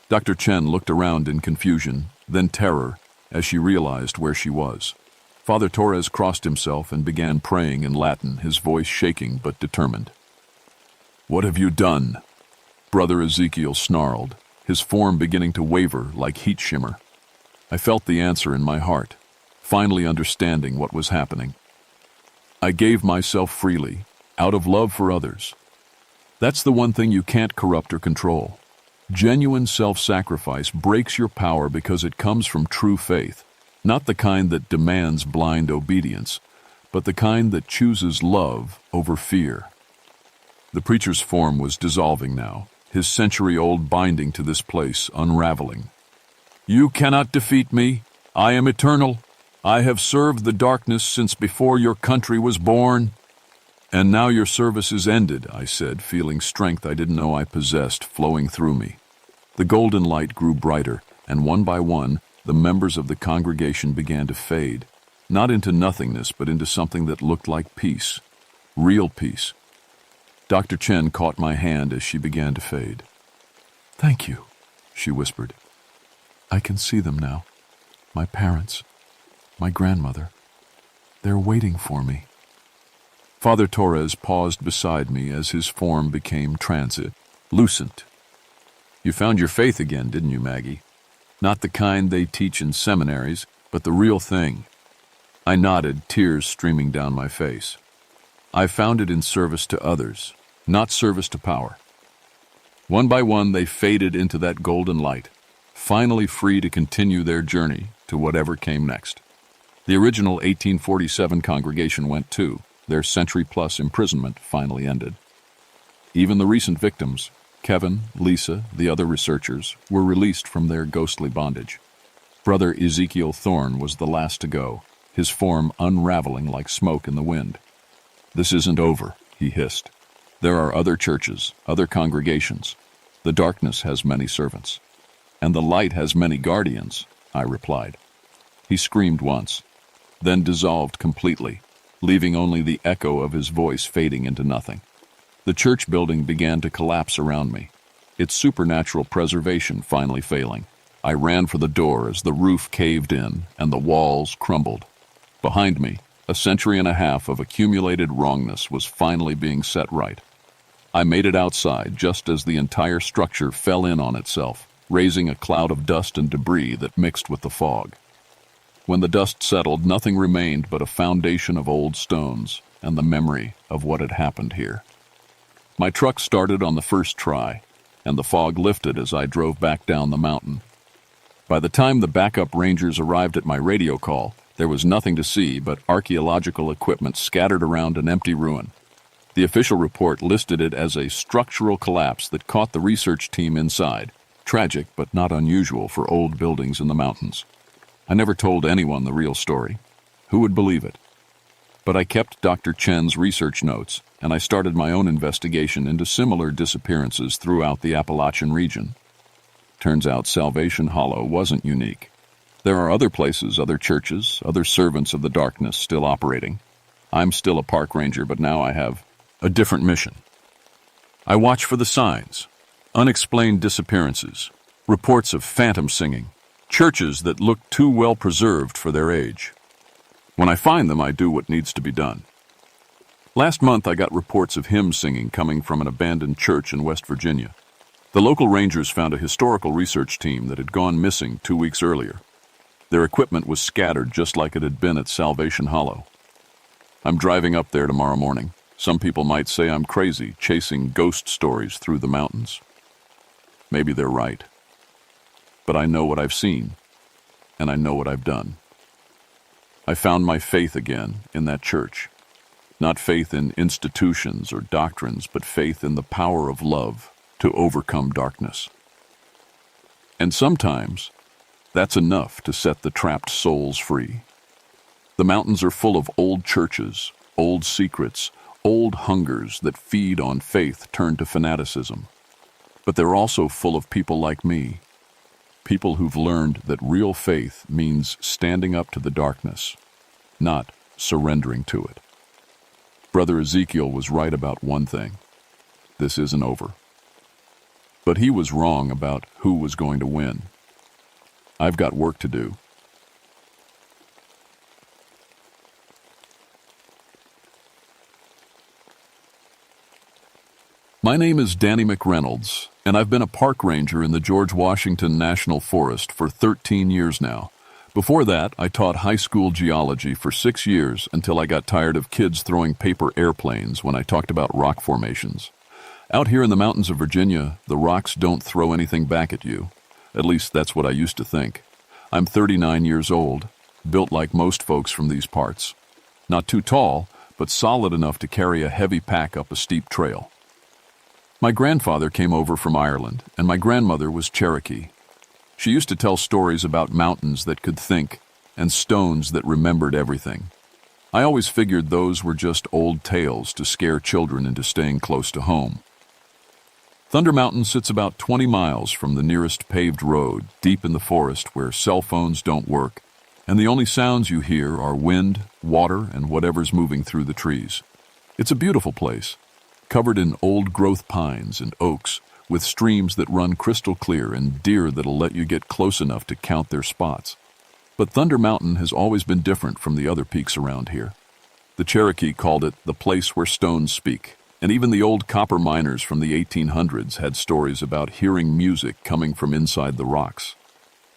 Dr. Chen looked around in confusion, then terror, as she realized where she was. Father Torres crossed himself and began praying in Latin, his voice shaking but determined. "What have you done?" Brother Ezekiel snarled, his form beginning to waver like heat shimmer. I felt the answer in my heart, finally understanding what was happening. "I gave myself freely, out of love for others." That's the one thing you can't corrupt or control. Genuine self-sacrifice breaks your power because it comes from true faith, not the kind that demands blind obedience, but the kind that chooses love over fear. The preacher's form was dissolving now, his century-old binding to this place unraveling. "You cannot defeat me. I am eternal. I have served the darkness since before your country was born." "And now your service is ended," I said, feeling strength I didn't know I possessed flowing through me. The golden light grew brighter, and one by one, the members of the congregation began to fade, not into nothingness, but into something that looked like peace, real peace. Dr. Chen caught my hand as she began to fade. "Thank you," she whispered. "I can see them now. My parents, my grandmother. They're waiting for me." Father Torres paused beside me as his form became translucent. "You found your faith again, didn't you, Maggie? Not the kind they teach in seminaries, But the real thing, I nodded, tears streaming down my face. I found it in service to others, not service to power. One by one, they faded into that golden light, finally free to continue their journey to whatever came next. The original 1847 congregation went too. Their century-plus imprisonment finally ended. Even the recent victims, Kevin, Lisa, the other researchers, were released from their ghostly bondage. Brother Ezekiel Thorne was the last to go, his form unraveling like smoke in the wind. "This isn't over," he hissed. "There are other churches, other congregations. The darkness has many servants. And the light has many guardians," I replied. He screamed once, then dissolved completely, leaving only the echo of his voice fading into nothing. The church building began to collapse around me, its supernatural preservation finally failing. I ran for the door as the roof caved in and the walls crumbled. Behind me, a century and a half of accumulated wrongness was finally being set right. I made it outside just as the entire structure fell in on itself, raising a cloud of dust and debris that mixed with the fog. When the dust settled, nothing remained but a foundation of old stones and the memory of what had happened here. My truck started on the first try, and the fog lifted as I drove back down the mountain. By the time the backup rangers arrived at my radio call, there was nothing to see but archaeological equipment scattered around an empty ruin. The official report listed it as a structural collapse that caught the research team inside. Tragic, but not unusual for old buildings in the mountains. I never told anyone the real story. Who would believe it? But I kept Dr. Chen's research notes, and I started my own investigation into similar disappearances throughout the Appalachian region. Turns out Salvation Hollow wasn't unique. There are other places, other churches, other servants of the darkness still operating. I'm still a park ranger, but now I have a different mission. I watch for the signs, unexplained disappearances, reports of phantom singing, churches that look too well preserved for their age. When I find them, I do what needs to be done. Last month, I got reports of hymn singing coming from an abandoned church in West Virginia. The local rangers found a historical research team that had gone missing 2 weeks earlier. Their equipment was scattered just like it had been at Salvation Hollow. I'm driving up there tomorrow morning. Some people might say I'm crazy, chasing ghost stories through the mountains. Maybe they're right. But I know what I've seen, and I know what I've done. I found my faith again in that church. Not faith in institutions or doctrines, but faith in the power of love to overcome darkness. And sometimes, that's enough to set the trapped souls free. The mountains are full of old churches, old secrets, old hungers that feed on faith turned to fanaticism. But they're also full of people like me, people who've learned that real faith means standing up to the darkness, not surrendering to it. Brother Ezekiel was right about one thing. This isn't over. But he was wrong about who was going to win. I've got work to do. My name is Danny McReynolds, and I've been a park ranger in the George Washington National Forest for 13 years now. Before that, I taught high school geology for 6 years until I got tired of kids throwing paper airplanes when I talked about rock formations. Out here in the mountains of Virginia, the rocks don't throw anything back at you. At least that's what I used to think. I'm 39 years old, built like most folks from these parts. Not too tall, but solid enough to carry a heavy pack up a steep trail. My grandfather came over from Ireland, and my grandmother was Cherokee. She used to tell stories about mountains that could think and stones that remembered everything. I always figured those were just old tales to scare children into staying close to home. Thunder Mountain sits about 20 miles from the nearest paved road, deep in the forest where cell phones don't work, and the only sounds you hear are wind, water, and whatever's moving through the trees. It's a beautiful place, covered in old-growth pines and oaks, with streams that run crystal clear and deer that'll let you get close enough to count their spots. But Thunder Mountain has always been different from the other peaks around here. The Cherokee called it the place where stones speak, and even the old copper miners from the 1800s had stories about hearing music coming from inside the rocks.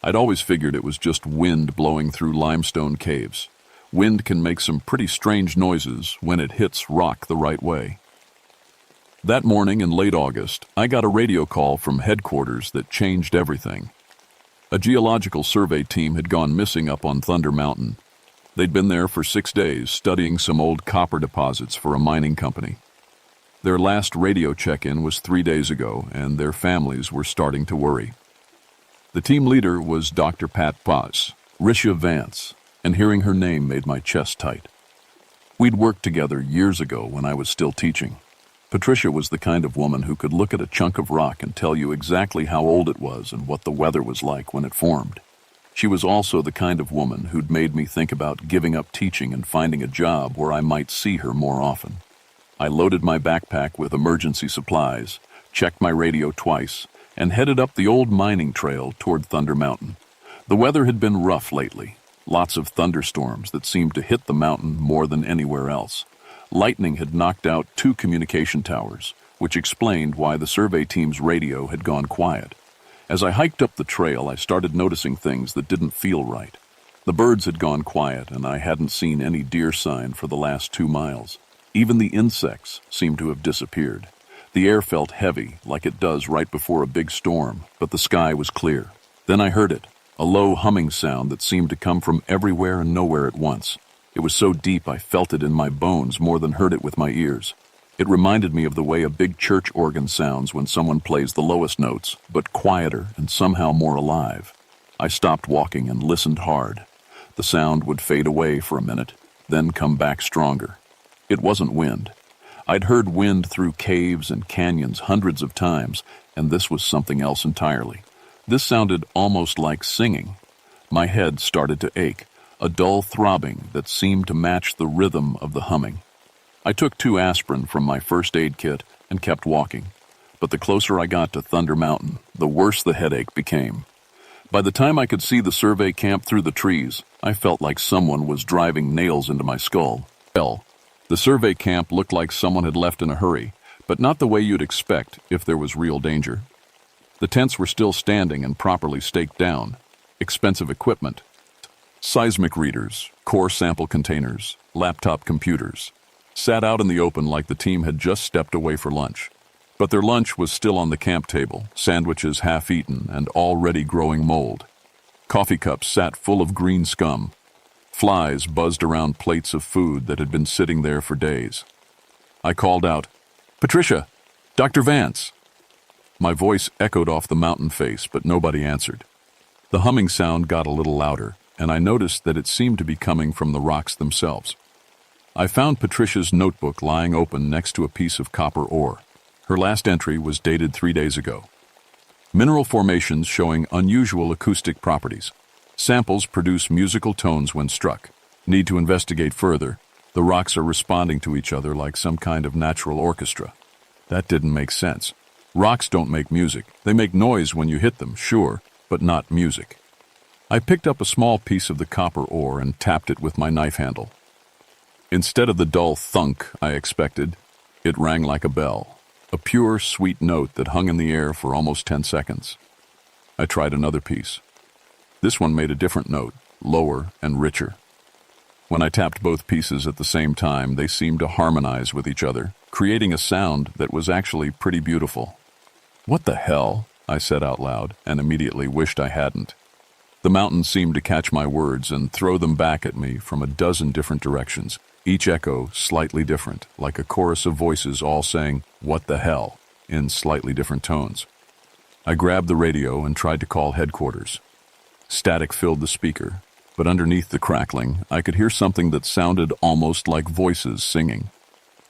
I'd always figured it was just wind blowing through limestone caves. Wind can make some pretty strange noises when it hits rock the right way. That morning in late August, I got a radio call from headquarters that changed everything. A geological survey team had gone missing up on Thunder Mountain. They'd been there for 6 days studying some old copper deposits for a mining company. Their last radio check-in was 3 days ago, and their families were starting to worry. The team leader was Dr. Pat Paz, Risha Vance, and hearing her name made my chest tight. We'd worked together years ago when I was still teaching. Patricia was the kind of woman who could look at a chunk of rock and tell you exactly how old it was and what the weather was like when it formed. She was also the kind of woman who'd made me think about giving up teaching and finding a job where I might see her more often. I loaded my backpack with emergency supplies, checked my radio twice, and headed up the old mining trail toward Thunder Mountain. The weather had been rough lately, lots of thunderstorms that seemed to hit the mountain more than anywhere else. Lightning had knocked out 2 communication towers, which explained why the survey team's radio had gone quiet. As I hiked up the trail, I started noticing things that didn't feel right. The birds had gone quiet, and I hadn't seen any deer sign for the last 2 miles. Even the insects seemed to have disappeared. The air felt heavy, like it does right before a big storm, but the sky was clear. Then I heard it, a low humming sound that seemed to come from everywhere and nowhere at once. It was so deep I felt it in my bones more than heard it with my ears. It reminded me of the way a big church organ sounds when someone plays the lowest notes, but quieter and somehow more alive. I stopped walking and listened hard. The sound would fade away for a minute, then come back stronger. It wasn't wind. I'd heard wind through caves and canyons hundreds of times, and this was something else entirely. This sounded almost like singing. My head started to ache, a dull throbbing that seemed to match the rhythm of the humming. I took 2 aspirin from my first aid kit and kept walking. But the closer I got to Thunder Mountain, the worse the headache became. By the time I could see the survey camp through the trees, I felt like someone was driving nails into my skull. Hell, the survey camp looked like someone had left in a hurry, but not the way you'd expect if there was real danger. The tents were still standing and properly staked down. Expensive equipment. Seismic readers, core sample containers, laptop computers, sat out in the open like the team had just stepped away for lunch. But their lunch was still on the camp table, sandwiches half-eaten and already growing mold. Coffee cups sat full of green scum. Flies buzzed around plates of food that had been sitting there for days. I called out, "Patricia! Dr. Vance!" My voice echoed off the mountain face, but nobody answered. The humming sound got a little louder, and I noticed that it seemed to be coming from the rocks themselves. I found Patricia's notebook lying open next to a piece of copper ore. Her last entry was dated 3 days ago. Mineral formations showing unusual acoustic properties. Samples produce musical tones when struck. Need to investigate further. The rocks are responding to each other like some kind of natural orchestra. That didn't make sense. Rocks don't make music. They make noise when you hit them, sure, but not music. I picked up a small piece of the copper ore and tapped it with my knife handle. Instead of the dull thunk I expected, it rang like a bell, a pure, sweet note that hung in the air for almost 10 seconds. I tried another piece. This one made a different note, lower and richer. When I tapped both pieces at the same time, they seemed to harmonize with each other, creating a sound that was actually pretty beautiful. "What the hell?" I said out loud, and immediately wished I hadn't. The mountain seemed to catch my words and throw them back at me from a dozen different directions, each echo slightly different, like a chorus of voices all saying, "What the hell?" in slightly different tones. I grabbed the radio and tried to call headquarters. Static filled the speaker, but underneath the crackling, I could hear something that sounded almost like voices singing.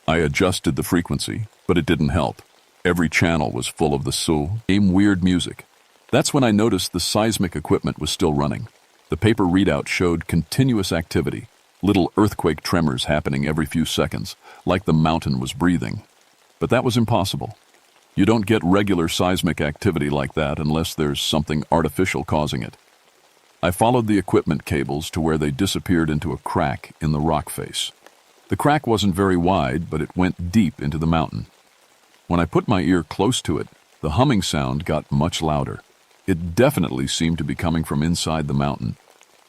I adjusted the frequency, but it didn't help. Every channel was full of the same weird music. That's when I noticed the seismic equipment was still running. The paper readout showed continuous activity, little earthquake tremors happening every few seconds, like the mountain was breathing. But that was impossible. You don't get regular seismic activity like that unless there's something artificial causing it. I followed the equipment cables to where they disappeared into a crack in the rock face. The crack wasn't very wide, but it went deep into the mountain. When I put my ear close to it, the humming sound got much louder. It definitely seemed to be coming from inside the mountain.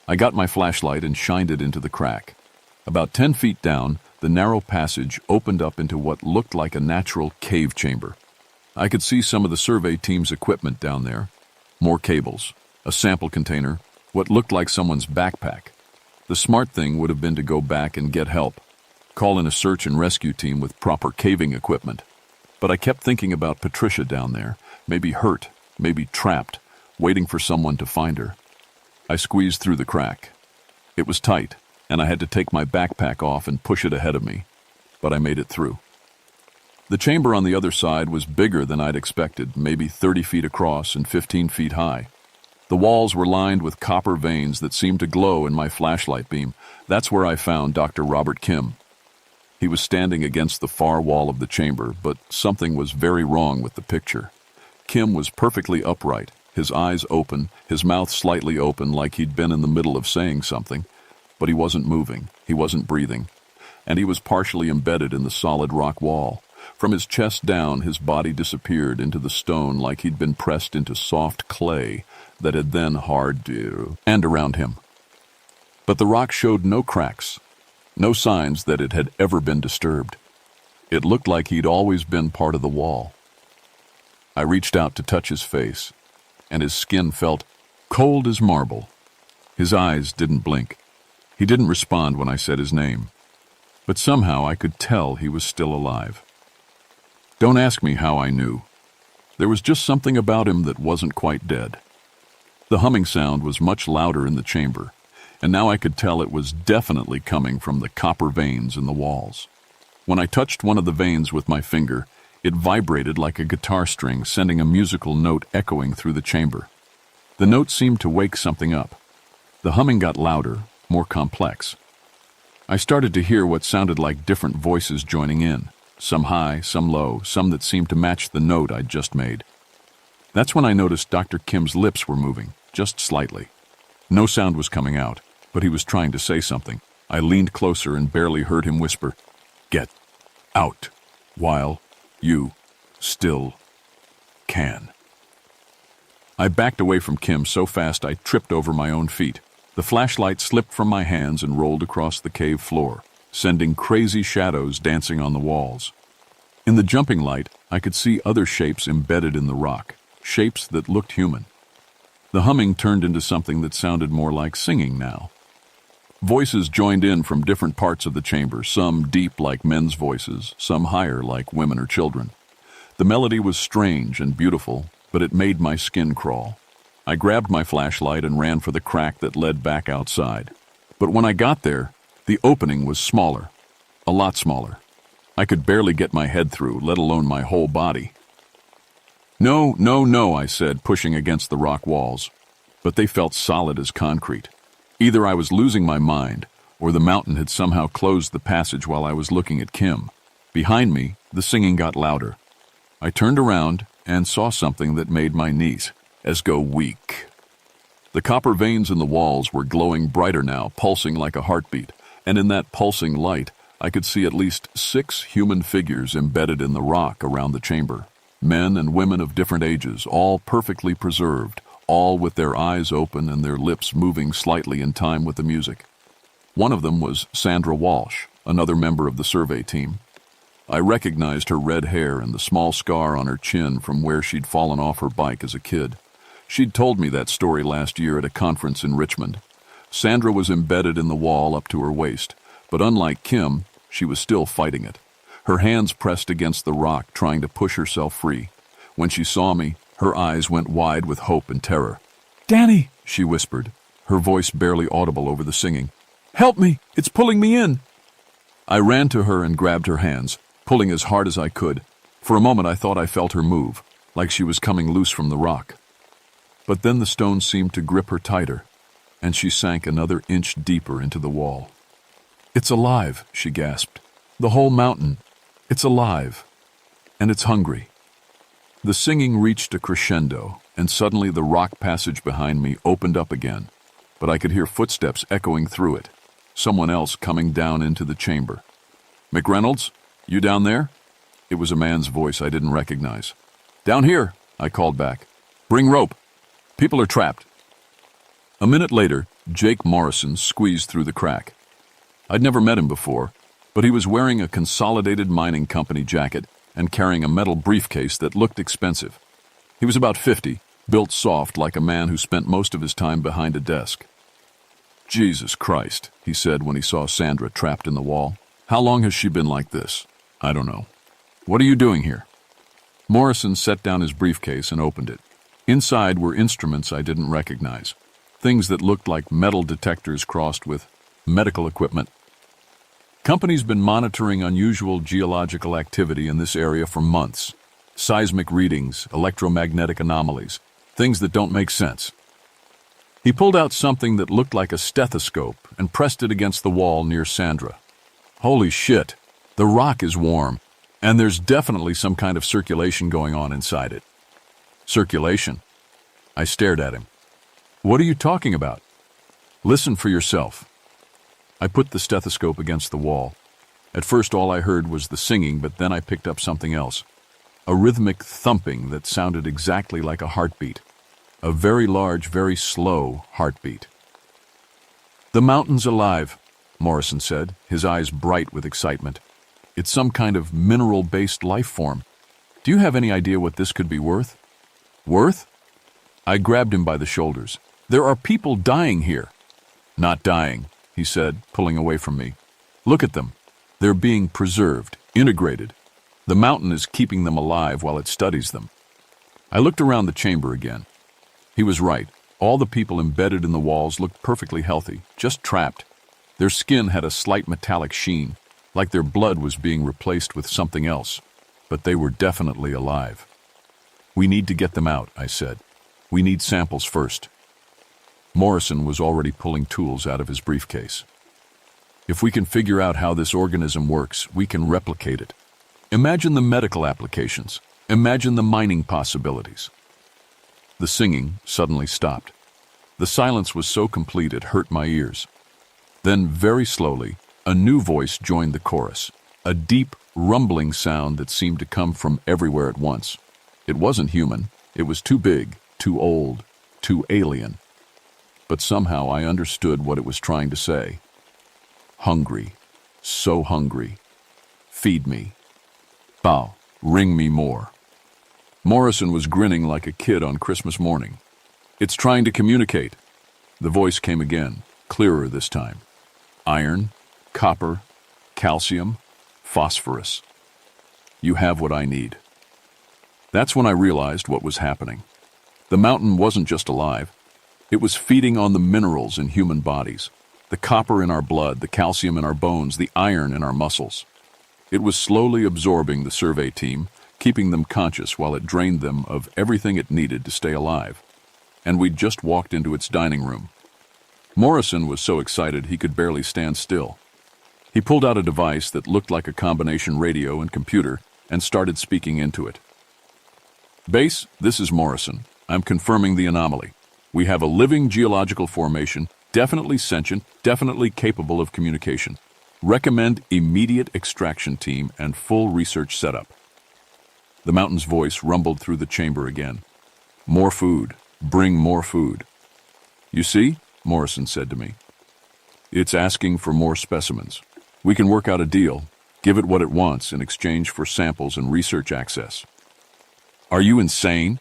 I got my flashlight and shined it into the crack. About 10 feet down, the narrow passage opened up into what looked like a natural cave chamber. I could see some of the survey team's equipment down there. More cables, a sample container, what looked like someone's backpack. The smart thing would have been to go back and get help. Call in a search and rescue team with proper caving equipment. But I kept thinking about Patricia down there, maybe hurt, maybe trapped, waiting for someone to find her. I squeezed through the crack. It was tight, and I had to take my backpack off and push it ahead of me, but I made it through. The chamber on the other side was bigger than I'd expected, maybe 30 feet across and 15 feet high. The walls were lined with copper veins that seemed to glow in my flashlight beam. That's where I found Dr. Robert Kim. He was standing against the far wall of the chamber, but something was very wrong with the picture. Kim was perfectly upright, his eyes open, his mouth slightly open like he'd been in the middle of saying something, but he wasn't moving, he wasn't breathing, and he was partially embedded in the solid rock wall. From his chest down, his body disappeared into the stone like he'd been pressed into soft clay that had then hardened and around him. But the rock showed no cracks, no signs that it had ever been disturbed. It looked like he'd always been part of the wall. I reached out to touch his face, and his skin felt cold as marble. His eyes didn't blink. He didn't respond when I said his name, but somehow I could tell he was still alive. Don't ask me how I knew. There was just something about him that wasn't quite dead. The humming sound was much louder in the chamber, and now I could tell it was definitely coming from the copper veins in the walls. When I touched one of the veins with my finger, it vibrated like a guitar string, sending a musical note echoing through the chamber. The note seemed to wake something up. The humming got louder, more complex. I started to hear what sounded like different voices joining in, some high, some low, some that seemed to match the note I'd just made. That's when I noticed Dr. Kim's lips were moving, just slightly. No sound was coming out, but he was trying to say something. I leaned closer and barely heard him whisper, "Get out while you still can." I backed away from Kim so fast I tripped over my own feet. The flashlight slipped from my hands and rolled across the cave floor, sending crazy shadows dancing on the walls. In the jumping light, I could see other shapes embedded in the rock, shapes that looked human. The humming turned into something that sounded more like singing now. Voices joined in from different parts of the chamber, some deep like men's voices, some higher like women or children. The melody was strange and beautiful, but it made my skin crawl. I grabbed my flashlight and ran for the crack that led back outside. But when I got there, the opening was smaller, a lot smaller. I could barely get my head through, let alone my whole body. "No, no, no," I said, pushing against the rock walls. But they felt solid as concrete. Either I was losing my mind, or the mountain had somehow closed the passage while I was looking at Kim. Behind me, the singing got louder. I turned around and saw something that made my knees go weak. The copper veins in the walls were glowing brighter now, pulsing like a heartbeat, and in that pulsing light, I could see at least 6 human figures embedded in the rock around the chamber. Men and women of different ages, all perfectly preserved, all with their eyes open and their lips moving slightly in time with the music. One of them was Sandra Walsh, another member of the survey team. I recognized her red hair and the small scar on her chin from where she'd fallen off her bike as a kid. She'd told me that story last year at a conference in Richmond. Sandra was embedded in the wall up to her waist, but unlike Kim, she was still fighting it. Her hands pressed against the rock, trying to push herself free. When she saw me, her eyes went wide with hope and terror. "Danny," she whispered, her voice barely audible over the singing. "Help me! It's pulling me in!" I ran to her and grabbed her hands, pulling as hard as I could. For a moment I thought I felt her move, like she was coming loose from the rock. But then the stone seemed to grip her tighter, and she sank another inch deeper into the wall. "It's alive," she gasped. "The whole mountain. It's alive. And it's hungry." The singing reached a crescendo, and suddenly the rock passage behind me opened up again, but I could hear footsteps echoing through it, someone else coming down into the chamber. "McReynolds, you down there?" It was a man's voice I didn't recognize. "Down here," I called back. "Bring rope." People are trapped. A minute later, Jake Morrison squeezed through the crack. I'd never met him before, but he was wearing a Consolidated Mining Company jacket and carrying a metal briefcase that looked expensive. He was about 50, built soft like a man who spent most of his time behind a desk. "Jesus Christ," he said when he saw Sandra trapped in the wall. "How long has she been like this?" "I don't know." "What are you doing here?" Morrison set down his briefcase and opened it. Inside were instruments I didn't recognize, things that looked like metal detectors crossed with medical equipment. Company's been monitoring unusual geological activity in this area for months. Seismic readings, electromagnetic anomalies, things that don't make sense. He pulled out something that looked like a stethoscope and pressed it against the wall near Sandra. "Holy shit, the rock is warm, and there's definitely some kind of circulation going on inside it." "Circulation?" I stared at him. "What are you talking about?" "Listen for yourself." I put the stethoscope against the wall. At first all I heard was the singing, but then I picked up something else. A rhythmic thumping that sounded exactly like a heartbeat. A very large, very slow heartbeat. "The mountain's alive," Morrison said, his eyes bright with excitement. "It's some kind of mineral-based life form. Do you have any idea what this could be worth?" "Worth?" I grabbed him by the shoulders. "There are people dying here." "Not dying," he said, pulling away from me. "Look at them. They're being preserved, integrated. The mountain is keeping them alive while it studies them." I looked around the chamber again. He was right. All the people embedded in the walls looked perfectly healthy, just trapped. Their skin had a slight metallic sheen, like their blood was being replaced with something else, but they were definitely alive. "We need to get them out," I said. "We need samples first." Morrison was already pulling tools out of his briefcase. "If we can figure out how this organism works, we can replicate it. Imagine the medical applications. Imagine the mining possibilities." The singing suddenly stopped. The silence was so complete it hurt my ears. Then, very slowly, a new voice joined the chorus, a deep, rumbling sound that seemed to come from everywhere at once. It wasn't human. It was too big, too old, too alien. But somehow I understood what it was trying to say. "Hungry, so hungry. Feed me. Bao, ring me more." Morrison was grinning like a kid on Christmas morning. "It's trying to communicate." The voice came again, clearer this time. "Iron, copper, calcium, phosphorus. You have what I need." That's when I realized what was happening. The mountain wasn't just alive. It was feeding on the minerals in human bodies, the copper in our blood, the calcium in our bones, the iron in our muscles. It was slowly absorbing the survey team, keeping them conscious while it drained them of everything it needed to stay alive. And we'd just walked into its dining room. Morrison was so excited he could barely stand still. He pulled out a device that looked like a combination radio and computer and started speaking into it. "Base, this is Morrison. I'm confirming the anomaly. We have a living geological formation, definitely sentient, definitely capable of communication. Recommend immediate extraction team and full research setup." The mountain's voice rumbled through the chamber again. "More food. Bring more food." "You see?" Morrison said to me. "It's asking for more specimens. We can work out a deal, give it what it wants in exchange for samples and research access." "Are you insane?"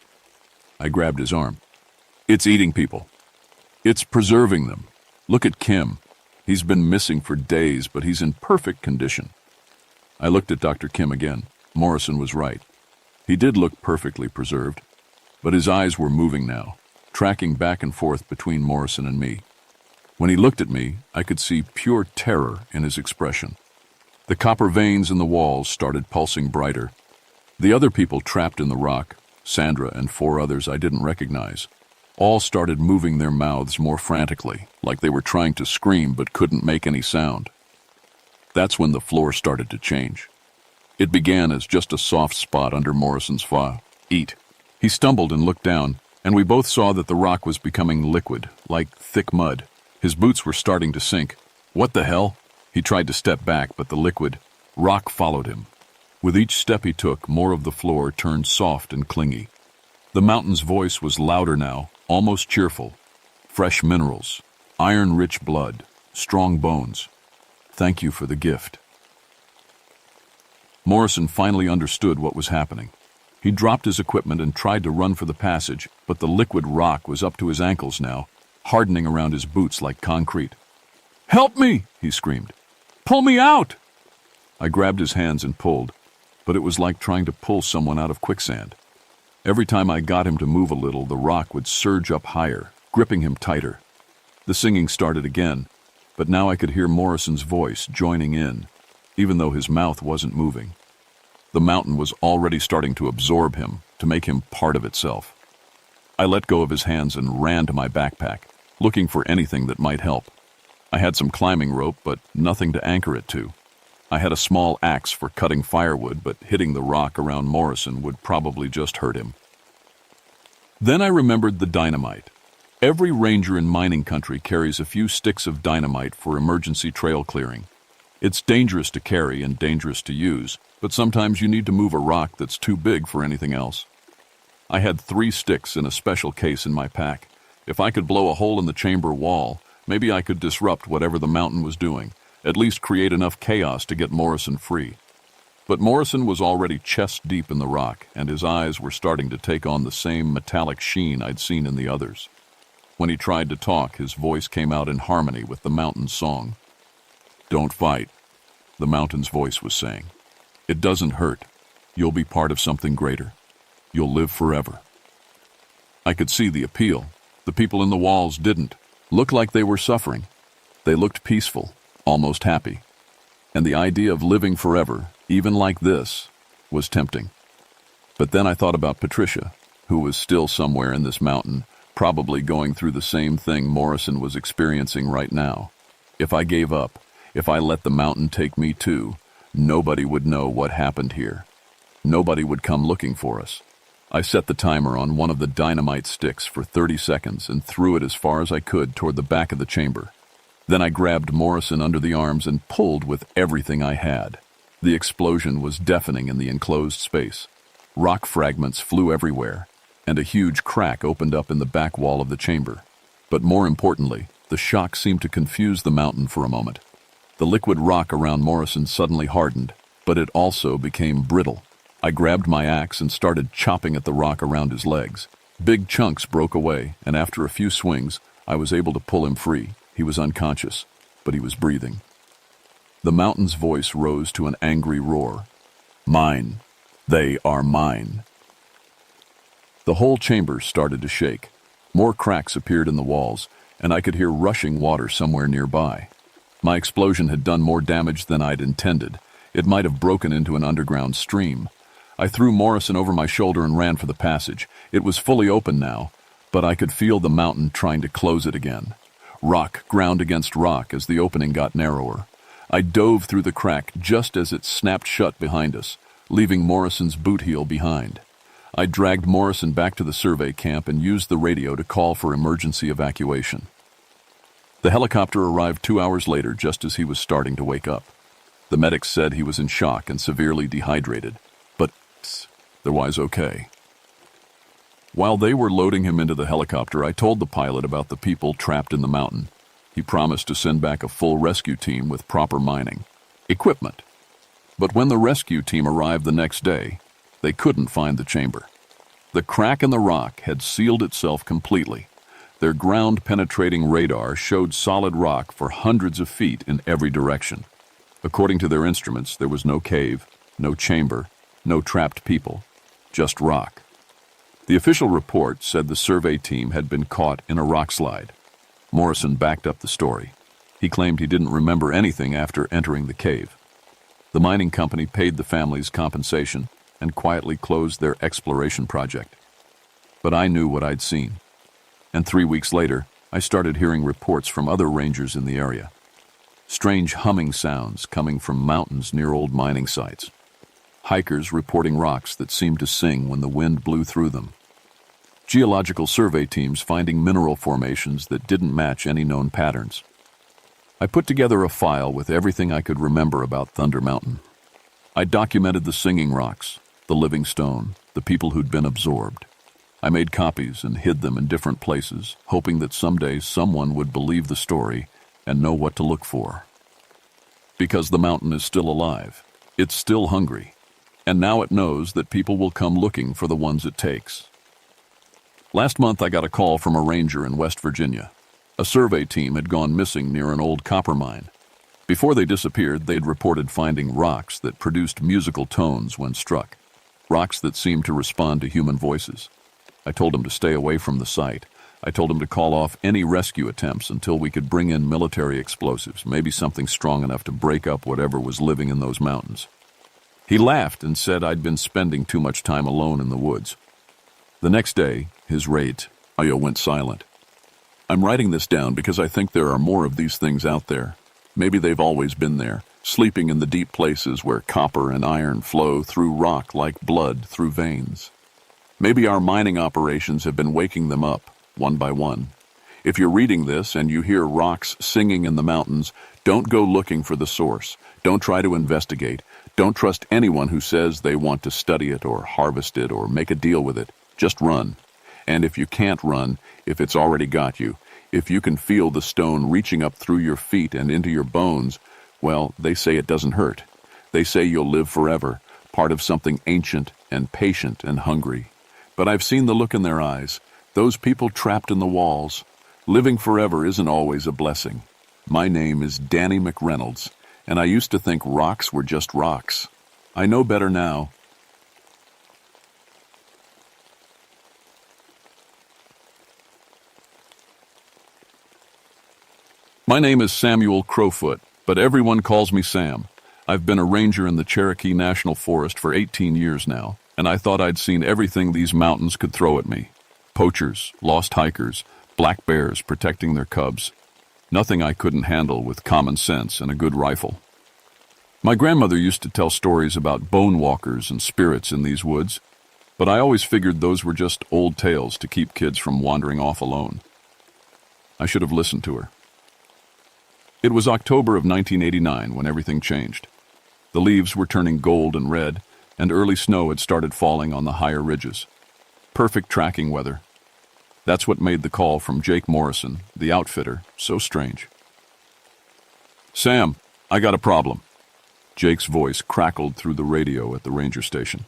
I grabbed his arm. "It's eating people. It's preserving them. Look at Kim. He's been missing for days, but he's in perfect condition." I looked at Dr. Kim again. Morrison was right. He did look perfectly preserved, but his eyes were moving now, tracking back and forth between Morrison and me. When he looked at me, I could see pure terror in his expression. The copper veins in the walls started pulsing brighter. The other people trapped in the rock, Sandra and 4 others I didn't recognize, all started moving their mouths more frantically, like they were trying to scream but couldn't make any sound. That's when the floor started to change. It began as just a soft spot under Morrison's feet. He stumbled and looked down, and we both saw that the rock was becoming liquid, like thick mud. His boots were starting to sink. "What the hell?" He tried to step back, but the liquid rock followed him. With each step he took, more of the floor turned soft and clingy. The mountain's voice was louder now, almost cheerful. Fresh minerals, iron-rich blood, strong bones. Thank you for the gift. Morrison finally understood what was happening. He dropped his equipment and tried to run for the passage, but the liquid rock was up to his ankles now, hardening around his boots like concrete. "Help me!" he screamed. "Pull me out!" I grabbed his hands and pulled, but it was like trying to pull someone out of quicksand. Every time I got him to move a little, the rock would surge up higher, gripping him tighter. The singing started again, but now I could hear Morrison's voice joining in, even though his mouth wasn't moving. The mountain was already starting to absorb him, to make him part of itself. I let go of his hands and ran to my backpack, looking for anything that might help. I had some climbing rope, but nothing to anchor it to. I had a small axe for cutting firewood, but hitting the rock around Morrison would probably just hurt him. Then I remembered the dynamite. Every ranger in mining country carries a few sticks of dynamite for emergency trail clearing. It's dangerous to carry and dangerous to use, but sometimes you need to move a rock that's too big for anything else. I had 3 sticks in a special case in my pack. If I could blow a hole in the chamber wall, maybe I could disrupt whatever the mountain was doing, at least create enough chaos to get Morrison free. But Morrison was already chest deep in the rock, and his eyes were starting to take on the same metallic sheen I'd seen in the others. When he tried to talk, his voice came out in harmony with the mountain's song. "Don't fight," the mountain's voice was saying. "It doesn't hurt. You'll be part of something greater. You'll live forever." I could see the appeal. The people in the walls didn't look like they were suffering. They looked peaceful, almost happy. And the idea of living forever, even like this, was tempting. But then I thought about Patricia, who was still somewhere in this mountain, probably going through the same thing Morrison was experiencing right now. If I gave up, if I let the mountain take me too, nobody would know what happened here. Nobody would come looking for us. I set the timer on one of the dynamite sticks for 30 seconds and threw it as far as I could toward the back of the chamber. Then I grabbed Morrison under the arms and pulled with everything I had. The explosion was deafening in the enclosed space. Rock fragments flew everywhere, and a huge crack opened up in the back wall of the chamber. But more importantly, the shock seemed to confuse the mountain for a moment. The liquid rock around Morrison suddenly hardened, but it also became brittle. I grabbed my axe and started chopping at the rock around his legs. Big chunks broke away, and after a few swings, I was able to pull him free. He was unconscious, but he was breathing. The mountain's voice rose to an angry roar. "Mine. They are mine." The whole chamber started to shake. More cracks appeared in the walls, and I could hear rushing water somewhere nearby. My explosion had done more damage than I'd intended. It might have broken into an underground stream. I threw Morrison over my shoulder and ran for the passage. It was fully open now, but I could feel the mountain trying to close it again. Rock ground against rock as the opening got narrower. I dove through the crack just as it snapped shut behind us, leaving Morrison's boot heel behind. I dragged Morrison back to the survey camp and used the radio to call for emergency evacuation. The helicopter arrived 2 hours later, just as he was starting to wake up. The medics said he was in shock and severely dehydrated, but otherwise okay. While they were loading him into the helicopter, I told the pilot about the people trapped in the mountain. He promised to send back a full rescue team with proper mining equipment. But when the rescue team arrived the next day, they couldn't find the chamber. The crack in the rock had sealed itself completely. Their ground-penetrating radar showed solid rock for hundreds of feet in every direction. According to their instruments, there was no cave, no chamber, no trapped people, just rock. The official report said the survey team had been caught in a rock slide. Morrison backed up the story. He claimed he didn't remember anything after entering the cave. The mining company paid the families compensation and quietly closed their exploration project. But I knew what I'd seen. And 3 weeks later, I started hearing reports from other rangers in the area. Strange humming sounds coming from mountains near old mining sites. Hikers reporting rocks that seemed to sing when the wind blew through them. Geological survey teams finding mineral formations that didn't match any known patterns. I put together a file with everything I could remember about Thunder Mountain. I documented the singing rocks, the living stone, the people who'd been absorbed. I made copies and hid them in different places, hoping that someday someone would believe the story and know what to look for. Because the mountain is still alive, it's still hungry, and now it knows that people will come looking for the ones it takes. Last month I got a call from a ranger in West Virginia. A survey team had gone missing near an old copper mine. Before they disappeared, they'd reported finding rocks that produced musical tones when struck, rocks that seemed to respond to human voices. I told him to stay away from the site. I told him to call off any rescue attempts until we could bring in military explosives, maybe something strong enough to break up whatever was living in those mountains. He laughed and said I'd been spending too much time alone in the woods. The next day, his radio went silent. I'm writing this down because I think there are more of these things out there. Maybe they've always been there, sleeping in the deep places where copper and iron flow through rock like blood through veins. Maybe our mining operations have been waking them up, one by one. If you're reading this and you hear rocks singing in the mountains, don't go looking for the source. Don't try to investigate. Don't trust anyone who says they want to study it or harvest it or make a deal with it. Just run. And if you can't run, if it's already got you, if you can feel the stone reaching up through your feet and into your bones, well, they say it doesn't hurt. They say you'll live forever, part of something ancient and patient and hungry. But I've seen the look in their eyes. Those people trapped in the walls. Living forever isn't always a blessing. My name is Danny McReynolds, and I used to think rocks were just rocks. I know better now. My name is Samuel Crowfoot, but everyone calls me Sam. I've been a ranger in the Cherokee National Forest for 18 years now, and I thought I'd seen everything these mountains could throw at me. Poachers, lost hikers, black bears protecting their cubs. Nothing I couldn't handle with common sense and a good rifle. My grandmother used to tell stories about bone walkers and spirits in these woods, but I always figured those were just old tales to keep kids from wandering off alone. I should have listened to her. It was October of 1989 when everything changed. The leaves were turning gold and red, and early snow had started falling on the higher ridges. Perfect tracking weather. That's what made the call from Jake Morrison, the outfitter, so strange. Sam, I got a problem. Jake's voice crackled through the radio at the ranger station.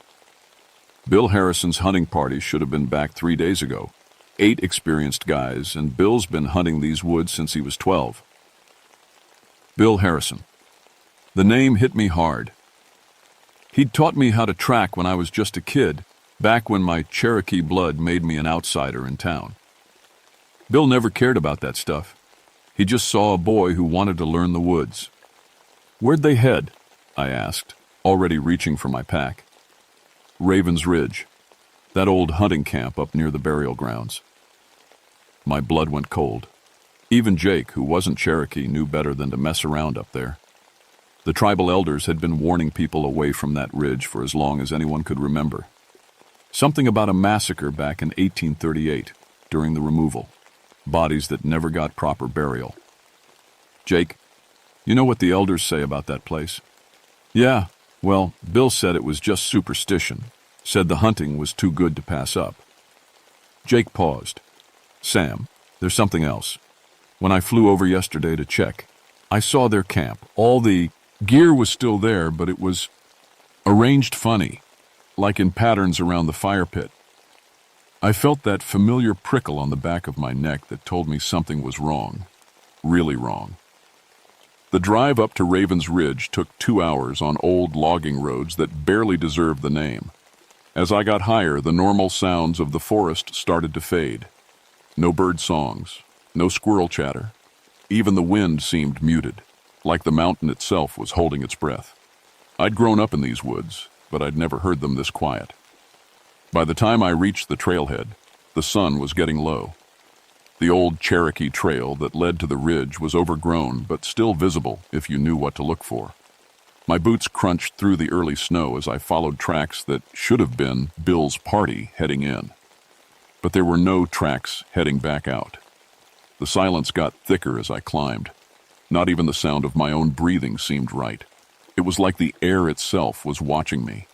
Bill Harrison's hunting party should have been back 3 days ago. 8 experienced guys, and Bill's been hunting these woods since he was 12. Bill Harrison. The name hit me hard. He'd taught me how to track when I was just a kid, back when my Cherokee blood made me an outsider in town. Bill never cared about that stuff. He just saw a boy who wanted to learn the woods. Where'd they head? I asked, already reaching for my pack. Raven's Ridge, that old hunting camp up near the burial grounds. My blood went cold. Even Jake, who wasn't Cherokee, knew better than to mess around up there. The tribal elders had been warning people away from that ridge for as long as anyone could remember. Something about a massacre back in 1838, during the removal. Bodies that never got proper burial. Jake, you know what the elders say about that place? Yeah, well, Bill said it was just superstition. Said the hunting was too good to pass up. Jake paused. Sam, there's something else. When I flew over yesterday to check, I saw their camp. All the gear was still there, but it was arranged funny, like in patterns around the fire pit. I felt that familiar prickle on the back of my neck that told me something was wrong, really wrong. The drive up to Raven's Ridge took 2 hours on old logging roads that barely deserved the name. As I got higher, the normal sounds of the forest started to fade. No bird songs. No squirrel chatter. Even the wind seemed muted, like the mountain itself was holding its breath. I'd grown up in these woods, but I'd never heard them this quiet. By the time I reached the trailhead, the sun was getting low. The old Cherokee trail that led to the ridge was overgrown, but still visible if you knew what to look for. My boots crunched through the early snow as I followed tracks that should have been Bill's party heading in. But there were no tracks heading back out. The silence got thicker as I climbed. Not even the sound of my own breathing seemed right. It was like the air itself was watching me.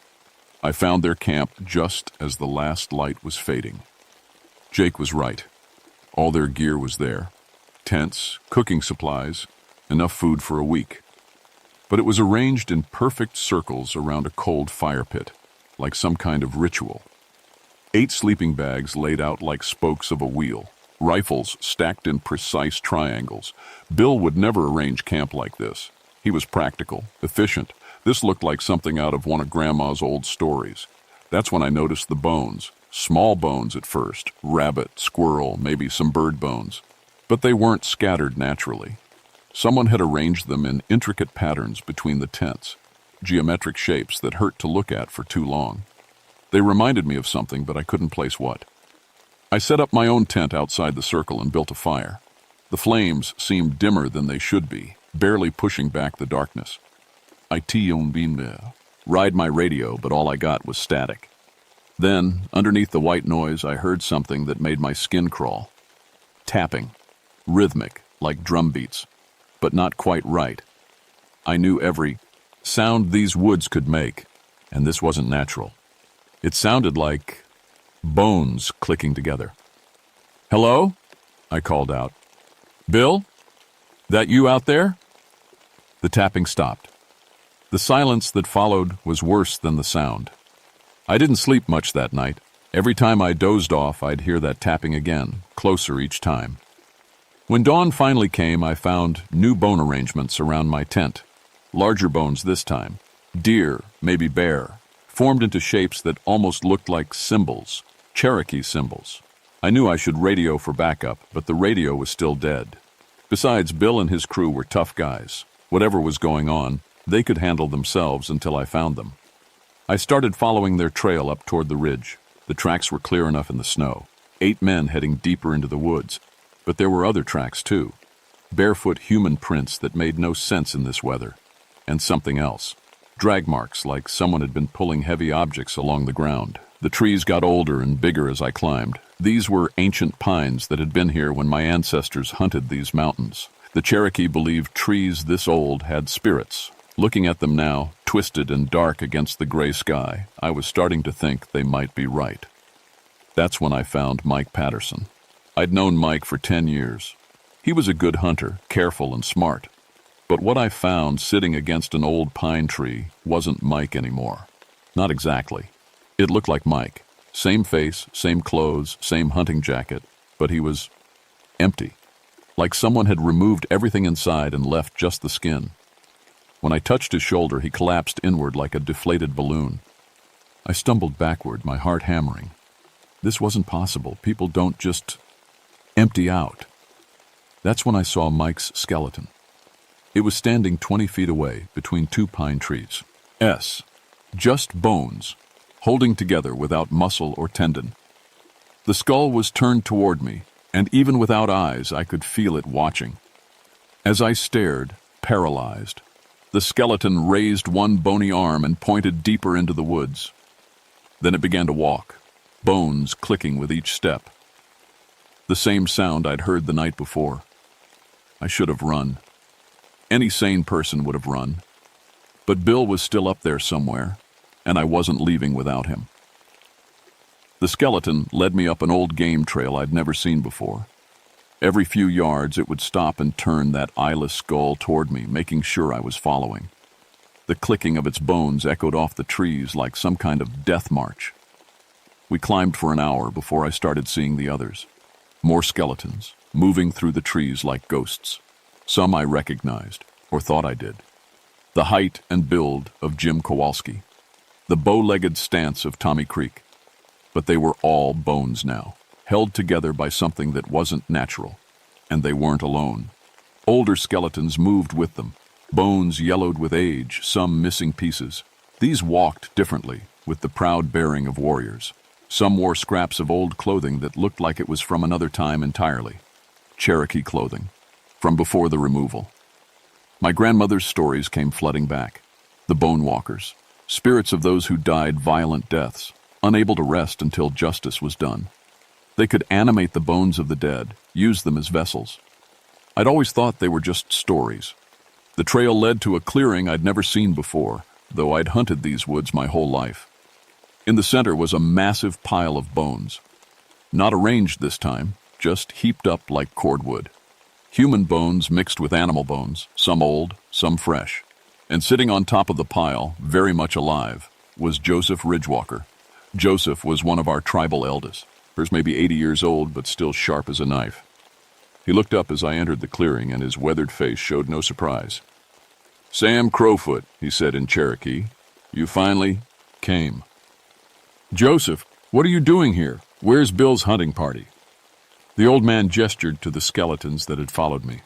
I found their camp just as the last light was fading. Jake was right. All their gear was there. Tents, cooking supplies, enough food for a week. But it was arranged in perfect circles around a cold fire pit, like some kind of ritual. 8 sleeping bags laid out like spokes of a wheel, rifles stacked in precise triangles. Bill would never arrange camp like this. He was practical, efficient. This looked like something out of one of Grandma's old stories. That's when I noticed the bones. Small bones at first, rabbit, squirrel, maybe some bird bones. But they weren't scattered naturally. Someone had arranged them in intricate patterns between the tents, geometric shapes that hurt to look at for too long. They reminded me of something, but I couldn't place what. I set up my own tent outside the circle and built a fire. The flames seemed dimmer than they should be, barely pushing back the darkness. I ride my radio, but all I got was static. Then, underneath the white noise, I heard something that made my skin crawl. Tapping. Rhythmic, like drum beats, but not quite right. I knew every sound these woods could make, and this wasn't natural. It sounded like bones clicking together. "Hello?" I called out. "Bill? That you out there?" The tapping stopped. The silence that followed was worse than the sound. I didn't sleep much that night. Every time I dozed off, I'd hear that tapping again, closer each time. When dawn finally came, I found new bone arrangements around my tent. Larger bones this time. Deer, maybe bear, formed into shapes that almost looked like symbols, Cherokee symbols. I knew I should radio for backup, but the radio was still dead. Besides, Bill and his crew were tough guys. Whatever was going on, they could handle themselves until I found them. I started following their trail up toward the ridge. The tracks were clear enough in the snow. 8 men heading deeper into the woods. But there were other tracks, too. Barefoot human prints that made no sense in this weather. And something else. Drag marks like someone had been pulling heavy objects along the ground. The trees got older and bigger as I climbed. These were ancient pines that had been here when my ancestors hunted these mountains. The Cherokee believed trees this old had spirits. Looking at them now, twisted and dark against the gray sky, I was starting to think they might be right. That's when I found Mike Patterson. I'd known Mike for 10 years. He was a good hunter, careful and smart. But what I found sitting against an old pine tree wasn't Mike anymore. Not exactly. It looked like Mike. Same face, same clothes, same hunting jacket, but he was empty. Like someone had removed everything inside and left just the skin. When I touched his shoulder, he collapsed inward like a deflated balloon. I stumbled backward, my heart hammering. This wasn't possible. People don't just empty out. That's when I saw Mike's skeleton. It was standing 20 feet away between 2 pine trees. Just bones, holding together without muscle or tendon. The skull was turned toward me, and even without eyes, I could feel it watching. As I stared, paralyzed, the skeleton raised one bony arm and pointed deeper into the woods. Then it began to walk, bones clicking with each step. The same sound I'd heard the night before. I should have run. Any sane person would have run. But Bill was still up there somewhere, and I wasn't leaving without him. The skeleton led me up an old game trail I'd never seen before. Every few yards it would stop and turn that eyeless skull toward me, making sure I was following. The clicking of its bones echoed off the trees like some kind of death march. We climbed for an hour before I started seeing the others. More skeletons, moving through the trees like ghosts. Some I recognized, or thought I did. The height and build of Jim Kowalski. The bow-legged stance of Tommy Creek. But they were all bones now, held together by something that wasn't natural. And they weren't alone. Older skeletons moved with them. Bones yellowed with age, some missing pieces. These walked differently, with the proud bearing of warriors. Some wore scraps of old clothing that looked like it was from another time entirely. Cherokee clothing, from before the removal. My grandmother's stories came flooding back. The bone walkers, spirits of those who died violent deaths, unable to rest until justice was done. They could animate the bones of the dead, use them as vessels. I'd always thought they were just stories. The trail led to a clearing I'd never seen before, though I'd hunted these woods my whole life. In the center was a massive pile of bones. Not arranged this time, just heaped up like cordwood. Human bones mixed with animal bones, some old, some fresh. And sitting on top of the pile, very much alive, was Joseph Ridgewalker. Joseph was one of our tribal elders. He was maybe 80 years old, but still sharp as a knife. He looked up as I entered the clearing, and his weathered face showed no surprise. "Sam Crowfoot," he said in Cherokee, "you finally came." "Joseph, what are you doing here? Where's Bill's hunting party?" The old man gestured to the skeletons that had followed me.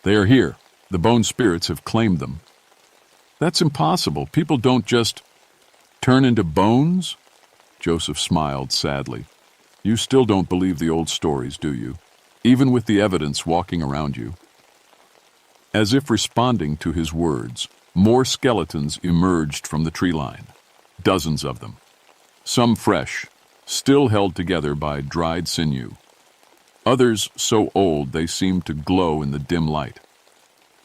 "They are here. The bone spirits have claimed them." "That's impossible. People don't just turn into bones?" Joseph smiled sadly. "You still don't believe the old stories, do you? Even with the evidence walking around you?" As if responding to his words, more skeletons emerged from the tree line. Dozens of them. Some fresh, still held together by dried sinew. Others so old they seemed to glow in the dim light.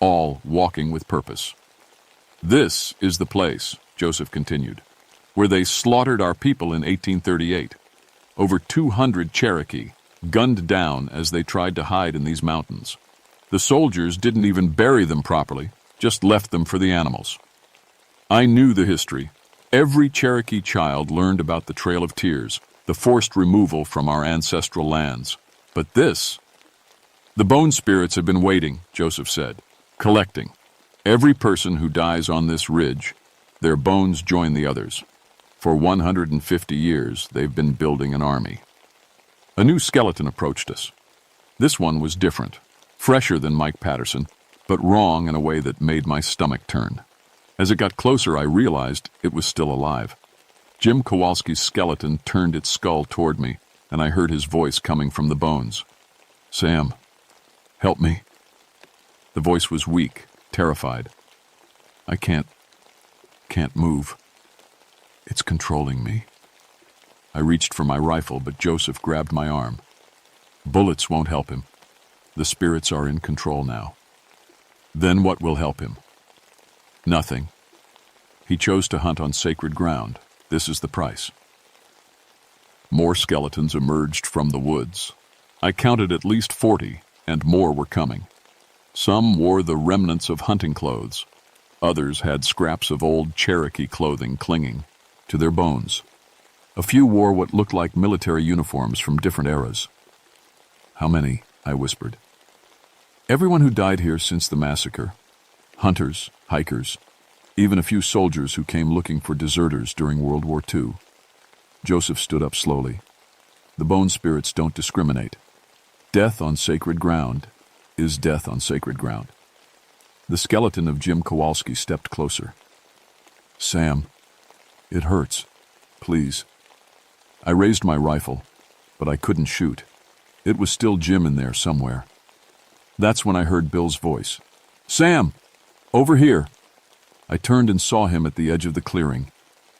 All walking with purpose. "This is the place," Joseph continued, "where they slaughtered our people in 1838. Over 200 Cherokee, gunned down as they tried to hide in these mountains. The soldiers didn't even bury them properly, just left them for the animals. I knew the history. Every Cherokee child learned about the Trail of Tears, the forced removal from our ancestral lands. But this... The bone spirits have been waiting," Joseph said, "collecting. Every person who dies on this ridge, their bones join the others. For 150 years, they've been building an army." A new skeleton approached us. This one was different, fresher than Mike Patterson, but wrong in a way that made my stomach turn. As it got closer, I realized it was still alive. Jim Kowalski's skeleton turned its skull toward me, and I heard his voice coming from the bones. "Sam, help me." The voice was weak, terrified. "I can't move. It's controlling me." I reached for my rifle, but Joseph grabbed my arm. "Bullets won't help him. The spirits are in control now." "Then what will help him?" "Nothing. He chose to hunt on sacred ground. This is the price." More skeletons emerged from the woods. I counted at least 40, and more were coming. Some wore the remnants of hunting clothes. Others had scraps of old Cherokee clothing clinging to their bones. A few wore what looked like military uniforms from different eras. "How many?" I whispered. "Everyone who died here since the massacre. Hunters, hikers, even a few soldiers who came looking for deserters during World War II. Joseph stood up slowly. "The bone spirits don't discriminate. Death on sacred ground is death on sacred ground." The skeleton of Jim Kowalski stepped closer. "Sam, it hurts. Please." I raised my rifle, but I couldn't shoot. It was still Jim in there somewhere. That's when I heard Bill's voice. "Sam, over here." I turned and saw him at the edge of the clearing.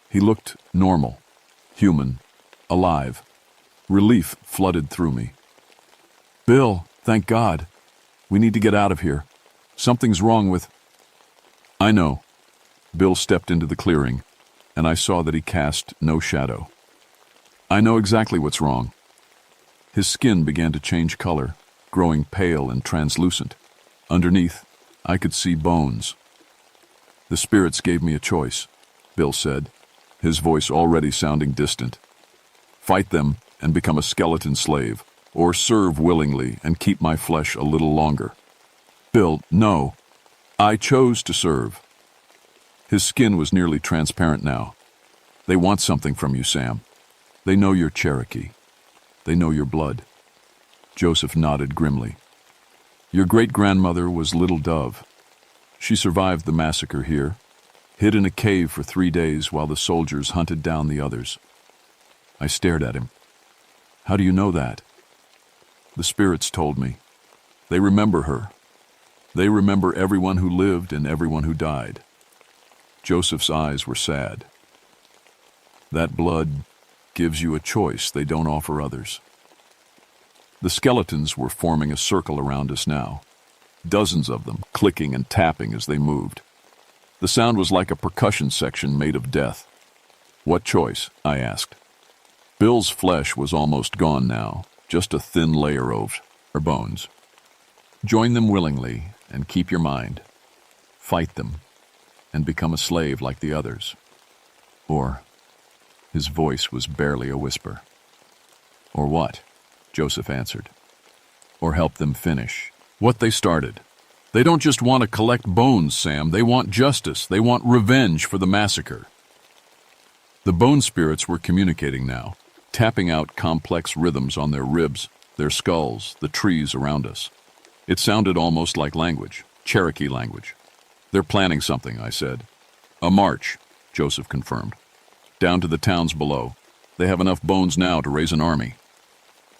He looked normal, human, alive. Relief flooded through me. "Bill, thank God. We need to get out of here. Something's wrong with..." "I know." Bill stepped into the clearing, and I saw that he cast no shadow. "I know exactly what's wrong." His skin began to change color, growing pale and translucent. Underneath, I could see bones. "The spirits gave me a choice," Bill said, his voice already sounding distant. "Fight them and become a skeleton slave, or serve willingly and keep my flesh a little longer." "Bill, no. I chose to serve." His skin was nearly transparent now. "They want something from you, Sam. They know you're Cherokee. They know your blood." Joseph nodded grimly. "Your great-grandmother was Little Dove. She survived the massacre here, hid in a cave for 3 days while the soldiers hunted down the others." I stared at him. "How do you know that?" "The spirits told me. They remember her. They remember everyone who lived and everyone who died." Joseph's eyes were sad. "That blood gives you a choice they don't offer others." The skeletons were forming a circle around us now, dozens of them clicking and tapping as they moved. The sound was like a percussion section made of death. "What choice?" I asked. Bill's flesh was almost gone now, just a thin layer of bones. Join them willingly and keep your mind. Fight them and become a slave like the others. Or, his voice was barely a whisper. Or what? Joseph answered. Or help them finish what they started. They don't just want to collect bones, Sam. They want justice. They want revenge for the massacre. The bone spirits were communicating now, tapping out complex rhythms on their ribs, their skulls, the trees around us. It sounded almost like language, Cherokee language. They're planning something, I said. A march, Joseph confirmed. Down to the towns below. They have enough bones now to raise an army.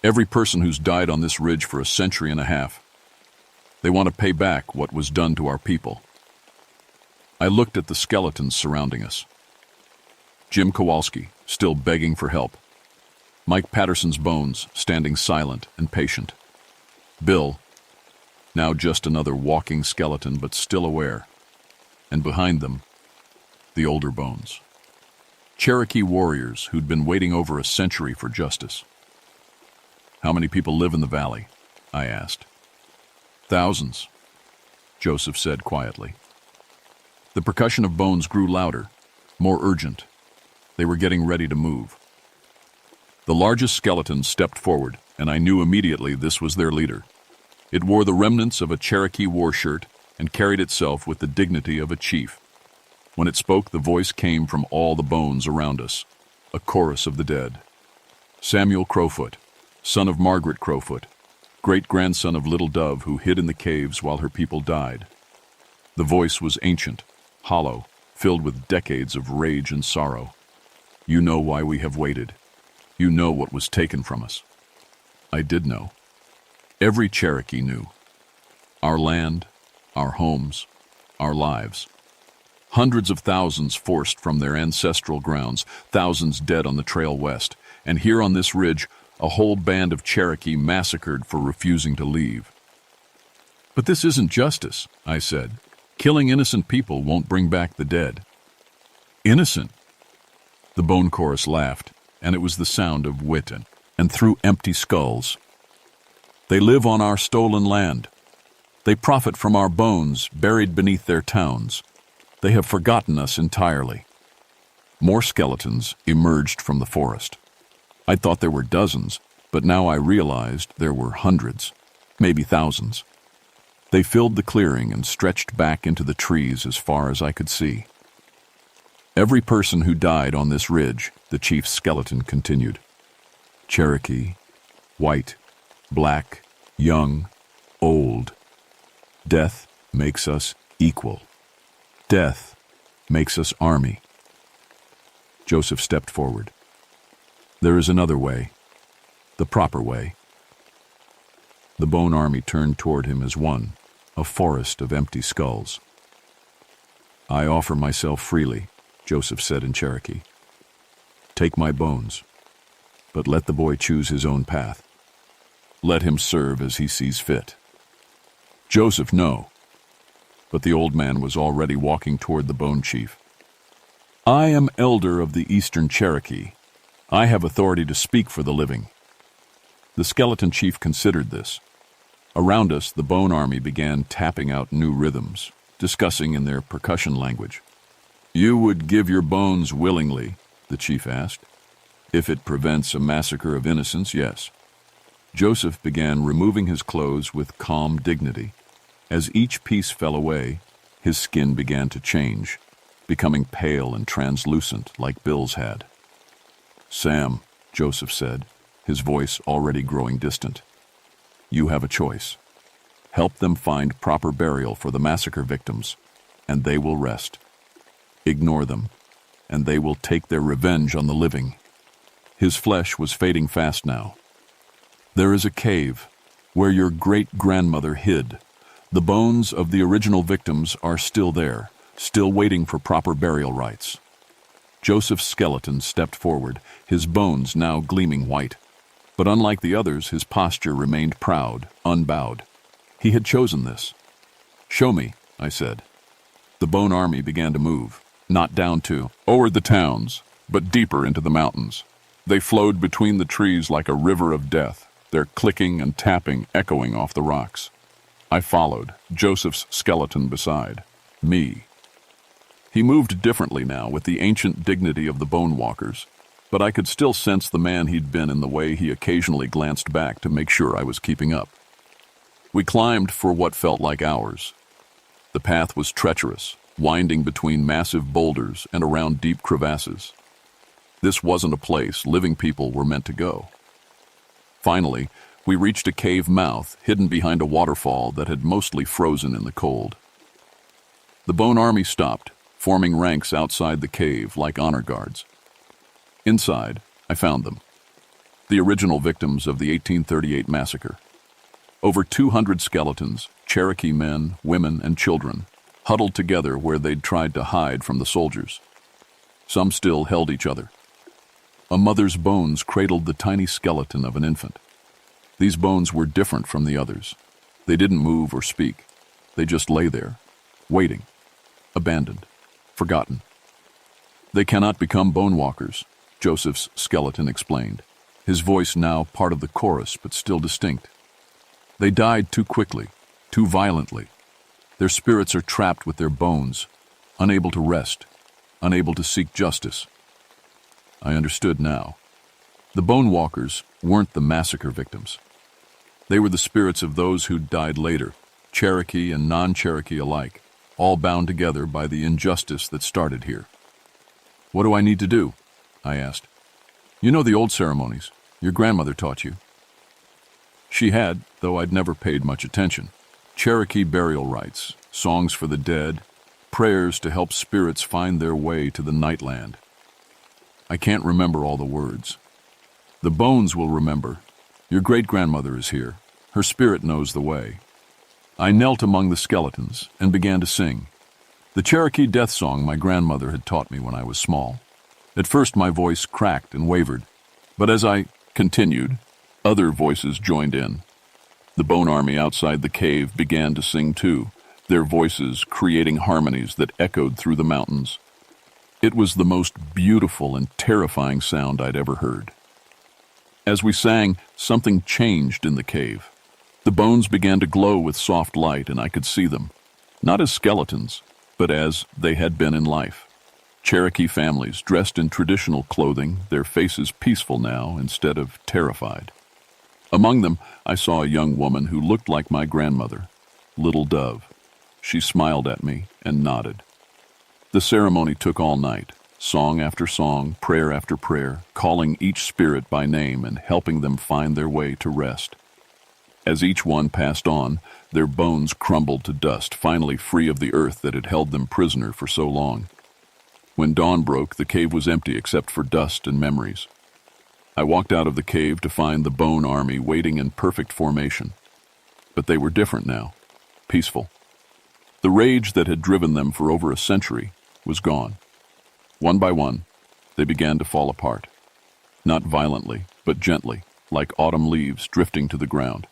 Every person who's died on this ridge for a century and a half. They want to pay back what was done to our people. I looked at the skeletons surrounding us. Jim Kowalski, still begging for help. Mike Patterson's bones, standing silent and patient. Bill, now just another walking skeleton but still aware. And behind them, the older bones. Cherokee warriors who'd been waiting over a century for justice. How many people live in the valley? I asked. Thousands, Joseph said quietly. The percussion of bones grew louder, more urgent. They were getting ready to move. The largest skeleton stepped forward, and I knew immediately this was their leader. It wore the remnants of a Cherokee war shirt and carried itself with the dignity of a chief. When it spoke, the voice came from all the bones around us, a chorus of the dead. Samuel Crowfoot, son of Margaret Crowfoot, great-grandson of Little Dove who hid in the caves while her people died. The voice was ancient, hollow, filled with decades of rage and sorrow. You know why we have waited. You know what was taken from us. I did know. Every Cherokee knew. Our land, our homes, our lives. Hundreds of thousands forced from their ancestral grounds, thousands dead on the trail west, and here on this ridge, a whole band of Cherokee massacred for refusing to leave. But this isn't justice, I said. Killing innocent people won't bring back the dead. Innocent? The bone chorus laughed, and it was the sound of wit and through empty skulls. They live on our stolen land. They profit from our bones buried beneath their towns. They have forgotten us entirely. More skeletons emerged from the forest. I thought there were dozens, but now I realized there were hundreds, maybe thousands. They filled the clearing and stretched back into the trees as far as I could see. Every person who died on this ridge, the chief's skeleton continued. Cherokee, white, black, young, old. Death makes us equal. Death makes us army. Joseph stepped forward. There is another way, the proper way. The bone army turned toward him as one, a forest of empty skulls. I offer myself freely, Joseph said in Cherokee. Take my bones, but let the boy choose his own path. Let him serve as he sees fit. Joseph, no. But the old man was already walking toward the bone chief. I am elder of the Eastern Cherokee. I have authority to speak for the living. The skeleton chief considered this. Around us, the bone army began tapping out new rhythms, discussing in their percussion language. You would give your bones willingly, the chief asked. If it prevents a massacre of innocents, yes. Joseph began removing his clothes with calm dignity. As each piece fell away, his skin began to change, becoming pale and translucent like Bill's had. Sam, Joseph said, his voice already growing distant. You have a choice. Help them find proper burial for the massacre victims, and they will rest. Ignore them, and they will take their revenge on the living. His flesh was fading fast now. There is a cave where your great-grandmother hid. The bones of the original victims are still there, still waiting for proper burial rites. Joseph's skeleton stepped forward, his bones now gleaming white. But unlike the others, his posture remained proud, unbowed. He had chosen this. Show me, I said. The bone army began to move, not down to, over the towns, but deeper into the mountains. They flowed between the trees like a river of death, their clicking and tapping echoing off the rocks. I followed, Joseph's skeleton beside me. He moved differently now, with the ancient dignity of the bone walkers, but I could still sense the man he'd been in the way he occasionally glanced back to make sure I was keeping up. We climbed for what felt like hours. The path was treacherous, winding between massive boulders and around deep crevasses. This wasn't a place living people were meant to go. Finally, we reached a cave mouth hidden behind a waterfall that had mostly frozen in the cold. The Bone Army stopped, forming ranks outside the cave like honor guards. Inside, I found them, the original victims of the 1838 massacre. Over 200 skeletons, Cherokee men, women, and children, huddled together where they'd tried to hide from the soldiers. Some still held each other. A mother's bones cradled the tiny skeleton of an infant. These bones were different from the others. They didn't move or speak. They just lay there, waiting, abandoned, forgotten. They cannot become bone walkers, Joseph's skeleton explained, his voice now part of the chorus but still distinct. They died too quickly, too violently. Their spirits are trapped with their bones, unable to rest, unable to seek justice. I understood now. The bone walkers weren't the massacre victims. They were the spirits of those who'd died later, Cherokee and non-Cherokee alike, all bound together by the injustice that started here. "What do I need to do?" I asked. "You know the old ceremonies. Your grandmother taught you." She had, though I'd never paid much attention. Cherokee burial rites, songs for the dead, prayers to help spirits find their way to the nightland. I can't remember all the words. The bones will remember. Your great-grandmother is here. Her spirit knows the way. I knelt among the skeletons and began to sing. The Cherokee death song my grandmother had taught me when I was small. At first my voice cracked and wavered, but as I continued, other voices joined in. The Bone Army outside the cave began to sing too, their voices creating harmonies that echoed through the mountains. It was the most beautiful and terrifying sound I'd ever heard. As we sang, something changed in the cave. The bones began to glow with soft light, and I could see them, not as skeletons, but as they had been in life. Cherokee families dressed in traditional clothing, their faces peaceful now instead of terrified. Among them, I saw a young woman who looked like my grandmother, Little Dove. She smiled at me and nodded. The ceremony took all night, song after song, prayer after prayer, calling each spirit by name and helping them find their way to rest. As each one passed on, their bones crumbled to dust, finally free of the earth that had held them prisoner for so long. When dawn broke, the cave was empty except for dust and memories. I walked out of the cave to find the Bone Army waiting in perfect formation. But they were different now, peaceful. The rage that had driven them for over a century was gone. One by one, they began to fall apart. Not violently, but gently, like autumn leaves drifting to the ground.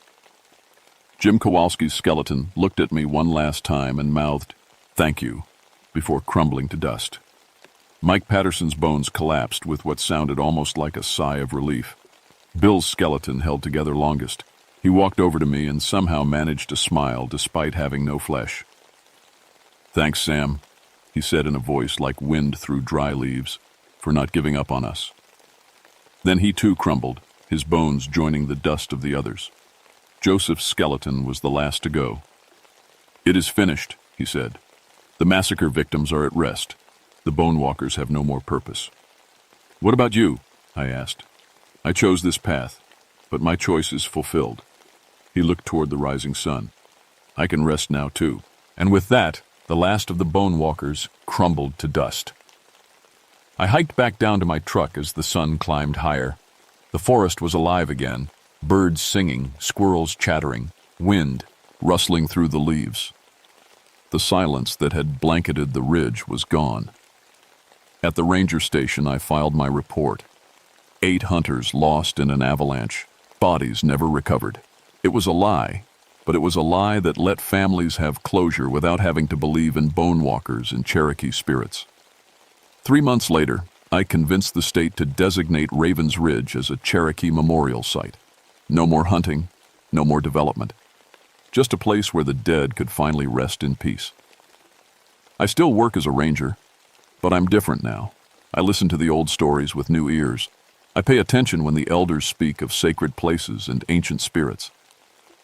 Jim Kowalski's skeleton looked at me one last time and mouthed, "Thank you," before crumbling to dust. Mike Patterson's bones collapsed with what sounded almost like a sigh of relief. Bill's skeleton held together longest. He walked over to me and somehow managed to smile despite having no flesh. "Thanks, Sam," he said in a voice like wind through dry leaves, "for not giving up on us." Then he too crumbled, his bones joining the dust of the others. Joseph's skeleton was the last to go. "It is finished," he said. "The massacre victims are at rest. The bone walkers have no more purpose." "What about you?" I asked. "I chose this path, but my choice is fulfilled." He looked toward the rising sun. "I can rest now too." And with that, the last of the bone walkers crumbled to dust. I hiked back down to my truck as the sun climbed higher. The forest was alive again, birds singing, squirrels chattering, wind rustling through the leaves. The silence that had blanketed the ridge was gone. At the ranger station, I filed my report. 8 hunters lost in an avalanche, bodies never recovered. It was a lie, but it was a lie that let families have closure without having to believe in bone walkers and Cherokee spirits. 3 months later, I convinced the state to designate Ravens Ridge as a Cherokee memorial site. No more hunting, no more development. Just a place where the dead could finally rest in peace. I still work as a ranger, but I'm different now. I listen to the old stories with new ears. I pay attention when the elders speak of sacred places and ancient spirits.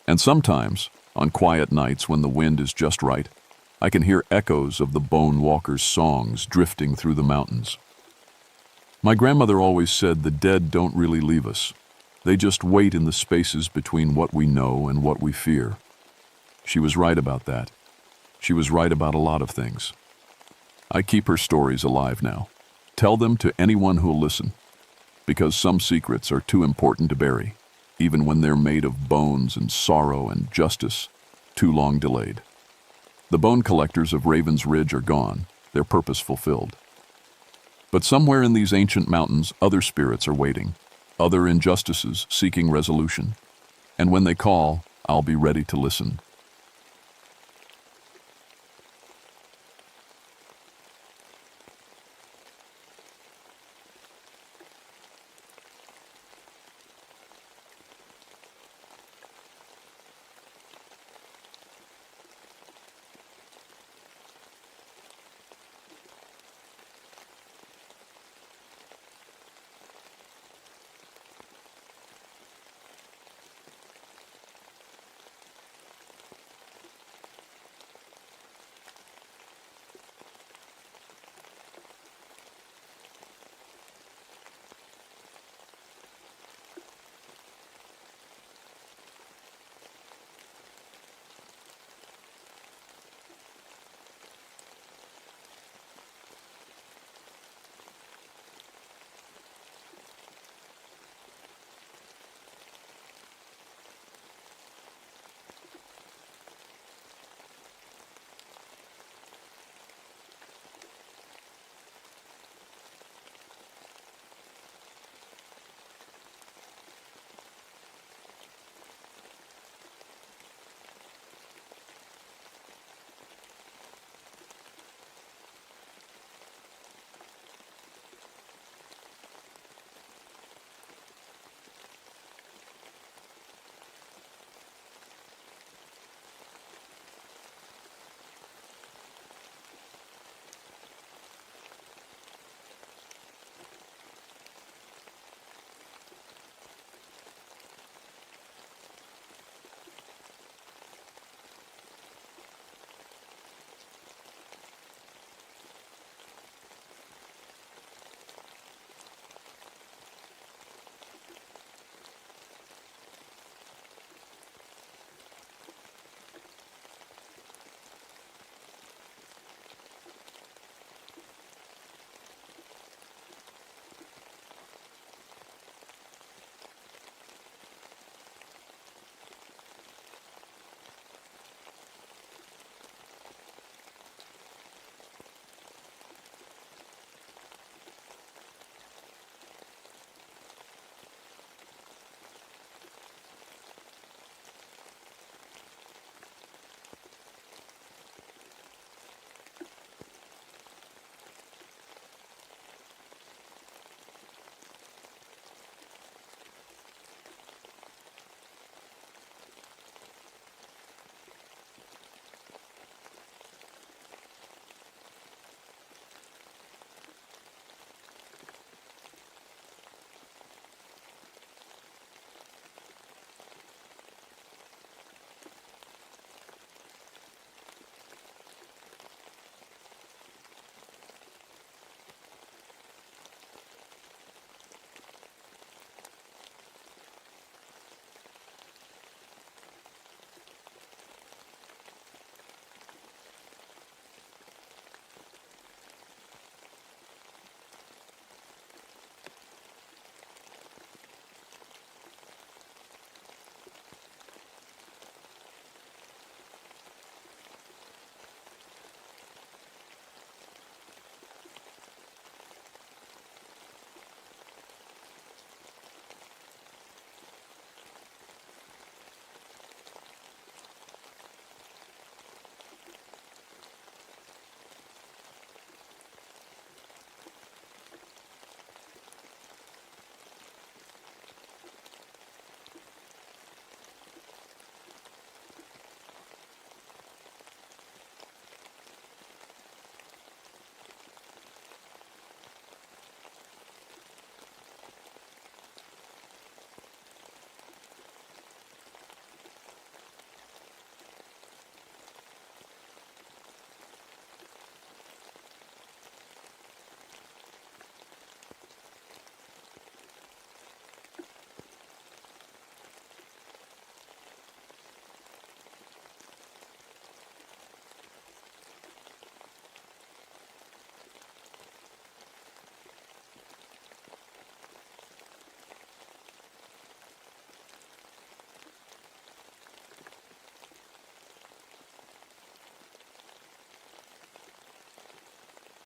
And sometimes, on quiet nights when the wind is just right, I can hear echoes of the bone walkers' songs drifting through the mountains. My grandmother always said the dead don't really leave us. They just wait in the spaces between what we know and what we fear. She was right about that. She was right about a lot of things. I keep her stories alive now. Tell them to anyone who'll listen, because some secrets are too important to bury, even when they're made of bones and sorrow and justice, too long delayed. The bone collectors of Raven's Ridge are gone, their purpose fulfilled. But somewhere in these ancient mountains, other spirits are waiting, other injustices seeking resolution. And when they call, I'll be ready to listen.